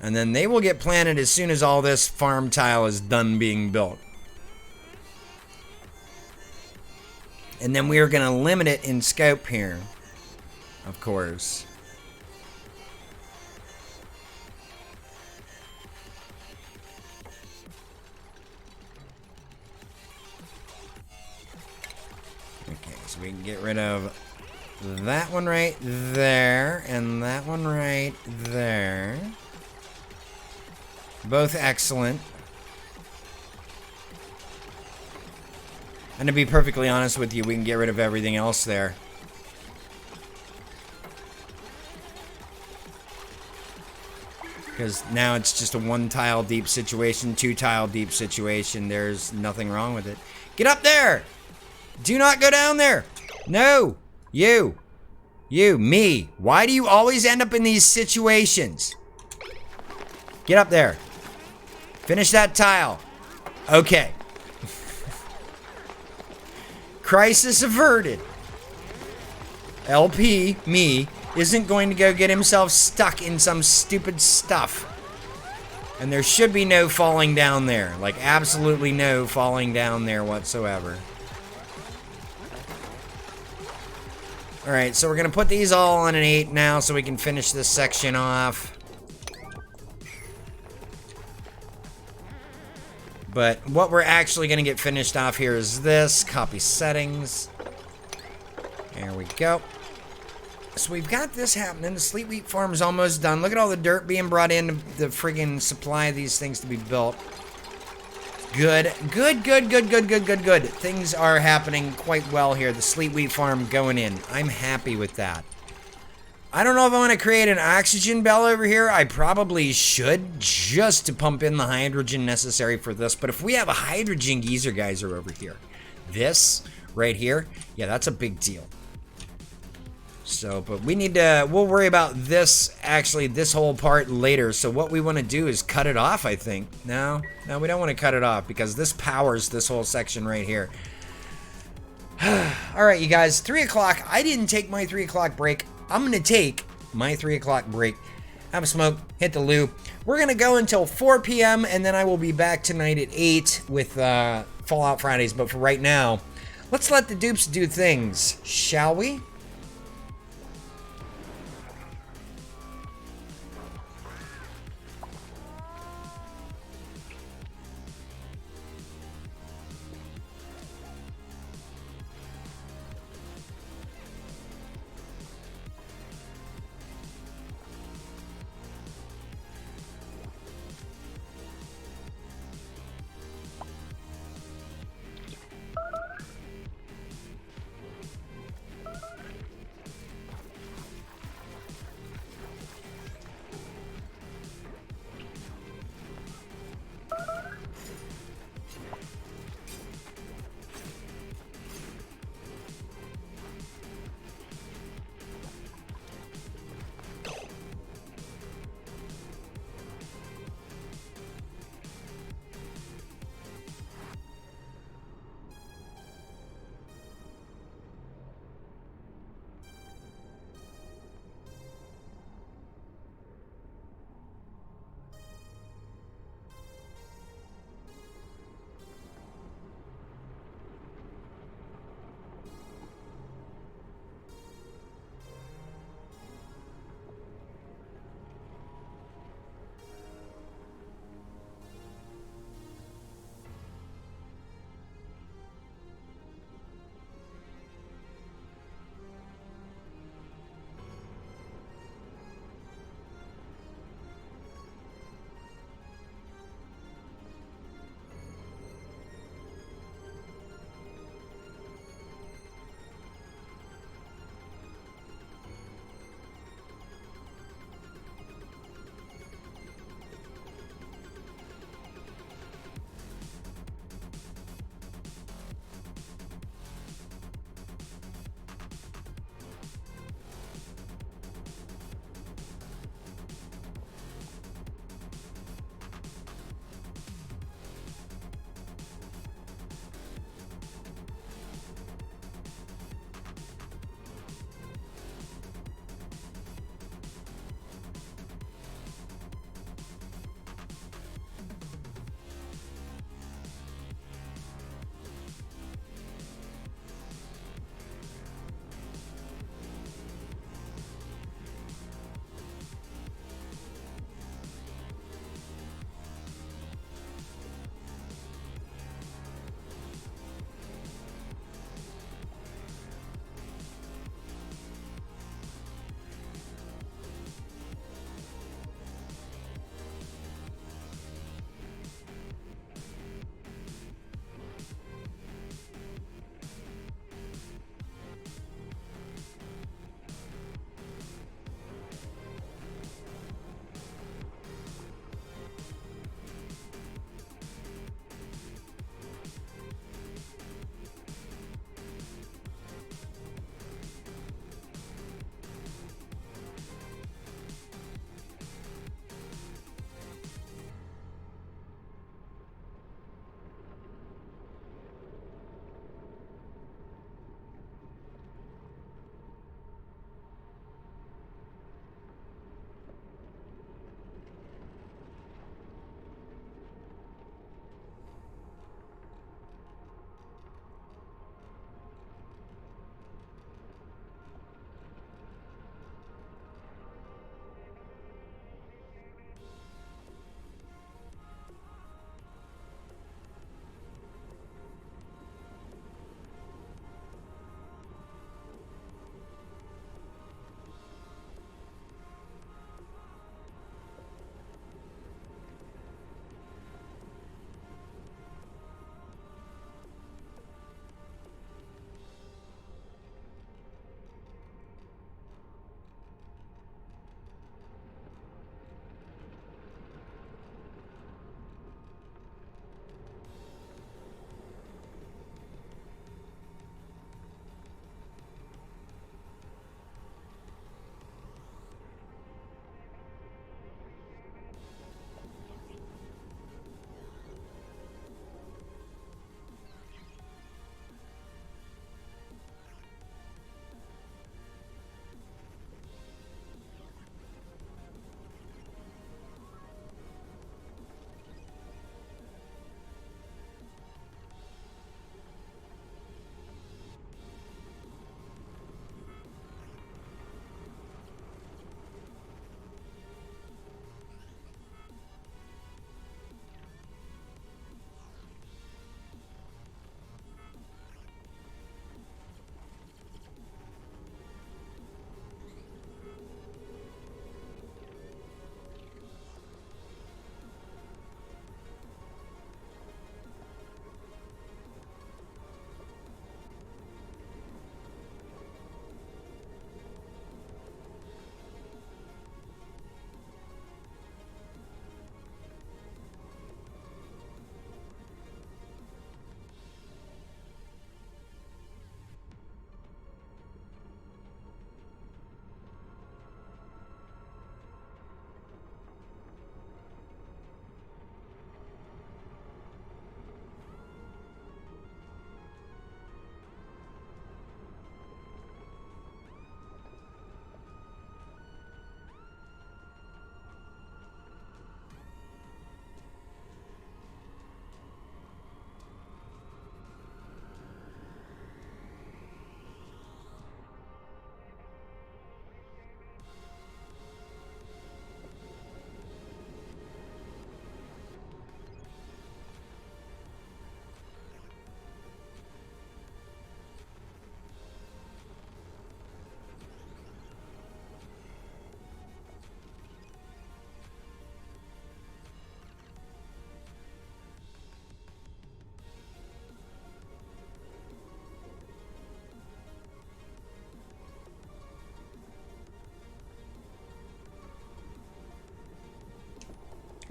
S2: And then they will get planted as soon as all this farm tile is done being built. And then we are going to limit it in scope here, of course. Okay, so we can get rid of that one right there and that one right there. Both excellent. And to be perfectly honest with you, we can get rid of everything else there. Because now it's just a 1 tile deep situation, 2 tile deep situation. There's nothing wrong with it. Get up there! Do not go down there! No! You! Me! Why do you always end up in these situations? Get up there. Finish that tile. Okay. Crisis averted. LP, me, isn't going to go get himself stuck in some stupid stuff. And there should be no falling down there. Like, absolutely no falling down there whatsoever. Alright, so we're going to put these all on an 8 now so we can finish this section off. But what we're actually going to get finished off here is this. Copy settings. There we go. So we've got this happening. The sleet wheat farm is almost done. Look at all the dirt being brought in, the friggin' supply of these things to be built. Good. Good. Things are happening quite well here. The sleet wheat farm going in. I'm happy with that. I don't know if I want to create an oxygen bell over here. I probably should, just to pump in the hydrogen necessary for this. But if we have a hydrogen geyser over here, this right here, yeah, that's a big deal. So, but we need to, we'll worry about this, actually, this whole part later. So what we want to do is cut it off, I think. No, we don't want to cut it off because this powers this whole section right here. All right, you guys, 3 o'clock. I didn't take my 3 o'clock break. I'm going to take my 3 o'clock break, have a smoke, hit the loo. We're going to go until 4 p.m. and then I will be back tonight at 8 with Fallout Fridays. But for right now, let's let the dupes do things, shall we?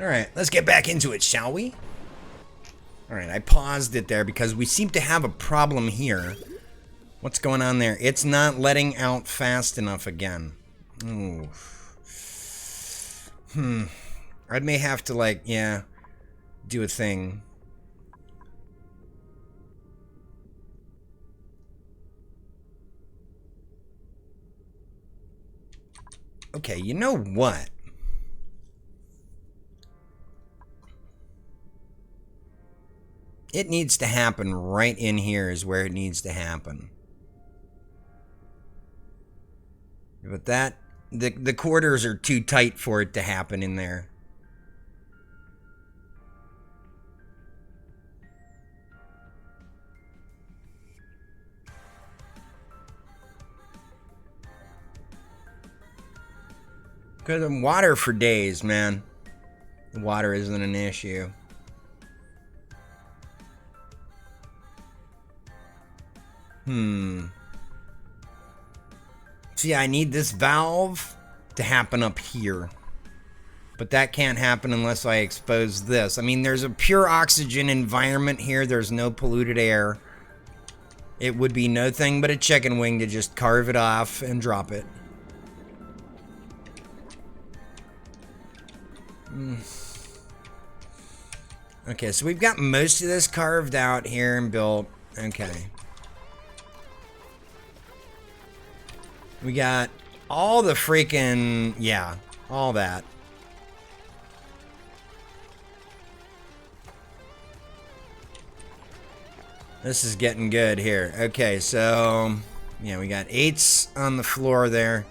S2: Alright, let's get back into it, shall we? Alright, I paused it there because we seem to have a problem here. What's going on there? It's not letting out fast enough again. Ooh. I may have to, like, yeah, do a thing. Okay, you know what? It needs to happen right in here is where it needs to happen. But that, the quarters are too tight for it to happen in there. Because of water for days, man. The water isn't an issue. See, I need this valve to happen up here. But that can't happen unless I expose this. I mean, there's a pure oxygen environment here. There's no polluted air. It would be no thing but a chicken wing to just carve it off and drop it. Okay, so we've got most of this carved out here and built. Okay. We got all the freaking, yeah, all that. This is getting good here. Okay, so, yeah, we got 8s on the floor there.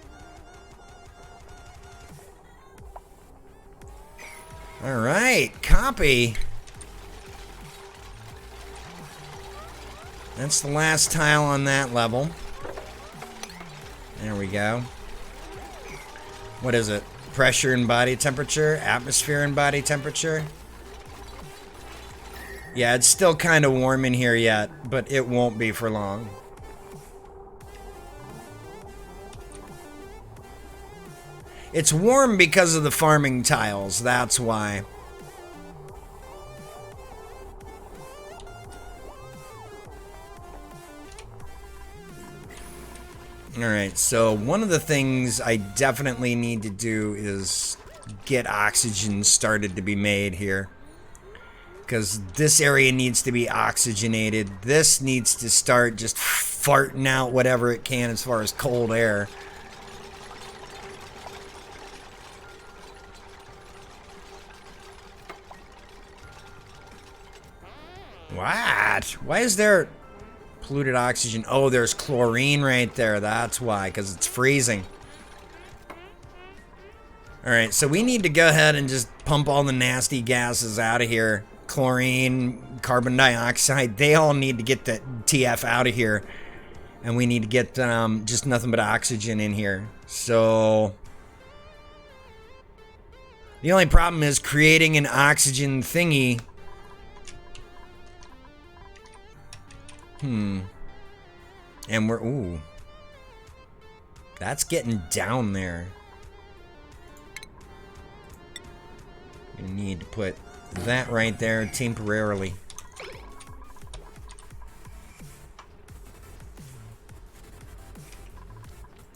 S2: All right, copy. That's the last tile on that level. There we go. What is it? Pressure and body temperature? Atmosphere and body temperature? Yeah, it's still kind of warm in here yet, but it won't be for long. It's warm because of the farming tiles, that's why. Alright, so one of the things I definitely need to do is get oxygen started to be made here. Because this area needs to be oxygenated. This needs to start just farting out whatever it can as far as cold air. What? Why is there polluted oxygen? Oh, there's chlorine right there. That's why, because it's freezing. Alright, so we need to go ahead and just pump all the nasty gases out of here. Chlorine, carbon dioxide, they all need to get the TF out of here. And we need to get just nothing but oxygen in here. So the only problem is creating an oxygen thingy. And we're, ooh. That's getting down there. You need to put that right there temporarily.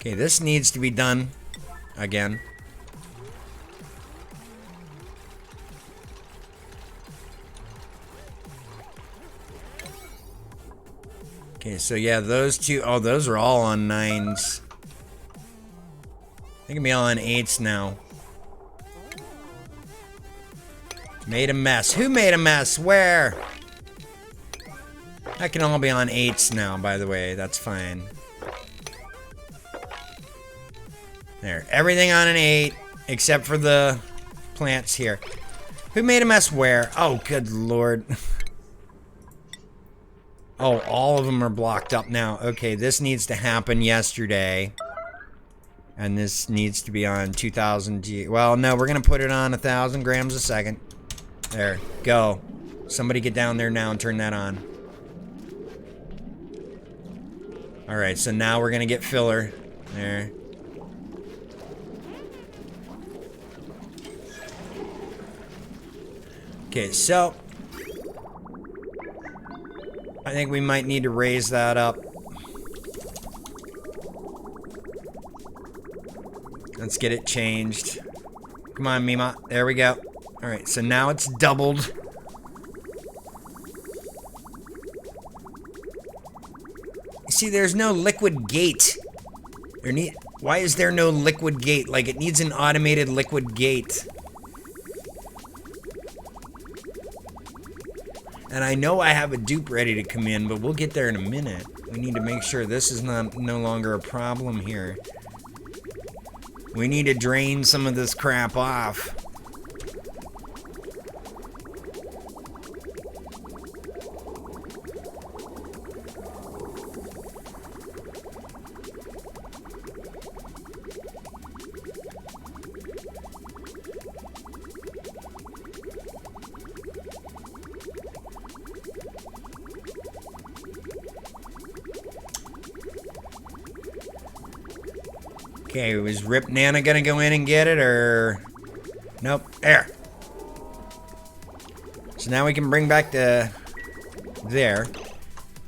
S2: Okay, this needs to be done again. Okay, so yeah, those two, oh, those are all on 9s. They can be all on 8s now. Made a mess. Who made a mess? Where? That can all be on 8s now, by the way. That's fine. There. Everything on an 8, except for the plants here. Who made a mess where? Oh, good lord. Oh, all of them are blocked up now. Okay, this needs to happen yesterday. And this needs to be on 2,000 G. Well, no, we're going to put it on 1,000 grams a second. There, go. Somebody get down there now and turn that on. Alright, so now we're going to get filler. There. Okay, so I think we might need to raise that up. Let's get it changed. Come on, Mima. There we go. Alright, so now it's doubled. See, there's no liquid gate. Why is there no liquid gate? Like, it needs an automated liquid gate. And I know I have a dupe ready to come in, but we'll get there in a minute. We need to make sure this is no longer a problem here. We need to drain some of this crap off. Okay, was Rip Nana gonna go in and get it, or... Nope, there. So now we can bring back the... there.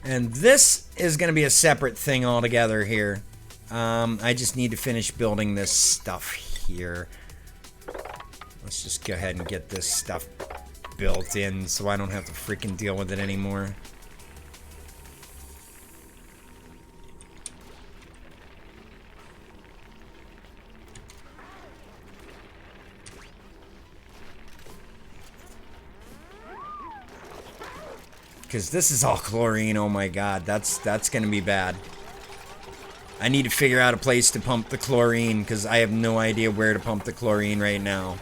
S2: And this is gonna be a separate thing altogether here. I just need to finish building this stuff here. Let's just go ahead and get this stuff built in so I don't have to freaking deal with it anymore. Because this is all chlorine, oh my god, that's gonna be bad. I need to figure out a place to pump the chlorine, because I have no idea where to pump the chlorine right now.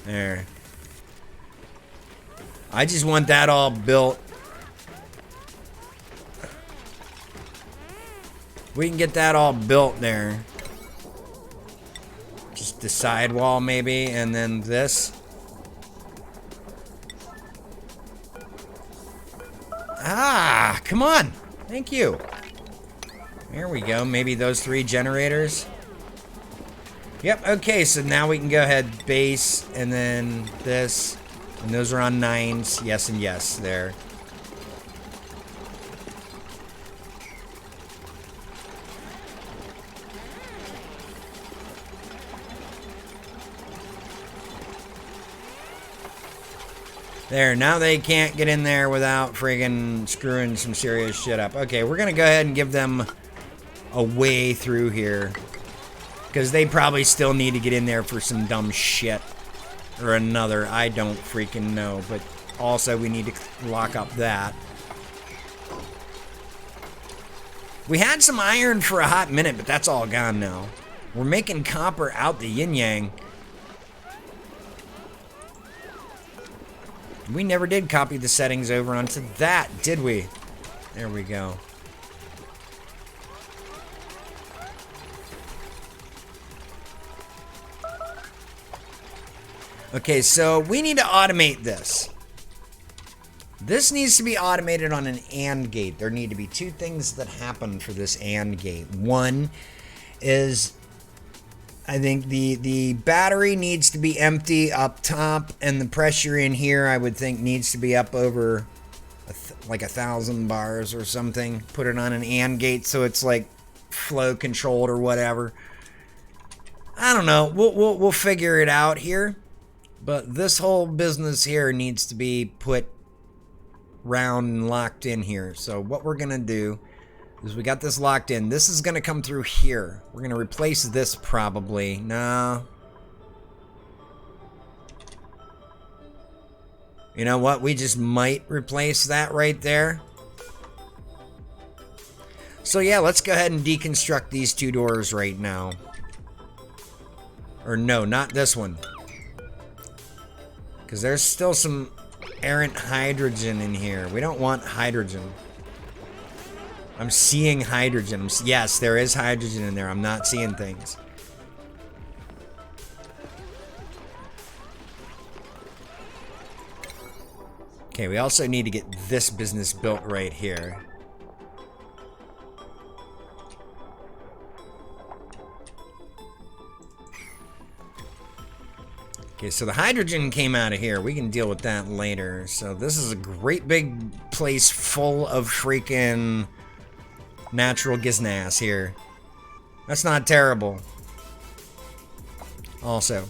S2: There. I just want that all built. We can get that all built there. Just the sidewall maybe, and then this. Ah, come on. Thank you. There we go. Maybe those 3 generators. Yep, okay, so now we can go ahead, base, and then this. And those are on 9s. Yes and yes, there. There, now they can't get in there without friggin' screwing some serious shit up. Okay, we're gonna go ahead and give them a way through here. Because they probably still need to get in there for some dumb shit. Or another, I don't freaking know. But also, we need to lock up that. We had some iron for a hot minute, but that's all gone now. We're making copper out the yin-yang. We never did copy the settings over onto that, did we? There we go. Okay, so we need to automate this. This needs to be automated on an AND gate. There need to be 2 things that happen for this AND gate. One is, I think the battery needs to be empty up top, and the pressure in here, I would think, needs to be up over like 1,000 bars or something. Put it on an AND gate so it's like flow controlled or whatever. I don't know. We'll figure it out here. But this whole business here needs to be put round and locked in here. So what we're gonna do is we got this locked in. This is gonna come through here. We're gonna replace this probably. No. You know what? We just might replace that right there. So yeah, let's go ahead and deconstruct these 2 doors right now. Or no, not this one. Because there's still some errant hydrogen in here. We don't want hydrogen. I'm seeing hydrogen. Yes, there is hydrogen in there. I'm not seeing things. Okay, we also need to get this business built right here. Okay, so the hydrogen came out of here. We can deal with that later. So this is a great big place full of freaking natural giznass here. That's not terrible. Also.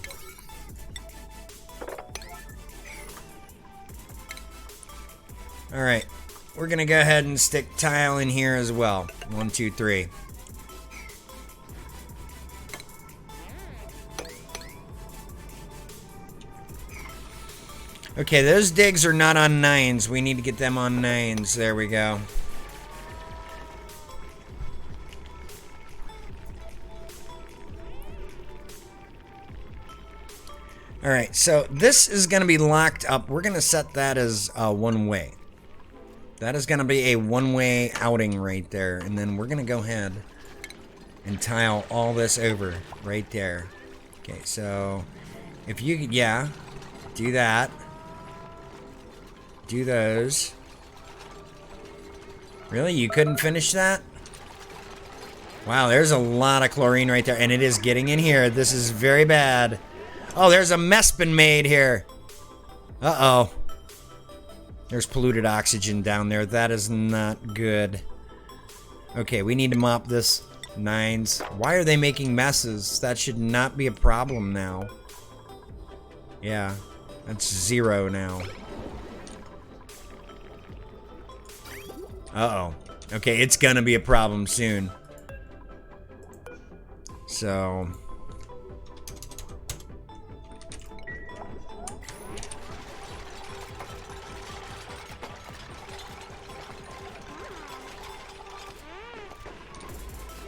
S2: Alright. We're gonna go ahead and stick tile in here as well. 1, 2, 3. Okay, those digs are not on 9s. We need to get them on 9s. There we go. Alright, so this is going to be locked up. We're going to set that as one way. That is going to be a one-way outing right there. And then we're going to go ahead and tile all this over right there. Okay, so if you could, yeah, do that. Do those. Really? You couldn't finish that? Wow, there's a lot of chlorine right there. And it is getting in here. This is very bad. Oh, there's a mess been made here. Uh-oh. There's polluted oxygen down there. That is not good. Okay, we need to mop this. 9s. Why are they making messes? That should not be a problem now. Yeah, that's 0 now. Uh-oh. Okay, it's gonna be a problem soon. So...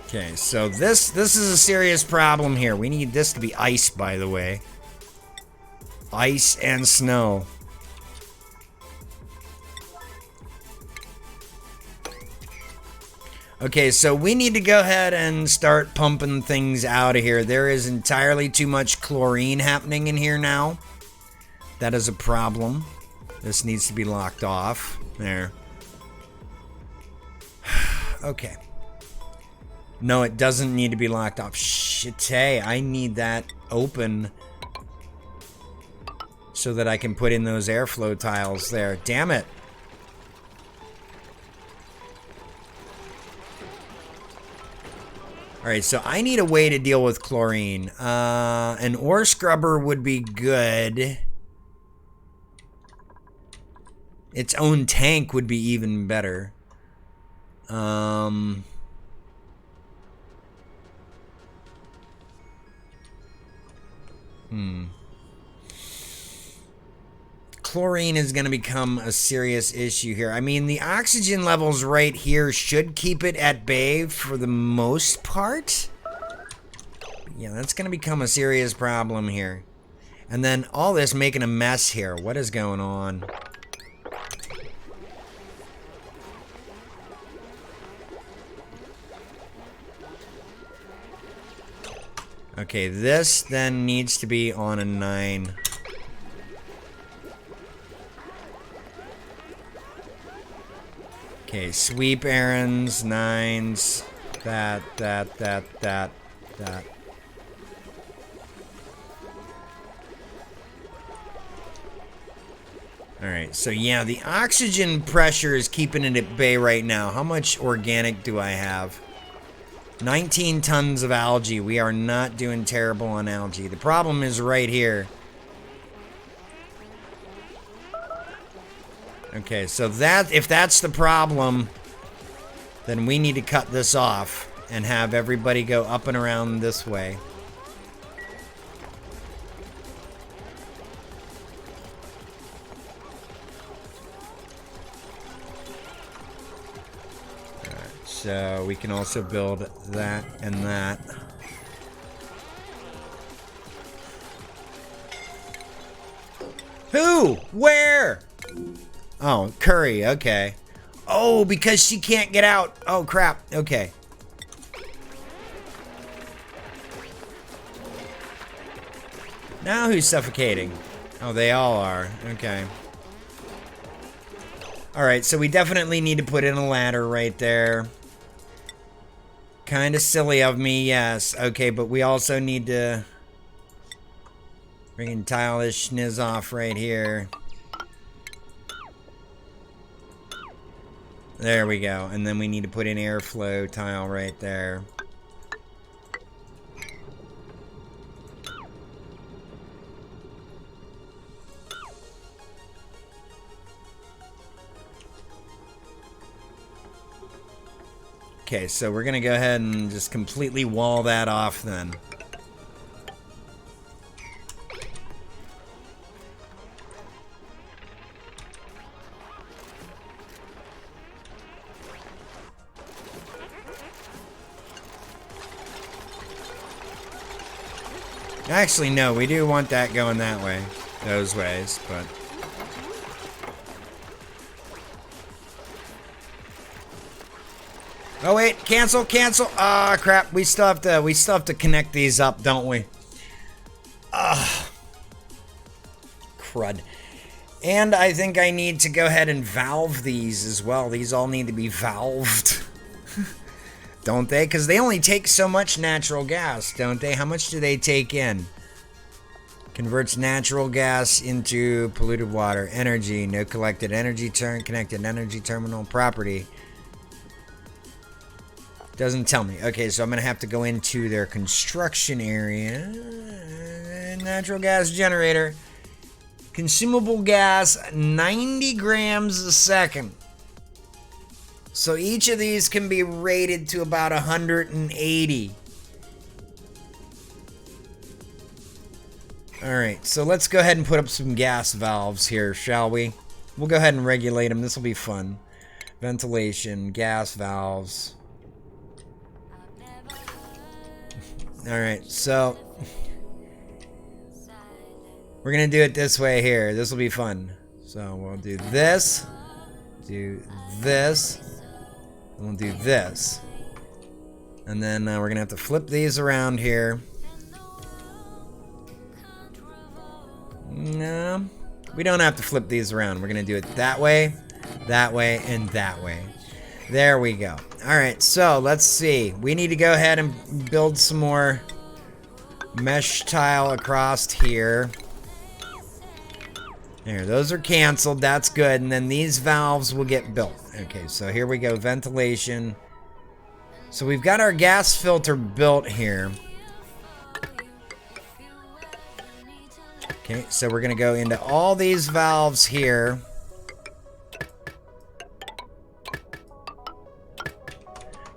S2: Okay, so this is a serious problem here. We need this to be ice, by the way. Ice and snow. Okay, so we need to go ahead and start pumping things out of here. There is entirely too much chlorine happening in here now. That is a problem. This needs to be locked off. There. Okay. No, it doesn't need to be locked off. Shit, hey, I need that open so that I can put in those airflow tiles there. Damn it. Alright, so I need a way to deal with chlorine. An ore scrubber would be good. Its own tank would be even better. Chlorine is going to become a serious issue here. I mean, the oxygen levels right here should keep it at bay for the most part. Yeah, that's going to become a serious problem here. And then all this making a mess here. What is going on? Okay, this then needs to be on a 9. Okay, sweep errands, 9s, that. Alright, so yeah, the oxygen pressure is keeping it at bay right now. How much organic do I have? 19 tons of algae. We are not doing terrible on algae. The problem is right here. Okay, so that, if that's the problem, then we need to cut this off and have everybody go up and around this way. Alright, so we can also build that and that. Who? Where? Oh, Curry, okay. Oh, because she can't get out. Oh, crap. Okay. Now who's suffocating? Oh, they all are. Okay. Alright, so we definitely need to put in a ladder right there. Kind of silly of me, yes. Okay, but we also need to... We can tile this schniz off right here. There we go. And then we need to put an airflow tile right there. Okay, so we're gonna go ahead and just completely wall that off then. Actually, no, we do want that going that way. Those ways, but... Oh wait, cancel. Ah, crap. We still have to connect these up, don't we? Ah. Crud. And I think I need to go ahead and valve these as well. These all need to be valved. Don't they? Because they only take so much natural gas, don't they? How much do they take in? Converts natural gas into polluted water. Energy. No collected energy connected energy terminal property. Doesn't tell me. Okay, so I'm going to have to go into their construction area. Natural gas generator. Consumable gas, 90 grams a second. So each of these can be rated to about 180. Alright, so let's go ahead and put up some gas valves here, shall we? We'll go ahead and regulate them. This will be fun. Ventilation, gas valves. Alright, so we're going to do it this way here. This will be fun. So we'll do this, and we'll do this. And then we're going to have to flip these around here. No, we don't have to flip these around. We're going to do it that way, and that way. There we go. Alright, so let's see. We need to go ahead and build some more mesh tile across here. There, those are canceled. That's good. And then these valves will get built. Okay, so here we go. Ventilation. So we've got our gas filter built here. Okay, so we're going to go into all these valves here.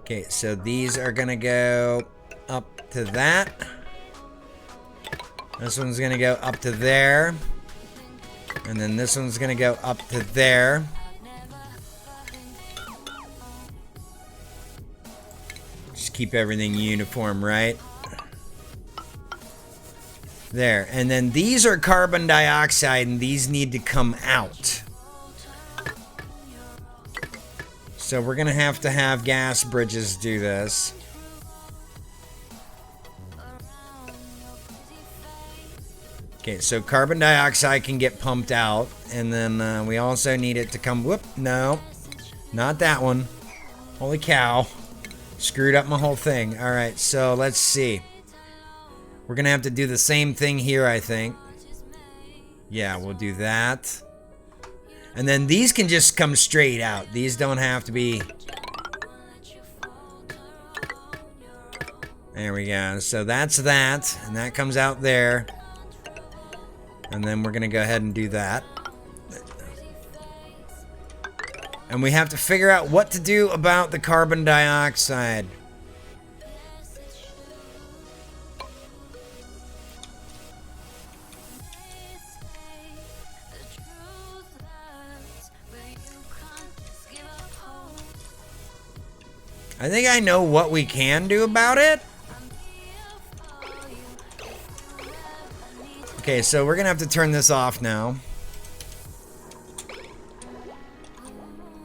S2: Okay, so these are going to go up to that. This one's going to go up to there. And then this one's going to go up to there. Just keep everything uniform, right? There. And then these are carbon dioxide, and these need to come out. So we're going to have gas bridges do this. Okay, so carbon dioxide can get pumped out, and then we also need it to come... Whoop, no, not that one. Holy cow. Screwed up my whole thing. Alright, so let's see. We're going to have to do the same thing here, I think. Yeah, we'll do that. And then these can just come straight out. These don't have to be... There we go. So that's that. And that comes out there. And then we're going to go ahead and do that. And we have to figure out what to do about the carbon dioxide. I think I know what we can do about it. Okay, so we're gonna have to turn this off now.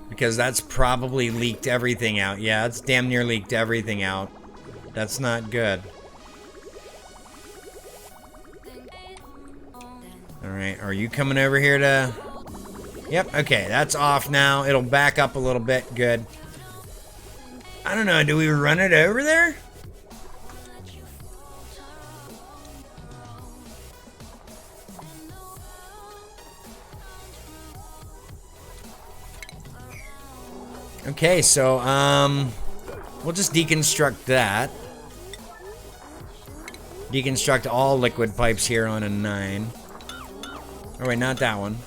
S2: Because that's probably leaked everything out. Yeah, it's damn near leaked everything out. That's not good. Alright, are you coming over here to... Yep, okay, that's off now. It'll back up a little bit. Good. I don't know, do we run it over there? Okay, so, we'll just deconstruct that. Deconstruct all liquid pipes here on a 9. Oh, wait, not that one.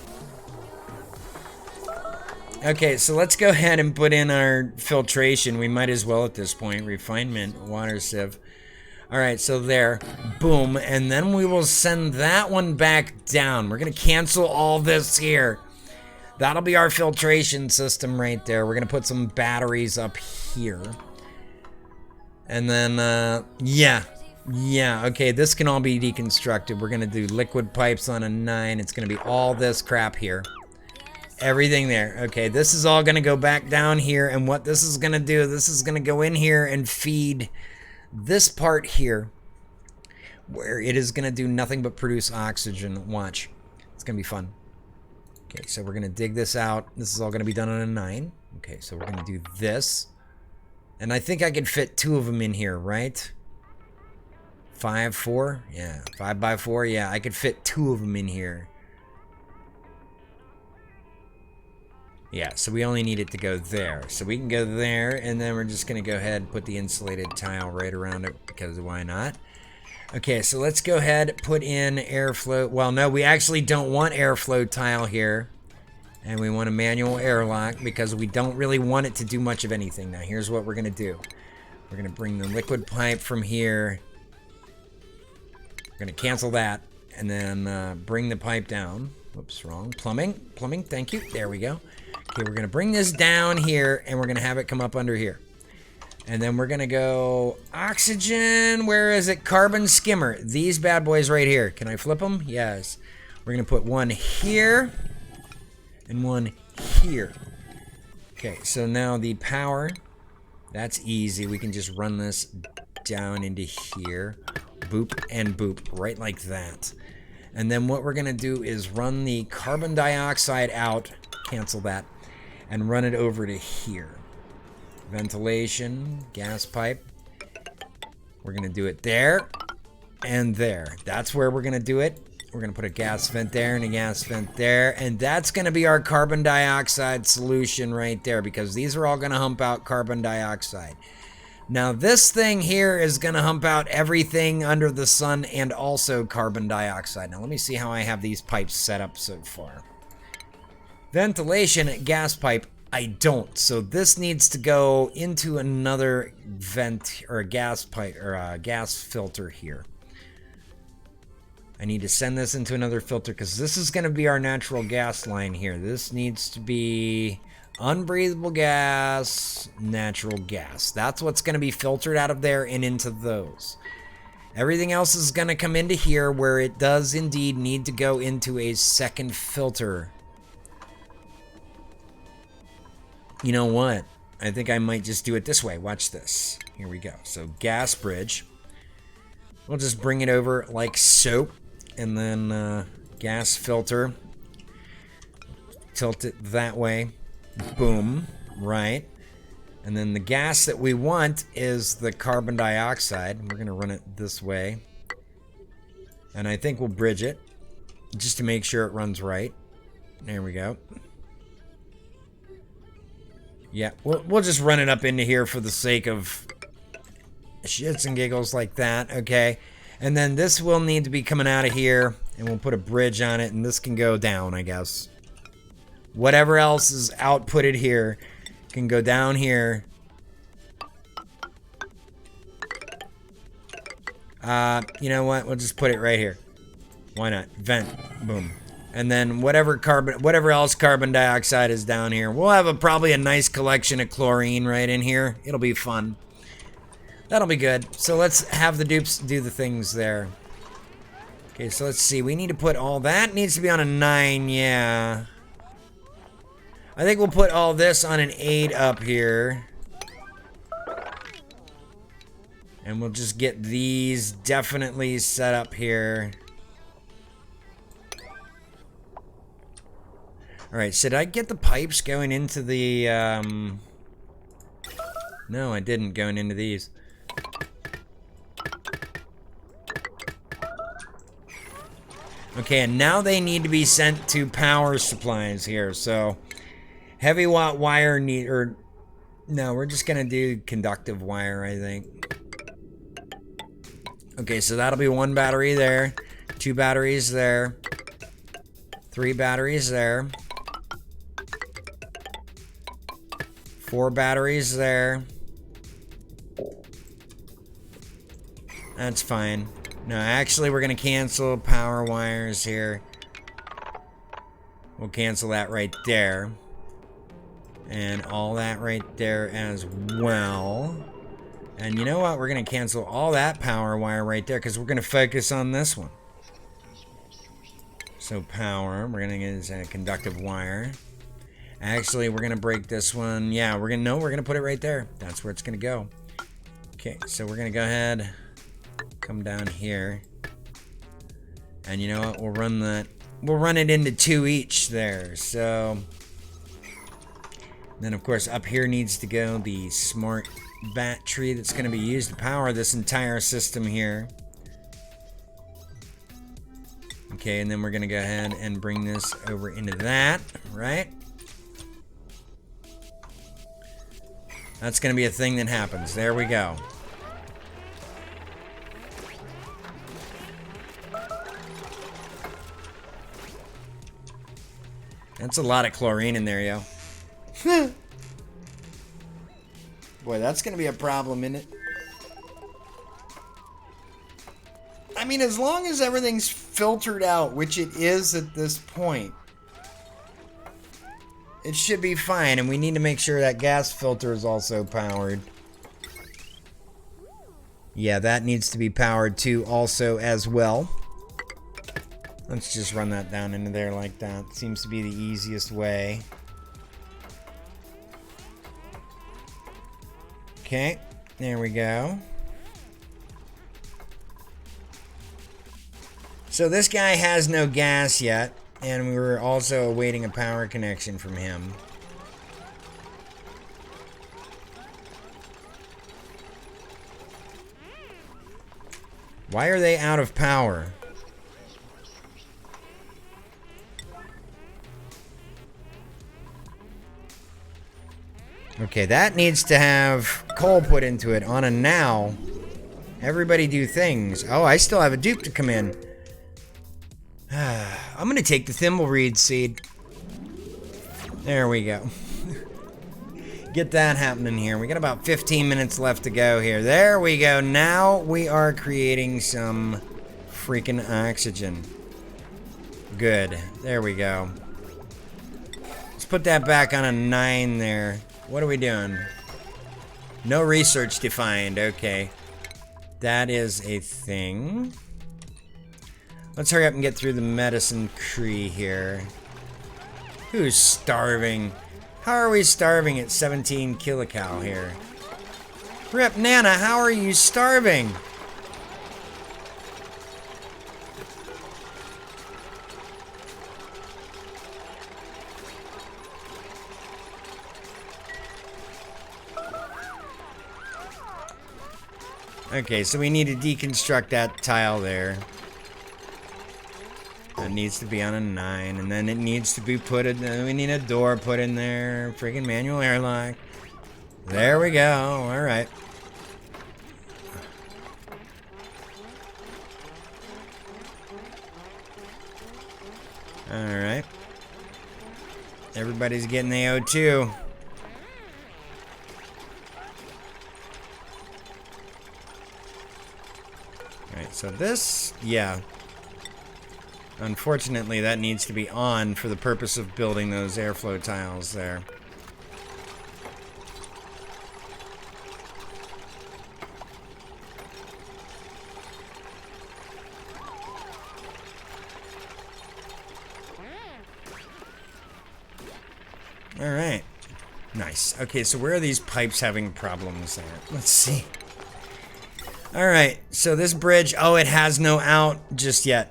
S2: Okay, so let's go ahead and put in our filtration. We might as well at this point. Refinement, water sieve. Alright, so there. Boom. And then we will send that one back down. We're going to cancel all this here. That'll be our filtration system right there. We're going to put some batteries up here. And then, yeah. Yeah, okay, this can all be deconstructed. We're going to do liquid pipes on a 9. It's going to be all this crap here. Everything there. Okay, this is all going to go back down here. And what this is going to do, this is going to go in here and feed this part here, where it is going to do nothing but produce oxygen. Watch. It's going to be fun. Okay, so we're going to dig this out. This is all going to be done on a 9. Okay, so we're going to do this. And I think I could fit 2 of them in here, right? 5, 4? Yeah, 5 by 4. Yeah, I could fit 2 of them in here. Yeah, so we only need it to go there. So we can go there, and then we're just going to go ahead and put the insulated tile right around it, because why not? Okay, so let's go ahead, put in airflow. Well, no, we actually don't want airflow tile here. And we want a manual airlock, because we don't really want it to do much of anything. Now, here's what we're going to do. We're going to bring the liquid pipe from here. We're going to cancel that, and then bring the pipe down. Whoops, wrong. Plumbing, thank you. There we go. Okay, we're going to bring this down here, and we're going to have it come up under here. And then we're going to go oxygen. Where is it? Carbon skimmer. These bad boys right here. Can I flip them? Yes. We're going to put one here and one here. Okay, so now the power. That's easy. We can just run this down into here. Boop and boop. Right like that. And then what we're going to do is run the carbon dioxide out. Cancel that. And run it over to here. Ventilation, gas pipe. We're going to do it there and there. That's where we're going to do it. We're going to put a gas vent there and a gas vent there. And that's going to be our carbon dioxide solution right there, because these are all going to hump out carbon dioxide. Now this thing here is going to hump out everything under the sun and also carbon dioxide. Now let me see how I have these pipes set up so far. Ventilation, gas pipe. I don't. So this needs to go into another vent or a gas pipe or a gas filter here. I need to send this into another filter because this is going to be our natural gas line here. This needs to be unbreathable gas, natural gas. That's what's going to be filtered out of there and into those. Everything else is going to come into here where it does indeed need to go into a second filter. You know what? I think I might just do it this way. Watch this. Here we go. So gas bridge. We'll just bring it over like so. And then gas filter. Tilt it that way. Boom. Right. And then the gas that we want is the carbon dioxide. We're going to run it this way. And I think we'll bridge it just to make sure it runs right. There we go. Yeah, we'll just run it up into here for the sake of shits and giggles like that, okay? And then this will need to be coming out of here, and we'll put a bridge on it, and this can go down, I guess. Whatever else is outputted here can go down here. You know what? We'll just put it right here. Why not? Vent. Boom. And then whatever else carbon dioxide is down here. We'll have probably a nice collection of chlorine right in here. It'll be fun. That'll be good. So let's have the dupes do the things there. Okay, so let's see. We need to put all that. Needs to be on a 9, yeah. I think we'll put all this on an 8 up here. And we'll just get these definitely set up here. Alright, should I get the pipes going into the, No, I didn't going into these. Okay, and now they need to be sent to power supplies here, so... Heavy watt wire need, or No, we're just gonna do conductive wire, I think. Okay, so that'll be 1 battery there, 2 batteries there, 3 batteries there, 4 batteries there. That's fine. No, actually, we're gonna cancel power wires here. We'll cancel that right there. And all that right there as well. And you know what? We're going to cancel all that power wire right there because we're going to focus on this one. So power, we're going to use a conductive wire. Actually, we're going to break this one. Yeah, we're going to put it right there. That's where it's going to go. Okay, so we're going to go ahead, come down here. And you know what? We'll run it into 2 each there. So then, of course, up here needs to go the smart battery that's going to be used to power this entire system here. Okay, and then we're going to go ahead and bring this over into that, right? That's going to be a thing that happens. There we go. That's a lot of chlorine in there, yo. Boy, that's gonna be a problem, isn't it? I mean, as long as everything's filtered out, which it is at this point, it should be fine. And we need to make sure that gas filter is also powered. Yeah, that needs to be powered too also as well. Let's just run that down into there like that. Seems to be the easiest way. Okay, there we go. So this guy has no gas yet, and we were also awaiting a power connection from him. Why are they out of power? Okay, that needs to have coal put into it on a now. Everybody do things. Oh, I still have a dupe to come in. I'm going to take the thimbleweed seed. There we go. Get that happening here. We got about 15 minutes left to go here. There we go. Now we are creating some freaking oxygen. Good. There we go. Let's put that back on a 9 there. What are we doing? No research defined. Okay. That is a thing. Let's hurry up and get through the medicine tree here. Who's starving? How are we starving at 17 kilocal here? Rip Nana, how are you starving? Okay, so we need to deconstruct that tile there. That needs to be on a 9, and then it needs to be put in, we need a door put in there. Freaking manual airlock. There we go. Alright. Alright. Everybody's getting the O2. Alright, so this, yeah. Unfortunately, that needs to be on for the purpose of building those airflow tiles there. Alright. Nice. Okay, so where are these pipes having problems there? Let's see. Alright, so this bridge, oh, it has no out just yet.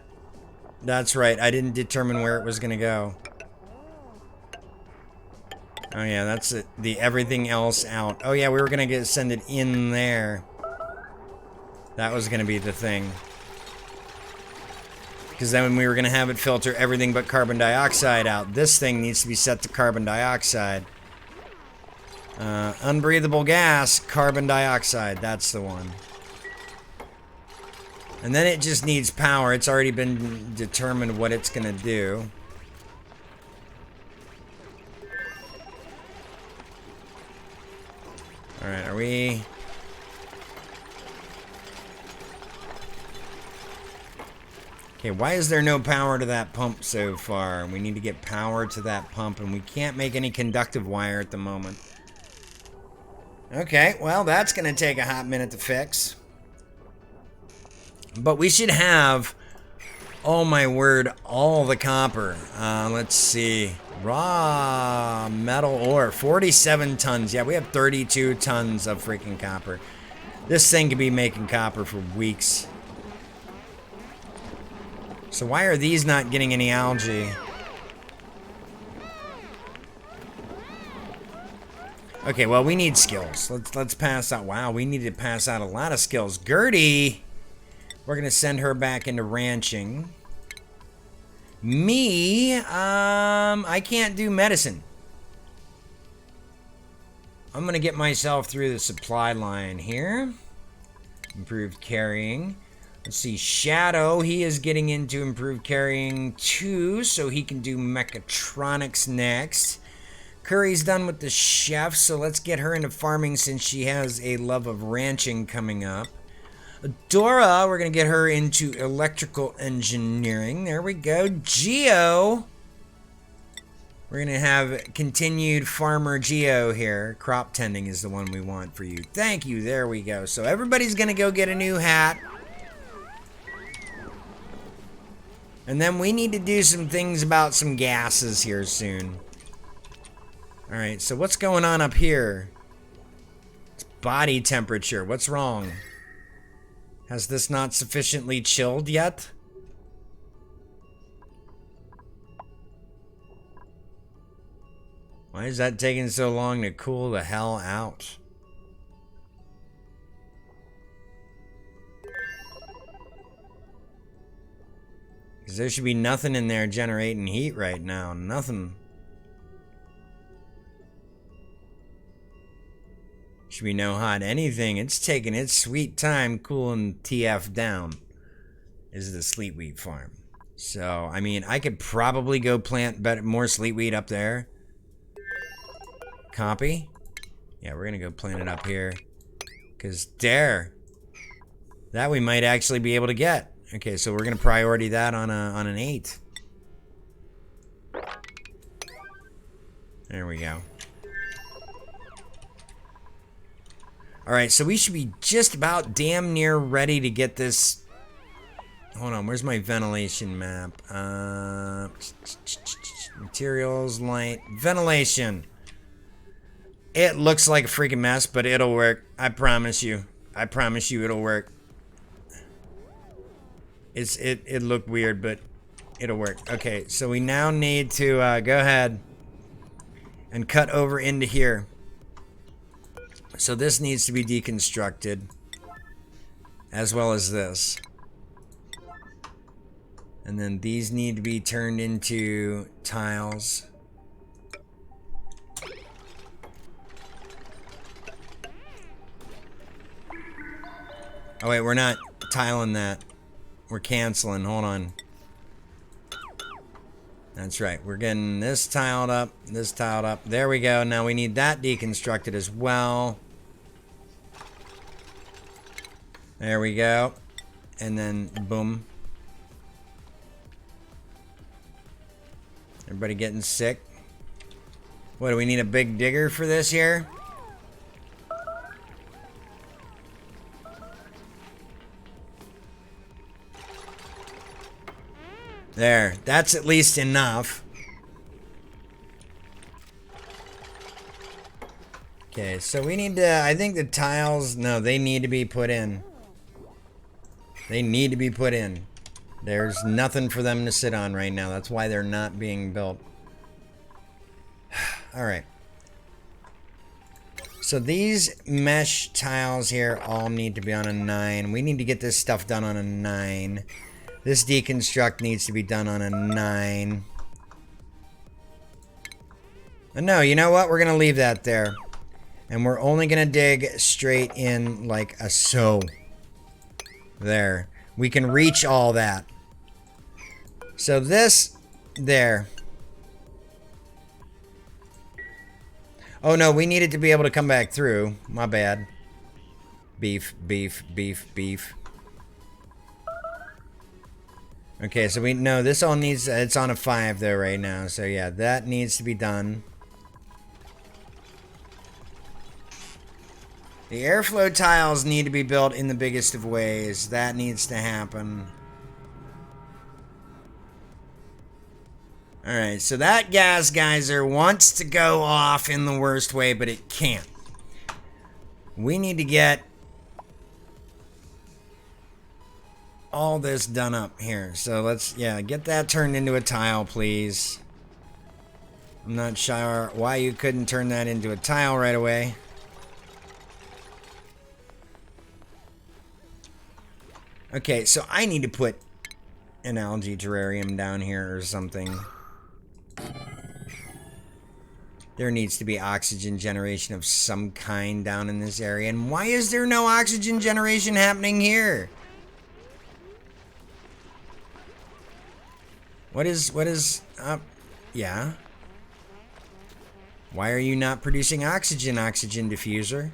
S2: That's right, I didn't determine where it was gonna go. Oh yeah, that's it. The everything else out. Oh yeah, we were gonna send it in there. That was gonna be the thing. Because then we were gonna have it filter everything but carbon dioxide out. This thing needs to be set to carbon dioxide. Unbreathable gas, carbon dioxide. That's the one. And then it just needs power. It's already been determined what it's going to do. Alright, are we... Okay, why is there no power to that pump so far? We need to get power to that pump, and we can't make any conductive wire at the moment. Okay, well, that's going to take a hot minute to fix. But we should have, oh my word, all the copper. Let's see. Raw metal ore, 47 tons. Yeah, we have 32 tons of freaking copper. This thing could be making copper for weeks. So why are these not getting any algae? Okay, well, we need skills. Let's pass out. Wow, we need to pass out a lot of skills. Gertie, we're gonna send her back into ranching. Me, I can't do medicine. I'm gonna get myself through the supply line here. Improved carrying. Let's see, Shadow, he is getting into improved carrying too, so he can do mechatronics next. Curry's done with the chef, so let's get her into farming since she has a love of ranching coming up. Dora, we're going to get her into electrical engineering. There we go. Geo, we're going to have continued farmer Geo here. Crop tending is the one we want for you. Thank you. There we go. So everybody's going to go get a new hat. And then we need to do some things about some gases here soon. Alright, so what's going on up here? It's body temperature. What's wrong? Has this not sufficiently chilled yet? Why is that taking so long to cool the hell out? Because there should be nothing in there generating heat right now. Nothing. Should be no hot anything. It's taking its sweet time cooling TF down. Is the sleet wheat farm. So, I mean, I could probably go plant more sleet wheat up there. Copy. Yeah, we're going to go plant it up here. Because there. That we might actually be able to get. Okay, so we're going to priority that on an 8. There we go. Alright, so we should be just about damn near ready to get this. Hold on, where's my ventilation map? Materials, light, ventilation. It looks like a freaking mess, but it'll work. I promise you. I promise you it'll work. It looked weird, but it'll work. Okay, so we now need to go ahead and cut over into here. So this needs to be deconstructed, as well as this. And then these need to be turned into tiles. Oh wait, we're not tiling that. We're canceling, hold on. That's right, we're getting this tiled up, this tiled up. There we go, now we need that deconstructed as well. There we go. And then, boom. Everybody getting sick? What, do we need a big digger for this here? There, that's at least enough. Okay, so we need to, I think the tiles, no, they need to be put in. They need to be put in. There's nothing for them to sit on right now. That's why they're not being built. Alright. So these mesh tiles here all need to be on a 9. We need to get this stuff done on a 9. This deconstruct needs to be done on a 9. No, you know what? We're going to leave that there. And we're only gonna dig straight in like a so. There. We can reach all that. So this, there. Oh no, we needed to be able to come back through. My bad. Beef, beef, beef, beef. Okay, so we know this all needs, it's on a 5 though right now. So yeah, that needs to be done. The airflow tiles need to be built in the biggest of ways. That needs to happen. Alright, so that gas geyser wants to go off in the worst way, but it can't. We need to get all this done up here. So let's, yeah, get that turned into a tile, please. I'm not sure why you couldn't turn that into a tile right away. Okay, so I need to put an algae terrarium down here or something. There needs to be oxygen generation of some kind down in this area. And why is there no oxygen generation happening here? What is up? Yeah. Why are you not producing oxygen diffuser?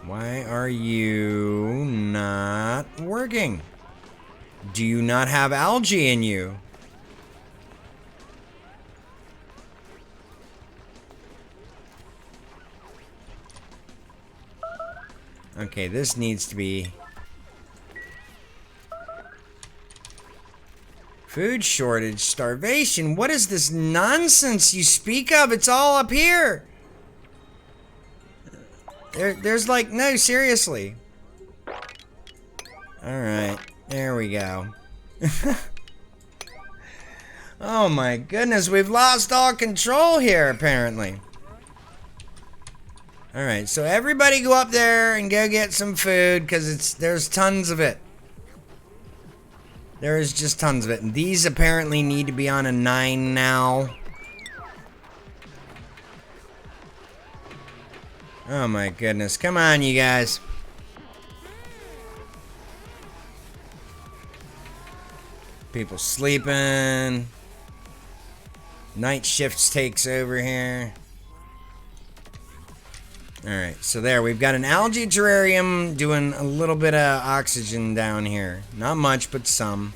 S2: Why are you not working? Do you not have algae in you? Okay, this needs to be... Food shortage, starvation. What is this nonsense you speak of? It's all up here. There's like, no, seriously. Alright, there we go. Oh my goodness, we've lost all control here, apparently. Alright, so everybody go up there and go get some food, because there's tons of it. There is just tons of it. And these apparently need to be on a 9 now. Oh my goodness. Come on, you guys. People sleeping. Night shifts takes over here. Alright, so there. We've got an algae terrarium doing a little bit of oxygen down here. Not much, but some.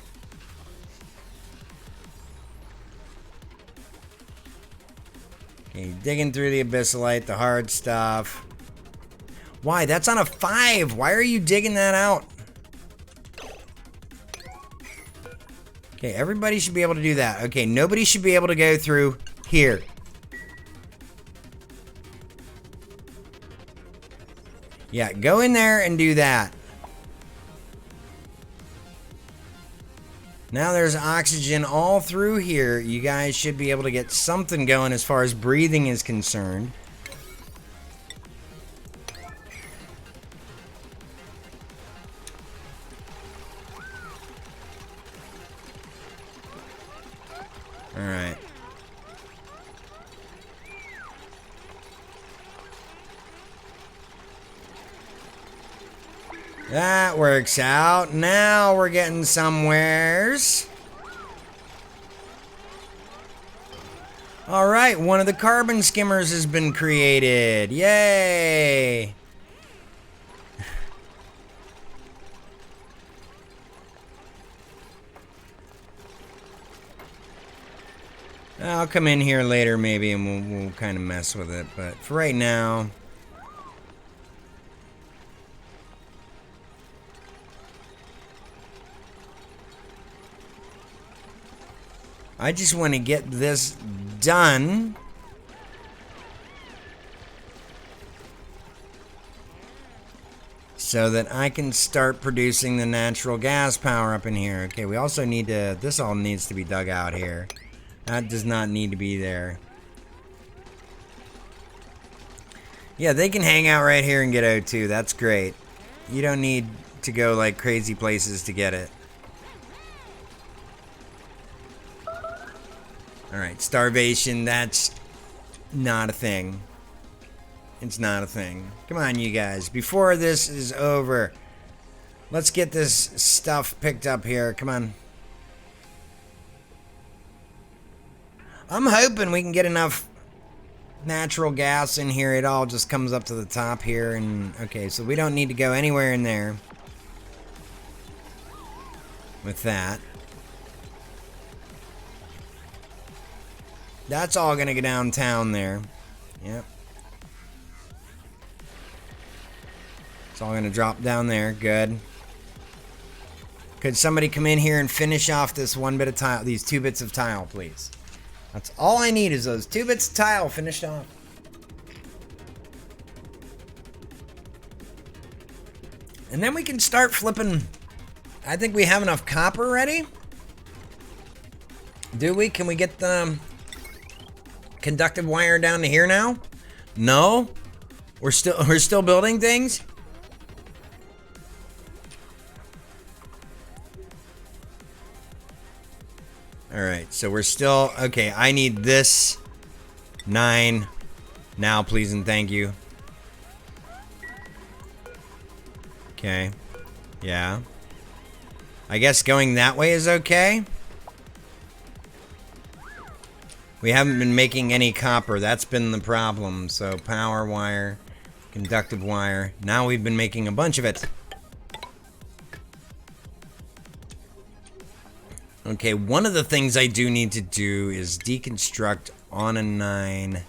S2: Okay, digging through the abyssalite, the hard stuff. Why? That's on a 5. Why are you digging that out? Okay, everybody should be able to do that. Okay, nobody should be able to go through here. Yeah, go in there and do that. Now there's oxygen all through here. You guys should be able to get something going as far as breathing is concerned. Alright. That works out. Now we're getting somewheres. Alright, one of the carbon skimmers has been created. Yay! I'll come in here later maybe and we'll kind of mess with it. But for right now... I just want to get this done. So that I can start producing the natural gas power up in here. Okay, we also need to... This all needs to be dug out here. That does not need to be there. Yeah, they can hang out right here and get O2. That's great. You don't need to go like crazy places to get it. Alright, starvation, that's not a thing. It's not a thing. Come on, you guys. Before this is over, let's get this stuff picked up here. Come on. I'm hoping we can get enough natural gas in here. It all just comes up to the top here. And okay, so we don't need to go anywhere in there with that. That's all gonna go downtown there. Yep. It's all gonna drop down there. Good. Could somebody come in here and finish off this one bit of tile, these 2 bits of tile, please? That's all I need is those 2 bits of tile finished off. And then we can start flipping. I think we have enough copper ready. Do we? Can we get the conductive wire down to here now? No? We're still building things? Alright, so we're still... Okay, I need this 9 now, please and thank you. Okay. Yeah. I guess going that way is okay. We haven't been making any copper. That's been the problem. So power wire, conductive wire. Now we've been making a bunch of it. Okay, one of the things I do need to do is deconstruct on a 9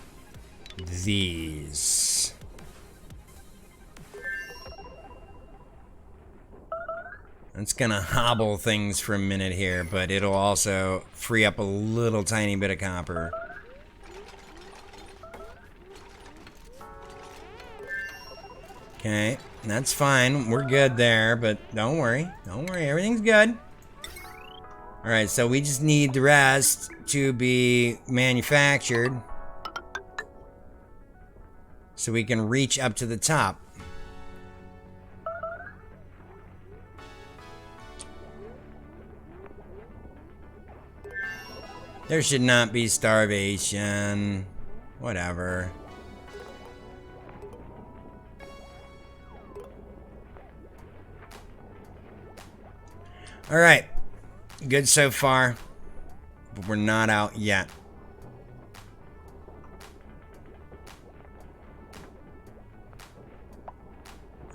S2: these. It's gonna hobble things for a minute here, but it'll also free up a little tiny bit of copper. Okay, that's fine. We're good there, but don't worry. Don't worry, everything's good. Alright, so we just need the rest to be manufactured so we can reach up to the top. There should not be starvation. Whatever. Alright. Good so far. But we're not out yet.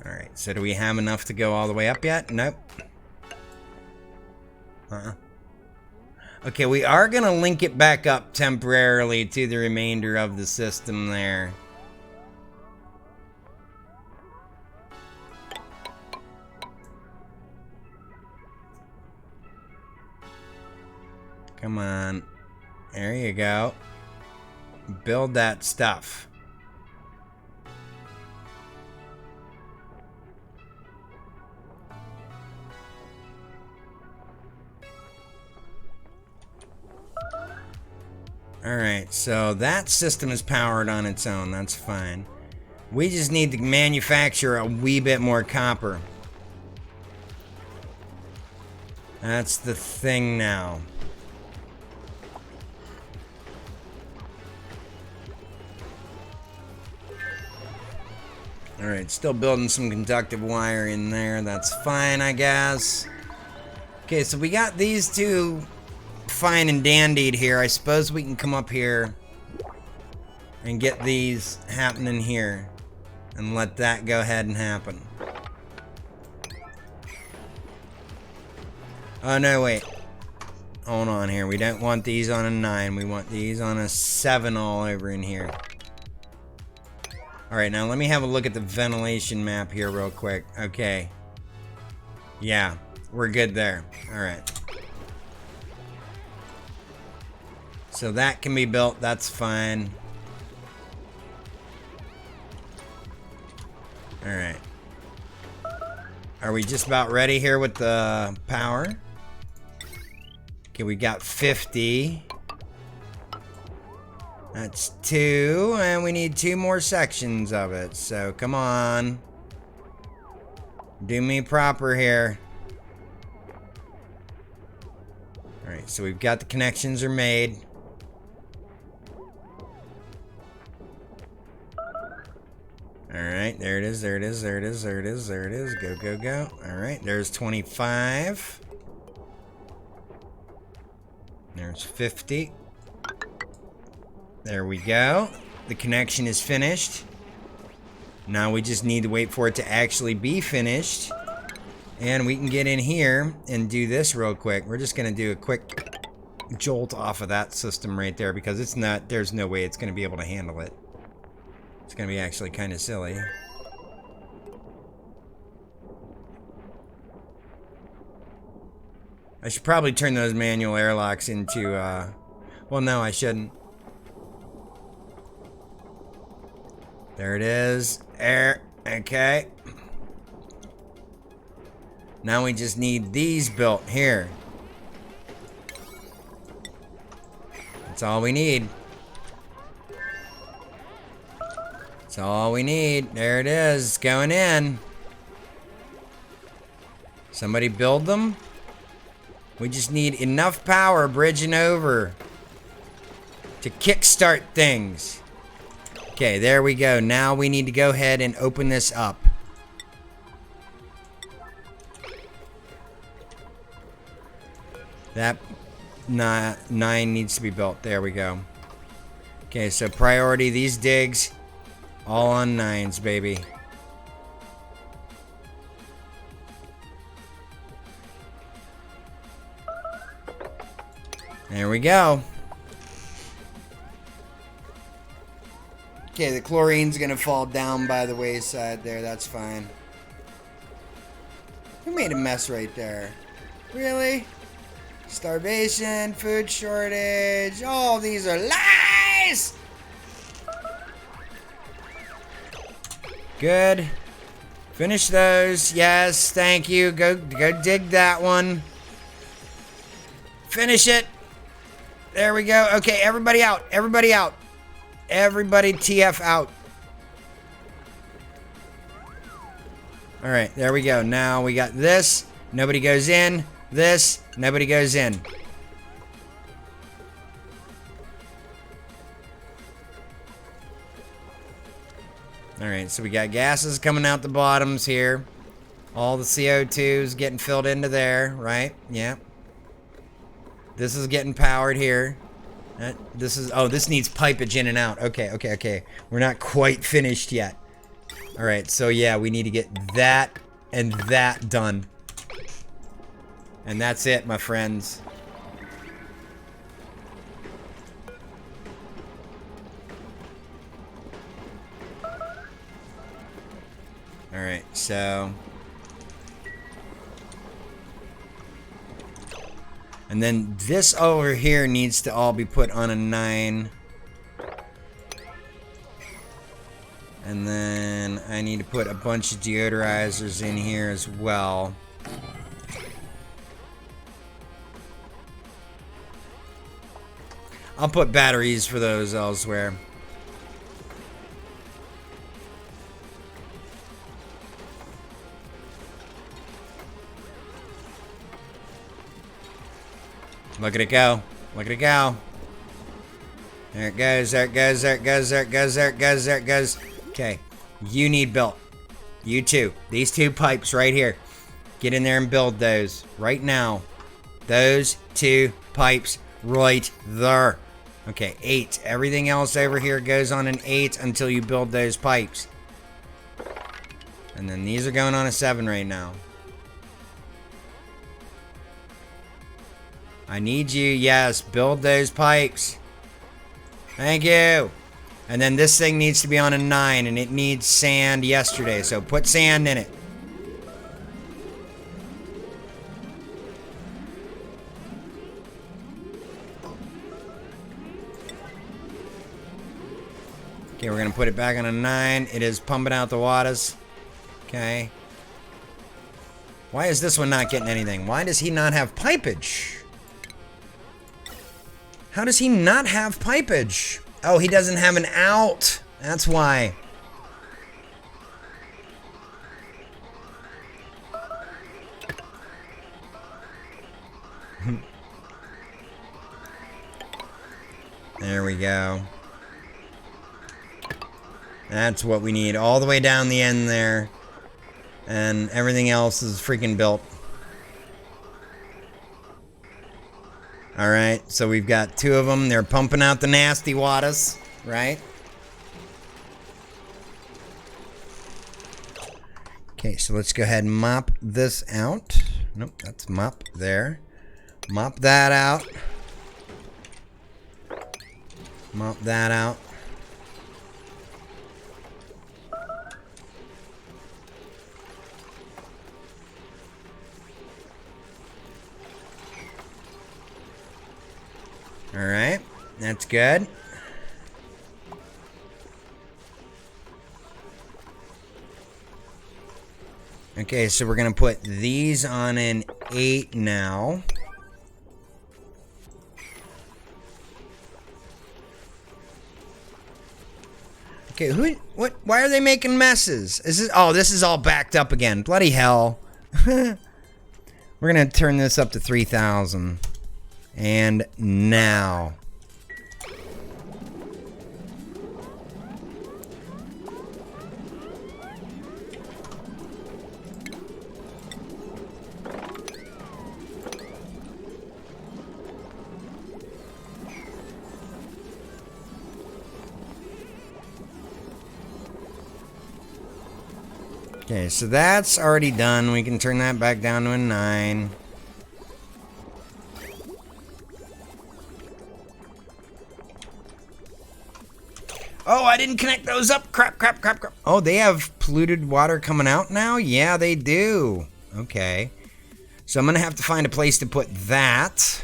S2: Alright, so do we have enough to go all the way up yet? Nope. Okay, we are gonna link it back up temporarily to the remainder of the system there. Come on. There you go. Build that stuff. Alright, so that system is powered on its own. That's fine. We just need to manufacture a wee bit more copper. That's the thing now. Alright, still building some conductive wire in there. That's fine, I guess. Okay, so we got these two fine and dandied here. I suppose we can come up here and get these happening here and let that go ahead and happen. Oh no, wait. Hold on here. We don't want these on a 9. We want these on a 7 all over in here. Alright, now let me have a look at the ventilation map here real quick. Okay. Yeah, we're good there. Alright. So that can be built, that's fine. Alright. Are we just about ready here with the power? Okay, we got 50. That's 2, and we need 2 more sections of it. So come on. Do me proper here. Alright, so we've got the connections are made. right, there it is, there it is, there it is, there it is, there it is. Go, go, go. All right, there's 25. There's 50. There we go. The connection is finished. Now we just need to wait for it to actually be finished. And we can get in here and do this real quick. We're just going to do a quick jolt off of that system right there because it's not, there's no way it's going to be able to handle it. It's going to be actually kind of silly. I should probably turn those manual airlocks into, well, no, I shouldn't. There it is. Air. Okay. Now we just need these built here. That's all we need. That's all we need. There it is. It's going in. Somebody build them. We just need enough power bridging over to kickstart things. Okay, there we go. Now we need to go ahead and open this up. That 9 needs to be built. There we go. Okay, so priority, these digs, all on 9s, baby. There we go. Okay, the chlorine's gonna fall down by the wayside there. That's fine. Who made a mess right there? Really? Starvation, food shortage. All these are lies! Good. Finish those. Yes, thank you. Go dig that one. Finish it. There we go. Okay, everybody out. Everybody out. Everybody TF out. All right, there we go. Now we got this. Nobody goes in. This. Nobody goes in. All right, so we got gases coming out the bottoms here. All the CO2 is getting filled into there, right? Yeah. This is getting powered here. This is, oh, this needs pipage in and out. Okay. We're not quite finished yet. All right, so yeah, we need to get that and that done. And that's it, my friends. All right, so. And then this over here needs to all be put on a 9. And then I need to put a bunch of deodorizers in here as well. I'll put batteries for those elsewhere. Look at it go. Look at it go. There it goes, there it goes, there it goes, there it goes, there it goes, there it goes. Okay, you need built. You too. These 2 pipes right here. Get in there and build those right now. Those 2 pipes right there. Okay, 8. Everything else over here goes on an 8 until you build those pipes. And then these are going on a 7 right now. I need you, yes, build those pipes. Thank you. And then this thing needs to be on a 9, and it needs sand yesterday, so put sand in it. Okay, we're going to put it back on a 9. It is pumping out the waters. Okay. Why is this one not getting anything? Why does he not have pipage? How does he not have pipage? Oh, he doesn't have an out. That's why. There we go. That's what we need. All the way down the end there. And everything else is freaking built. Alright, so we've got 2 of them. They're pumping out the nasty waters, right? Okay, so let's go ahead and mop this out. Nope, that's mop there. Mop that out. Mop that out. Alright, that's good. Okay, so we're going to put these on an 8 now. Okay, why are they making messes? This is all backed up again. Bloody hell. We're going to turn this up to 3,000. And now. Okay, so that's already done. We can turn that back down to a 9. Oh, I didn't connect those up. Crap. Oh, they have polluted water coming out now? Yeah, they do. Okay. So I'm going to have to find a place to put that.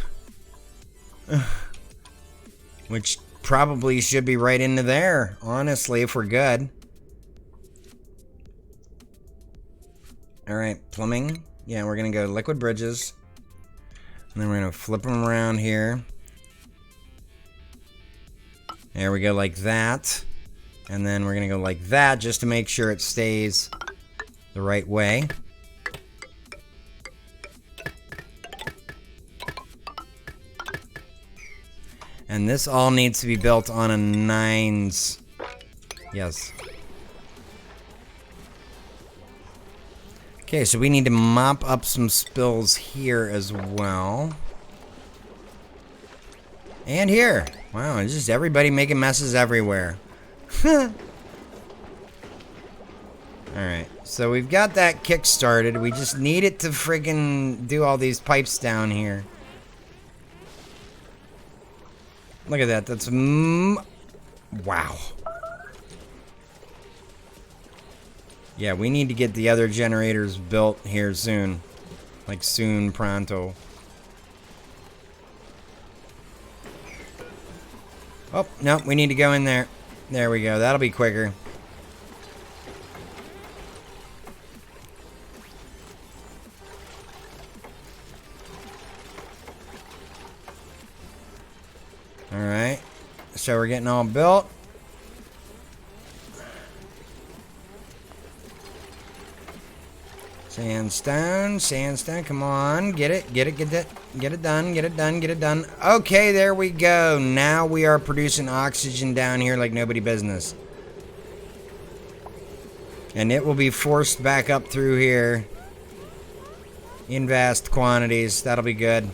S2: Which probably should be right into there, honestly, if we're good. Alright, plumbing. Yeah, we're going to go liquid bridges. And then we're going to flip them around here. There we go, like that. And then we're going to go like that just to make sure it stays the right way. And this all needs to be built on a 9s. Yes. Okay, so we need to mop up some spills here as well. And here. Wow, it's just everybody making messes everywhere. Alright, so we've got that kick started. We just need it to friggin' do all these pipes down here. Look at that. That's... wow. Yeah, we need to get the other generators built here soon. Like soon, pronto. Oh, no, we need to go in there. There we go. That'll be quicker. Alright. So we're getting all built. Sandstone, come on. Get it done. Okay, there we go. Now we are producing oxygen down here like nobody business. And it will be forced back up through here in vast quantities. That'll be good.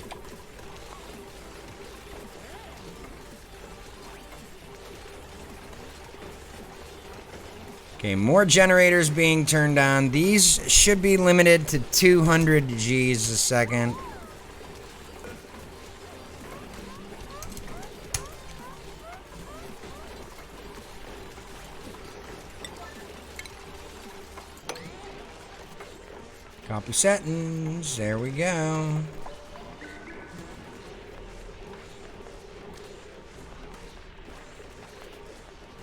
S2: Okay, more generators being turned on. These should be limited to 200 Gs a second. Copy settings. There we go.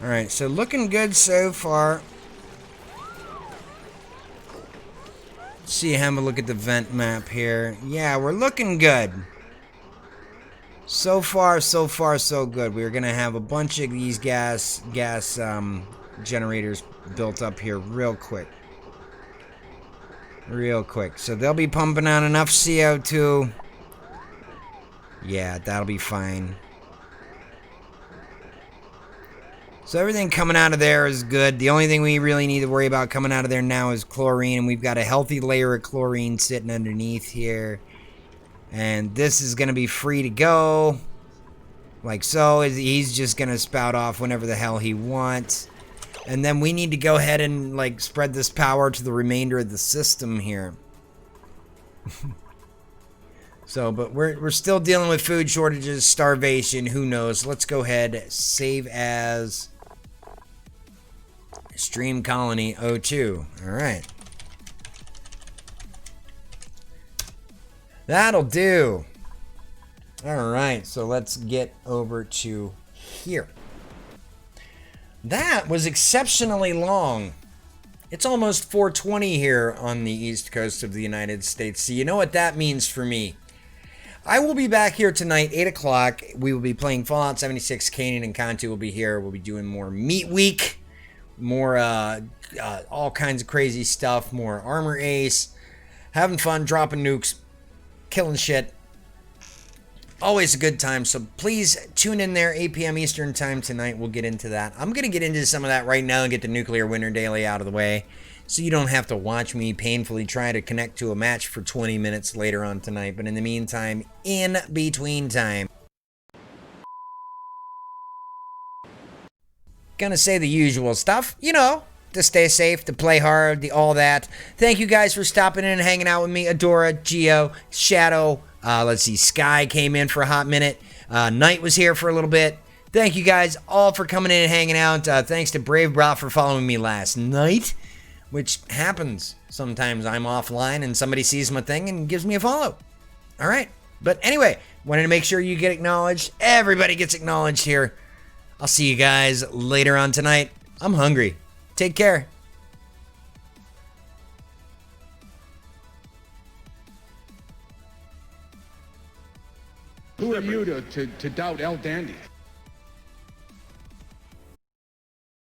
S2: Alright, so looking good so far. Let's see, have a look at the vent map here. Yeah, we're looking good. So far, so good. We're gonna have a bunch of these gas generators built up here real quick. So they'll be pumping out enough CO2. Yeah, that'll be fine. So everything coming out of there is good. The only thing we really need to worry about coming out of there now is chlorine. And we've got a healthy layer of chlorine sitting underneath here. And this is going to be free to go. Like so. He's just going to spout off whenever the hell he wants. And then we need to go ahead and like spread this power to the remainder of the system here. So, but we're still dealing with food shortages, starvation, who knows. Let's go ahead, save as Stream Colony 02. All right. That'll do. All right, so let's get over to here. That was exceptionally long. It's almost 4:20 here on the East Coast of the United States. So you know what that means for me. I will be back here tonight, 8 o'clock. We will be playing Fallout 76. Kanan and Conti will be here. We'll be doing more Meat Week, more all kinds of crazy stuff, more Armor Ace, having fun, dropping nukes, killing shit. Always a good time, so please tune in there, 8 p.m. Eastern time tonight. We'll get into that. I'm going to get into some of that right now and get the Nuclear Winter Daily out of the way so you don't have to watch me painfully try to connect to a match for 20 minutes later on tonight. But in the meantime, in between time, gonna say the usual stuff, you know, to stay safe, to play hard, all that. Thank you guys for stopping in and hanging out with me. Adora, Geo, Shadow, let's see, Sky came in for a hot minute. Knight was here for a little bit. Thank you guys all for coming in and hanging out. Thanks to Brave Bra for following me last night, which happens. Sometimes I'm offline and somebody sees my thing and gives me a follow. All right. But anyway, wanted to make sure you get acknowledged. Everybody gets acknowledged here. I'll see you guys later on tonight. I'm hungry. Take care.
S1: Who are you to doubt El Dandy?